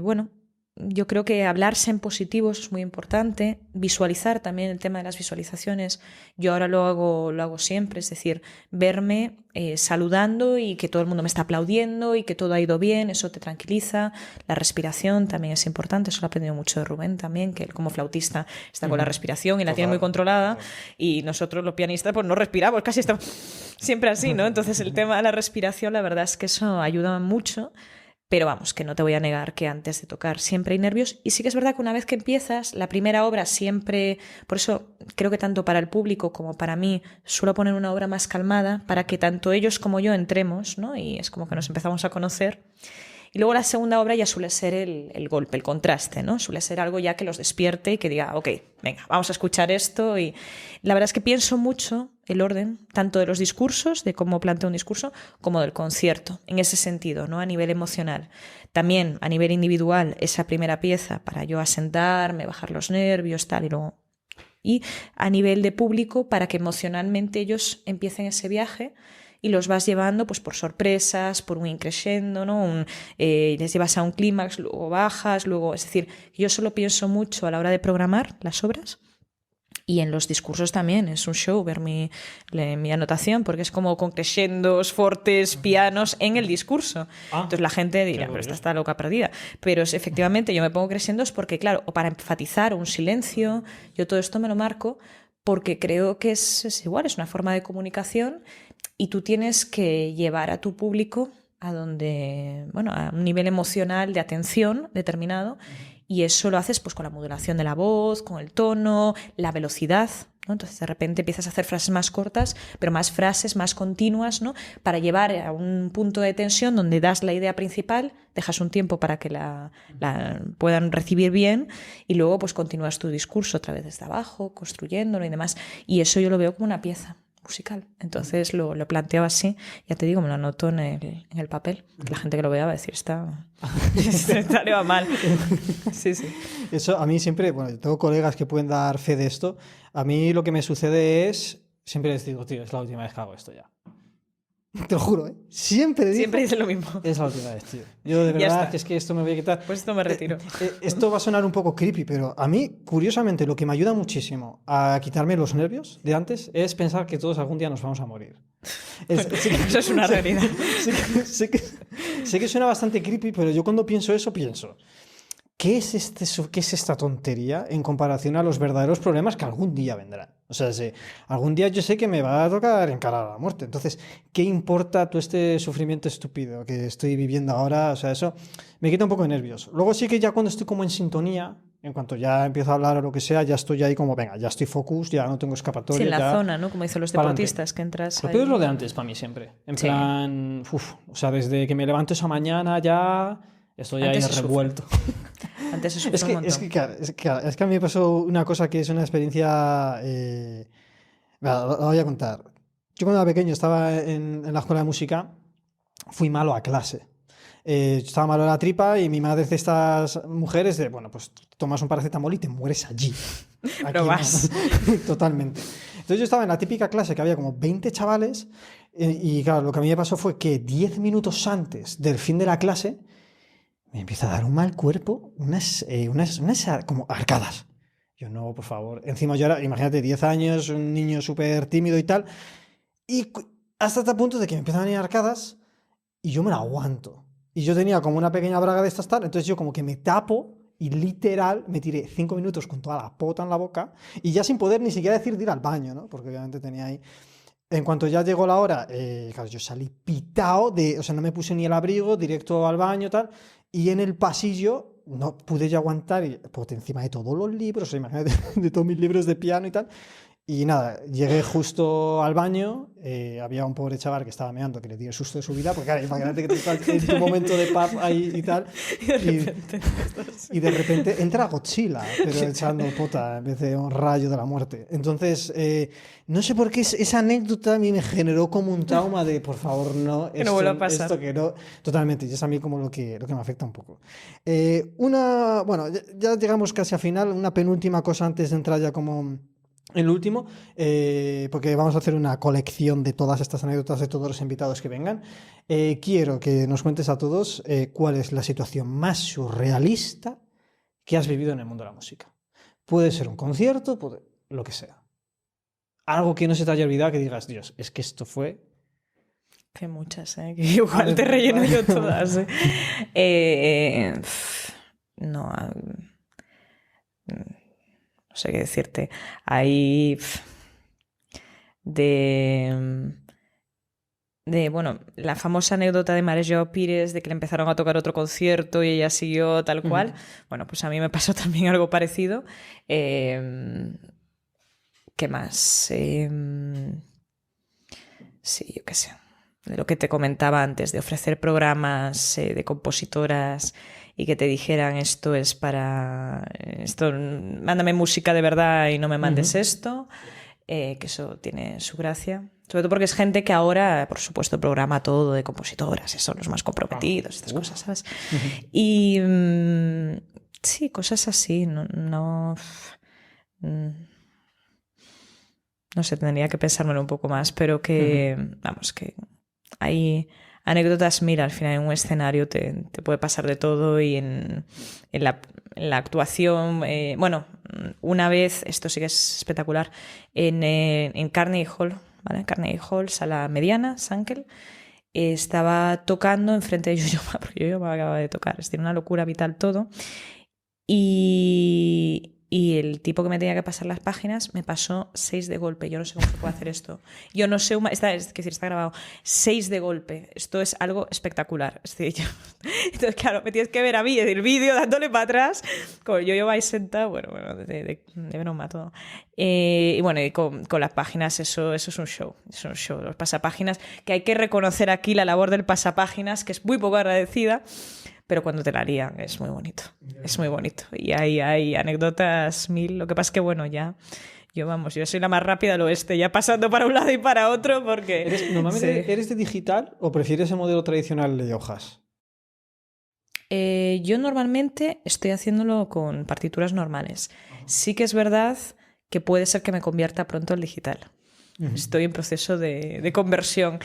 bueno, yo creo que hablarse en positivo es muy importante. Visualizar también el tema de las visualizaciones. Yo ahora lo hago siempre, es decir, verme saludando y que todo el mundo me está aplaudiendo y que todo ha ido bien, eso te tranquiliza. La respiración también es importante, eso lo he aprendido mucho de Rubén también, que él como flautista está con la respiración y la tiene muy controlada, y nosotros los pianistas pues no respiramos, casi estamos siempre así, ¿no? Entonces el tema de la respiración, la verdad es que eso ayuda mucho. Pero vamos, que no te voy a negar que antes de tocar siempre hay nervios. Y sí que es verdad que una vez que empiezas, la primera obra siempre... Por eso creo que tanto para el público como para mí suelo poner una obra más calmada para que tanto ellos como yo entremos, ¿no? Y es como que nos empezamos a conocer. Y luego la segunda obra ya suele ser el golpe, el contraste, ¿no? Suele ser algo ya que los despierte y que diga, ok, venga, vamos a escuchar esto. Y la verdad es que pienso mucho el orden, tanto de los discursos, de cómo planteo un discurso, como del concierto, en ese sentido, ¿no? A nivel emocional. También a nivel individual, esa primera pieza para yo asentarme, bajar los nervios, tal, y luego... Y a nivel de público, para que emocionalmente ellos empiecen ese viaje y los vas llevando pues por sorpresas, por un increscendo, ¿no? Les llevas a un clímax, luego bajas, luego... Es decir, yo solo pienso mucho a la hora de programar las obras. Y en los discursos también es un show ver mi anotación, porque es como con crescendos, fortes, pianos en el discurso. Entonces la gente dirá, pero esta está loca perdida. Pero efectivamente yo me pongo crescendos porque, claro, o para enfatizar un silencio, yo todo esto me lo marco porque creo que es igual, es una forma de comunicación y tú tienes que llevar a tu público a donde, bueno, a un nivel emocional de atención determinado. Y eso lo haces pues con la modulación de la voz, con el tono, la velocidad, ¿no? Entonces de repente empiezas a hacer frases más cortas, pero más frases más continuas, ¿no? Para llevar a un punto de tensión donde das la idea principal, dejas un tiempo para que la puedan recibir bien y luego pues continúas tu discurso otra vez desde abajo, construyéndolo y demás. Y eso yo lo veo como una pieza musical. Entonces lo planteo así, ya te digo, me lo anoto en el papel. Que la gente que lo vea va a decir, esta le va mal. Sí, sí. Eso a mí siempre, bueno, tengo colegas que pueden dar fe de esto. A mí lo que me sucede es, siempre les digo, tío, es la última vez que hago esto ya. Te lo juro, ¿eh? Siempre dicen lo mismo. Es la última vez, tío. Yo de verdad que es que esto me voy a quitar. Pues esto me retiro. Esto va a sonar un poco creepy, pero a mí, curiosamente, lo que me ayuda muchísimo a quitarme los nervios de antes es pensar que todos algún día nos vamos a morir. Eso es una realidad. Sé que suena bastante creepy, pero yo cuando pienso eso, pienso... ¿Qué es esta tontería en comparación a los verdaderos problemas que algún día vendrán? O sea, algún día yo sé que me va a tocar encarar a la muerte. Entonces, ¿qué importa todo este sufrimiento estúpido que estoy viviendo ahora? O sea, eso me quita un poco de nervios. Luego sí que ya cuando estoy como en sintonía, En cuanto ya empiezo a hablar o lo que sea, ya estoy ahí como, venga, ya estoy focus, ya no tengo escapatoria. Sí, en la ya... zona, ¿no? Como dicen los pa'lante. deportistas, que entras Lo ahí. peor es lo de antes para mí siempre. En Sí. plan, o sea, desde que me levanto esa mañana ya estoy ahí Antes se sufre. revuelto. Antes se sufre Es un que, montón. es que a mí me pasó una cosa que es una experiencia. Lo voy a contar. Yo cuando era pequeño estaba en la escuela de música, fui malo a clase. Estaba malo de la tripa y mi madre es de estas mujeres de, bueno, pues tomas un paracetamol y te mueres allí. Aquí Pero no. vas. Totalmente. Entonces yo estaba en la típica clase que había como 20 chavales y claro, lo que a mí me pasó fue que 10 minutos antes del fin de la clase me empieza a dar un mal cuerpo, unas como arcadas. Yo no, por favor. Encima yo era, imagínate, 10 años, un niño súper tímido y tal. Y hasta este punto de que me empiezan a venir arcadas y yo me la aguanto. Y yo tenía como una pequeña braga de estas tal, entonces yo como que me tapo y literal me tiré 5 minutos con toda la pota en la boca y ya sin poder ni siquiera decir de ir al baño, ¿no? Porque obviamente tenía ahí... En cuanto ya llegó la hora, claro, yo salí pitao o sea, no me puse ni el abrigo, directo al baño, tal, y en el pasillo no pude ya aguantar, y, por encima de todos los libros, o sea, imagínate, de todos mis libros de piano y tal, y nada, llegué justo al baño, había un pobre chaval que estaba meando, que le dio el susto de su vida, porque claro, imagínate que tú estás en tu momento de paz ahí y tal, y de repente entra Godzilla, pero echando pota en vez de un rayo de la muerte. Entonces, no sé por qué esa anécdota a mí me generó como un trauma de, por favor, no, Que no vuelva a pasar. esto que no, totalmente, y es a mí como lo que me afecta un poco. Bueno, ya llegamos casi al final, una penúltima cosa antes de entrar ya como... El último, porque vamos a hacer una colección de todas estas anécdotas de todos los invitados que vengan. Quiero que nos cuentes a todos cuál es la situación más surrealista que has vivido en el mundo de la música. Puede ser un concierto, lo que sea. Algo que no se te haya olvidado, que digas, Dios, es que esto fue... Que muchas, ¿eh? Que igual te relleno yo todas, ¿eh? No... no sé qué decirte. Hay bueno, la famosa anécdota de María Joao Pires de que le empezaron a tocar otro concierto y ella siguió tal cual. Bueno, pues a mí me pasó también algo parecido. ¿Qué más? Sí, yo qué sé. De lo que te comentaba antes, de ofrecer programas de compositoras y que te dijeran esto es para... mándame música de verdad y no me mandes esto, que eso tiene su gracia. Sobre todo porque es gente que ahora, por supuesto, programa todo de compositoras, son los más comprometidos, estas cosas, ¿sabes? Y sí, cosas así, no sé, tendría que pensármelo un poco más, pero que, vamos, que hay anécdotas, mira, al final en un escenario te puede pasar de todo y en la actuación, bueno, una vez, esto sí que es espectacular, en Carnegie Hall, ¿vale? Carnegie Hall, sala mediana, Sankel, estaba tocando enfrente de Yo-Yo, porque Yo-Yo me acaba de tocar, es decir, una locura vital todo, y el tipo que me tenía que pasar las páginas me pasó 6 de golpe. Yo no sé cómo se puede hacer esto. Yo no sé, está grabado. 6 de golpe. Esto es algo espectacular. Es decir, entonces, claro, me tienes que ver a mí el vídeo dándole para atrás. Como yo vais sentado, bueno, de broma todo. Y bueno, y con las páginas, eso es un show. Es un show. Los pasapáginas, que hay que reconocer aquí la labor del pasapáginas, que es muy poco agradecida. Pero cuando te la lían es muy bonito, es muy bonito. Y hay anécdotas mil. Lo que pasa es que, bueno, ya... Yo soy la más rápida del oeste, ya pasando para un lado y para otro porque... ¿Normalmente eres de digital o prefieres el modelo tradicional de hojas? Yo normalmente estoy haciéndolo con partituras normales. Sí que es verdad que puede ser que me convierta pronto al digital. Estoy en proceso de conversión,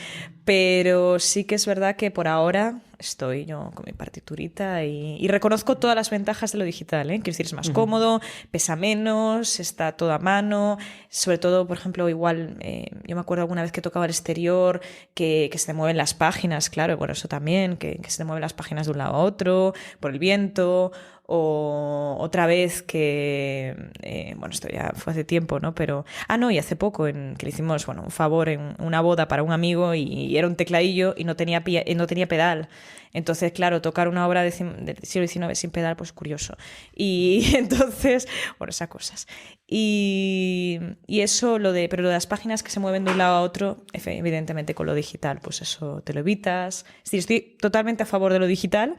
pero sí que es verdad que por ahora estoy yo con mi partiturita y reconozco todas las ventajas de lo digital, ¿eh? Quiero decir, es más cómodo, pesa menos, está todo a mano, sobre todo, por ejemplo, igual, yo me acuerdo alguna vez que tocaba al exterior, que se te mueven las páginas, claro, bueno, eso también, que se te mueven las páginas de un lado a otro, por el viento... O otra vez que, bueno, esto ya fue hace tiempo, ¿no? Pero, y hace poco que le hicimos, bueno, un favor en una boda para un amigo y era un tecladillo y no tenía pedal. Entonces, claro, tocar una obra del siglo XIX sin pedal, pues curioso. Y entonces, bueno, esas cosas. Y eso, pero lo de las páginas que se mueven de un lado a otro, evidentemente con lo digital, pues eso te lo evitas. Es decir, estoy totalmente a favor de lo digital,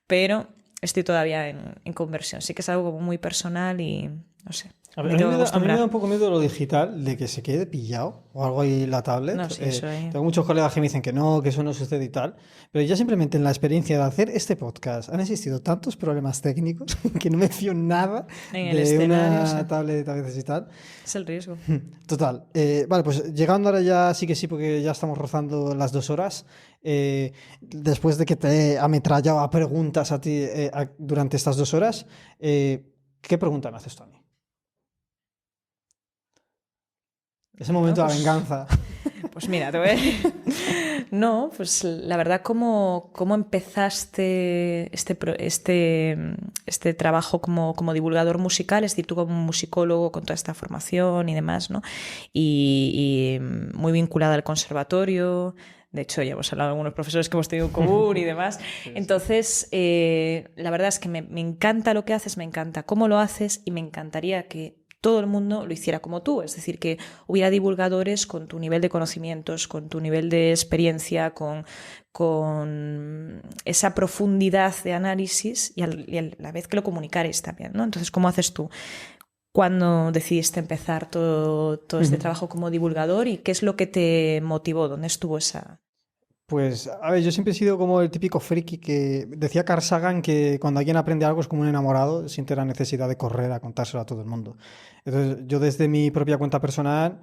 pero estoy todavía en conversión. Sí que es algo como muy personal y no sé. A mí me da un poco miedo lo digital, de que se quede pillado o algo ahí la tablet. No, sí, eso, Tengo muchos colegas que me dicen que no, que eso no sucede y tal, pero ya simplemente en la experiencia de hacer este podcast han existido tantos problemas técnicos que no me fío nada en el de escenario, una sí. tablet a veces y tal. Es el riesgo. Total. Vale, pues llegando ahora ya sí que sí, porque ya estamos rozando las 2 horas. Después de que te he ametrallado a preguntas a ti durante estas 2 horas, ¿qué pregunta me haces tú a mí? Ese momento de la venganza. Pues mira, te voy a decir. No, pues la verdad, ¿cómo empezaste este trabajo como divulgador musical? Es decir, tú como musicólogo con toda esta formación y demás, ¿no? Y muy vinculada al conservatorio. De hecho, ya hemos hablado de algunos profesores que hemos tenido en común y demás. Entonces, la verdad es que me encanta lo que haces, me encanta cómo lo haces y me encantaría que todo el mundo lo hiciera como tú, es decir, que hubiera divulgadores con tu nivel de conocimientos, con tu nivel de experiencia, con esa profundidad de análisis y a la vez que lo comunicares también, ¿no? Entonces, ¿cómo haces tú? ¿Cuándo decidiste empezar todo este trabajo como divulgador y qué es lo que te motivó? ¿Dónde estuvo esa...? Pues, a ver, yo siempre he sido como el típico friki que decía Carl Sagan que cuando alguien aprende algo es como un enamorado, siente la necesidad de correr a contárselo a todo el mundo. Entonces, yo desde mi propia cuenta personal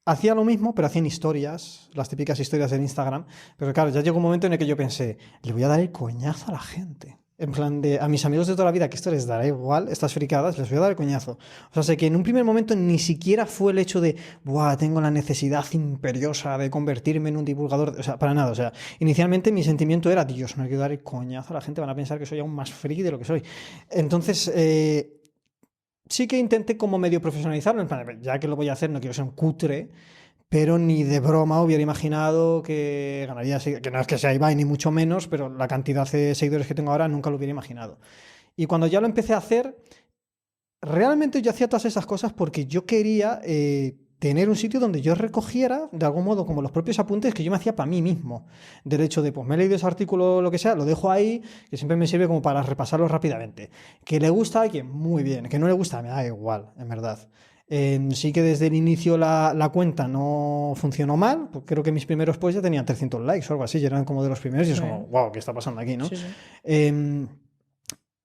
hacía lo mismo, pero hacía historias, las típicas historias en Instagram. Pero claro, ya llegó un momento en el que yo pensé, le voy a dar el coñazo a la gente. En plan de, a mis amigos de toda la vida, que esto les dará igual, estas fricadas, les voy a dar el coñazo. O sea, sé que en un primer momento ni siquiera fue el hecho de, buah, tengo la necesidad imperiosa de convertirme en un divulgador. O sea, para nada. O sea, inicialmente mi sentimiento era, Dios, me quiero dar el coñazo a la gente, van a pensar que soy aún más friki de lo que soy. Entonces, sí que intenté como medio profesionalizarlo, en plan, ya que lo voy a hacer, no quiero ser un cutre, pero ni de broma hubiera imaginado que ganaría, que no es que sea Ibai ni mucho menos, pero la cantidad de seguidores que tengo ahora nunca lo hubiera imaginado. Y cuando ya lo empecé a hacer, realmente yo hacía todas esas cosas porque yo quería tener un sitio donde yo recogiera, de algún modo, como los propios apuntes que yo me hacía para mí mismo. Del hecho de, pues me he leído ese artículo o lo que sea, lo dejo ahí, que siempre me sirve como para repasarlo rápidamente. Que le gusta a alguien, muy bien. Que no le gusta, me da igual, en verdad. Sí que desde el inicio la cuenta no funcionó mal, porque creo que mis primeros posts ya tenían 300 likes o algo así, ya eran como de los primeros y es como, wow, ¿qué está pasando aquí, no? Sí, sí.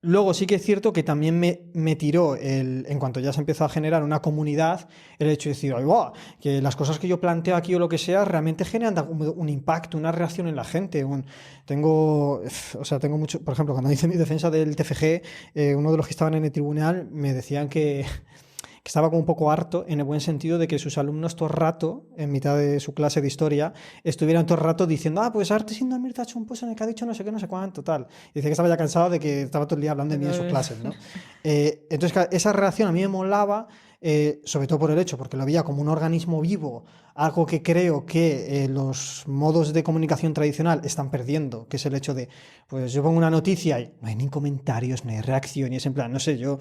Luego sí que es cierto que también me tiró, en cuanto ya se empezó a generar una comunidad, el hecho de decir, ay, wow, que las cosas que yo planteo aquí o lo que sea realmente generan un impacto, una reacción en la gente. Tengo mucho, por ejemplo, cuando hice mi defensa del TFG, uno de los que estaban en el tribunal me decían que estaba como un poco harto, en el buen sentido de que sus alumnos todo el rato, en mitad de su clase de historia, estuvieran todo el rato diciendo, pues Arte sin dormir te ha hecho un post en el que ha dicho no sé qué, no sé cuánto, tal. Y dice que estaba ya cansado de que estaba todo el día hablando de mí en sus clases, ¿no? Entonces, esa reacción a mí me molaba, sobre todo por el hecho, porque lo veía como un organismo vivo, algo que creo que los modos de comunicación tradicional están perdiendo, que es el hecho de, pues yo pongo una noticia y no hay ni comentarios, no hay reacción, y es en plan, no sé, yo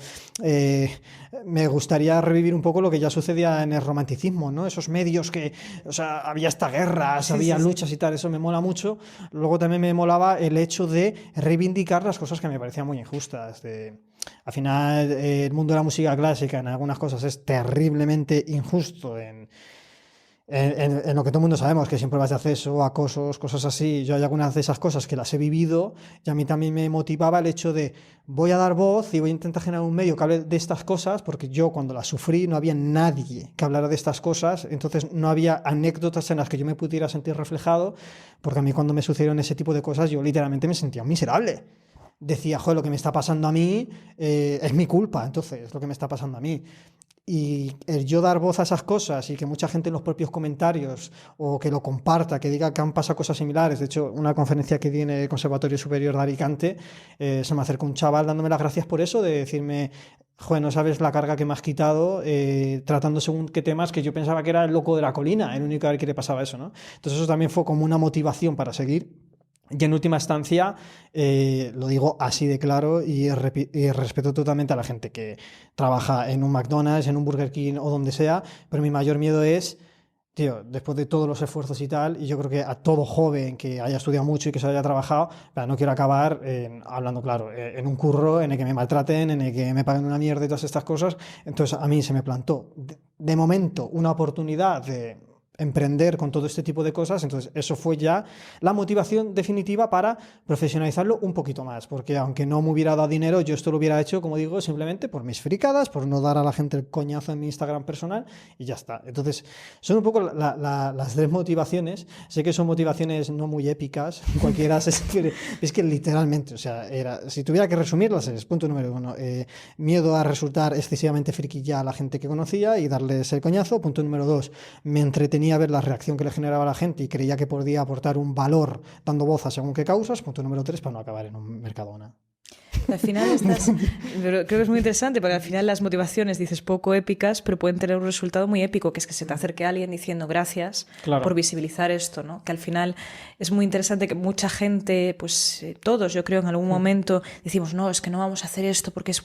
me gustaría revivir un poco lo que ya sucedía en el romanticismo, ¿no? Esos medios que, o sea, había hasta guerras, había luchas y tal, eso me mola mucho. Luego también me molaba el hecho de reivindicar las cosas que me parecían muy injustas. Al final, el mundo de la música clásica en algunas cosas es terriblemente injusto en lo que todo el mundo sabemos, que sin pruebas de acceso, acosos, cosas así. Yo hay algunas de esas cosas que las he vivido y a mí también me motivaba el hecho de voy a dar voz y voy a intentar generar un medio que hable de estas cosas, porque yo cuando las sufrí no había nadie que hablara de estas cosas, entonces no había anécdotas en las que yo me pudiera sentir reflejado, porque a mí cuando me sucedieron ese tipo de cosas yo literalmente me sentía miserable. Decía, joder, lo que me está pasando a mí es mi culpa, entonces, es lo que me está pasando a mí. Y el yo dar voz a esas cosas y que mucha gente en los propios comentarios o que lo comparta, que diga que han pasado cosas similares. De hecho, una conferencia que di en el Conservatorio Superior de Alicante, se me acercó un chaval dándome las gracias por eso, de decirme, joder, no sabes la carga que me has quitado tratando según qué temas que yo pensaba que era el loco de la colina, el único al que le pasaba eso, ¿no? Entonces eso también fue como una motivación para seguir. Y en última instancia, lo digo así de claro y respeto totalmente a la gente que trabaja en un McDonald's, en un Burger King o donde sea, pero mi mayor miedo es, tío, después de todos los esfuerzos y tal, y yo creo que a todo joven que haya estudiado mucho y que se haya trabajado, no quiero acabar, hablando claro, en un curro en el que me maltraten, en el que me paguen una mierda y todas estas cosas. Entonces a mí se me plantó de momento una oportunidad de emprender con todo este tipo de cosas, entonces eso fue ya la motivación definitiva para profesionalizarlo un poquito más, porque aunque no me hubiera dado dinero, yo esto lo hubiera hecho, como digo, simplemente por mis fricadas, por no dar a la gente el coñazo en mi Instagram personal y ya está. Entonces son un poco las tres motivaciones. Sé que son motivaciones no muy épicas, cualquiera es que literalmente, o sea, si tuviera que resumirlas, es punto número 1, miedo a resultar excesivamente friki ya a la gente que conocía y darles el coñazo. Punto número 2, me entretenía a ver la reacción que le generaba a la gente y creía que podía aportar un valor dando voz a según qué causas. Punto número 3, para no acabar en un Mercadona. Al final pero creo que es muy interesante porque al final las motivaciones, dices, poco épicas, pero pueden tener un resultado muy épico, que es que se te acerque alguien diciendo gracias por visibilizar esto, ¿no? Que al final es muy interesante que mucha gente, pues todos, yo creo, en algún momento decimos, no, es que no vamos a hacer esto porque es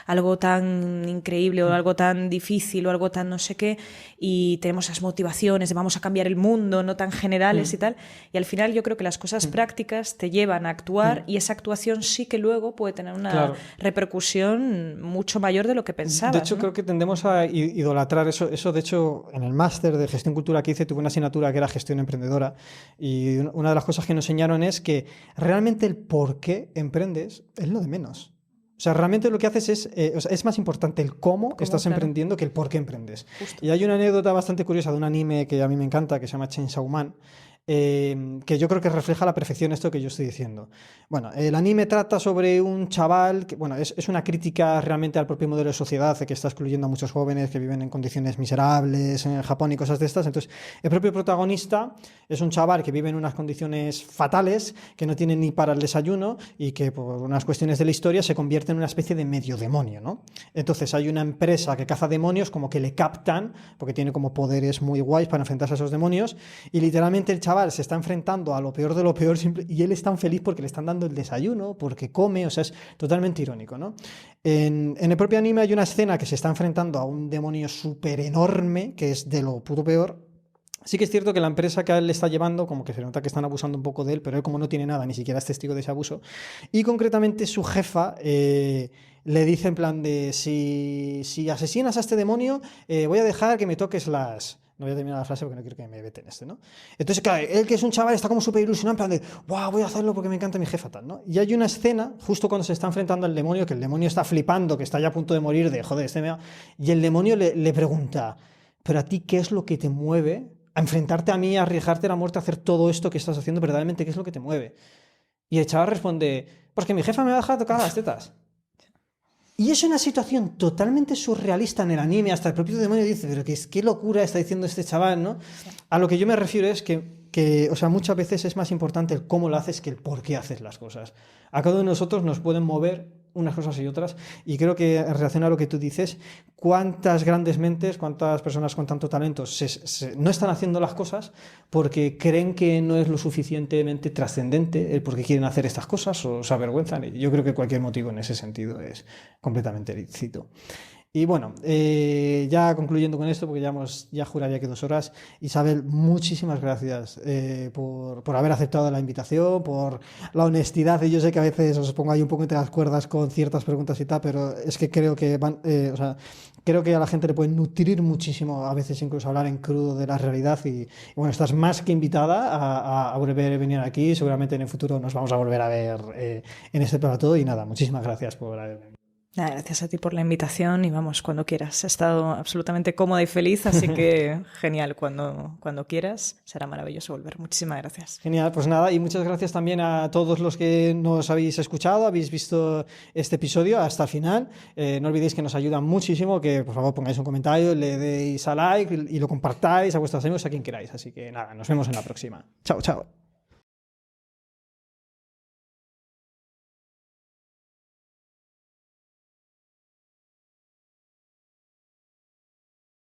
algo tan increíble o algo tan difícil o algo tan no sé qué, y tenemos esas motivaciones de vamos a cambiar el mundo, no tan generales y tal, y al final yo creo que las cosas prácticas te llevan a actuar y esa actuación sí que luego puede tener una repercusión mucho mayor de lo que pensabas. De hecho, ¿no? creo que tendemos a idolatrar eso. Eso, de hecho, en el máster de gestión cultura que hice, tuve una asignatura que era gestión emprendedora, y una de las cosas que nos enseñaron es que realmente el por qué emprendes es lo de menos. O sea, realmente lo que haces es más importante el cómo estás emprendiendo que el por qué emprendes. Justo. Y hay una anécdota bastante curiosa de un anime que a mí me encanta, que se llama Chainsaw Man, que yo creo que refleja a la perfección esto que yo estoy diciendo. Bueno, el anime trata sobre un chaval que, bueno, es una crítica realmente al propio modelo de sociedad que está excluyendo a muchos jóvenes que viven en condiciones miserables en Japón y cosas de estas. Entonces, el propio protagonista es un chaval que vive en unas condiciones fatales, que no tiene ni para el desayuno y que por unas cuestiones de la historia se convierte en una especie de medio demonio, ¿no? Entonces, hay una empresa que caza demonios, como que le captan, porque tiene como poderes muy guays para enfrentarse a esos demonios, y literalmente el chaval se está enfrentando a lo peor de lo peor y él es tan feliz porque le están dando el desayuno, porque come, o sea, es totalmente irónico, ¿no? En el propio anime hay una escena que se está enfrentando a un demonio súper enorme, que es de lo puto peor. Sí que es cierto que la empresa que a él le está llevando, como que se nota que están abusando un poco de él, pero él como no tiene nada, ni siquiera es testigo de ese abuso. Y concretamente su jefa le dice en plan de, si asesinas a este demonio, voy a dejar que me toques las... No voy a terminar la frase porque no quiero que me veten ¿no? Entonces, claro, él que es un chaval está como súper ilusionado, en plan de, wow, voy a hacerlo porque me encanta mi jefa, tal, ¿no? Y hay una escena, justo cuando se está enfrentando al demonio, que el demonio está flipando, que está ya a punto de morir, de, joder, y el demonio le pregunta, ¿pero a ti qué es lo que te mueve a enfrentarte a mí, a arriesgarte a la muerte, a hacer todo esto que estás haciendo? Verdaderamente, ¿qué es lo que te mueve? Y el chaval responde, pues que mi jefa me va a dejar tocar las tetas. Y es una situación totalmente surrealista en el anime, hasta el propio demonio dice, pero qué locura está diciendo este chaval, ¿no? A lo que yo me refiero es que, o sea, muchas veces es más importante el cómo lo haces que el por qué haces las cosas. A cada uno de nosotros nos pueden mover unas cosas y otras, y creo que en relación a lo que tú dices, cuántas grandes mentes, cuántas personas con tanto talento no están haciendo las cosas porque creen que no es lo suficientemente trascendente el por qué quieren hacer estas cosas o se avergüenzan. Y yo creo que cualquier motivo en ese sentido es completamente lícito. Y bueno, ya concluyendo con esto, porque ya juraría que 2 horas, Isabel, muchísimas gracias por haber aceptado la invitación, por la honestidad. Y yo sé que a veces os pongo ahí un poco entre las cuerdas con ciertas preguntas y tal, pero es que creo que creo que a la gente le puede nutrir muchísimo, a veces incluso hablar en crudo de la realidad. Y bueno, estás más que invitada a volver a venir aquí. Seguramente en el futuro nos vamos a volver a ver en este plató. Y nada, muchísimas gracias por haber venido. Nada, gracias a ti por la invitación y vamos, cuando quieras. He estado absolutamente cómoda y feliz, así que genial, cuando quieras. Será maravilloso volver. Muchísimas gracias. Genial, pues nada, y muchas gracias también a todos los que nos habéis escuchado, habéis visto este episodio hasta el final. No olvidéis que nos ayuda muchísimo, que por favor pongáis un comentario, le deis a like y lo compartáis a vuestros amigos, a quien queráis. Así que nada, nos vemos en la próxima. Chao, chao.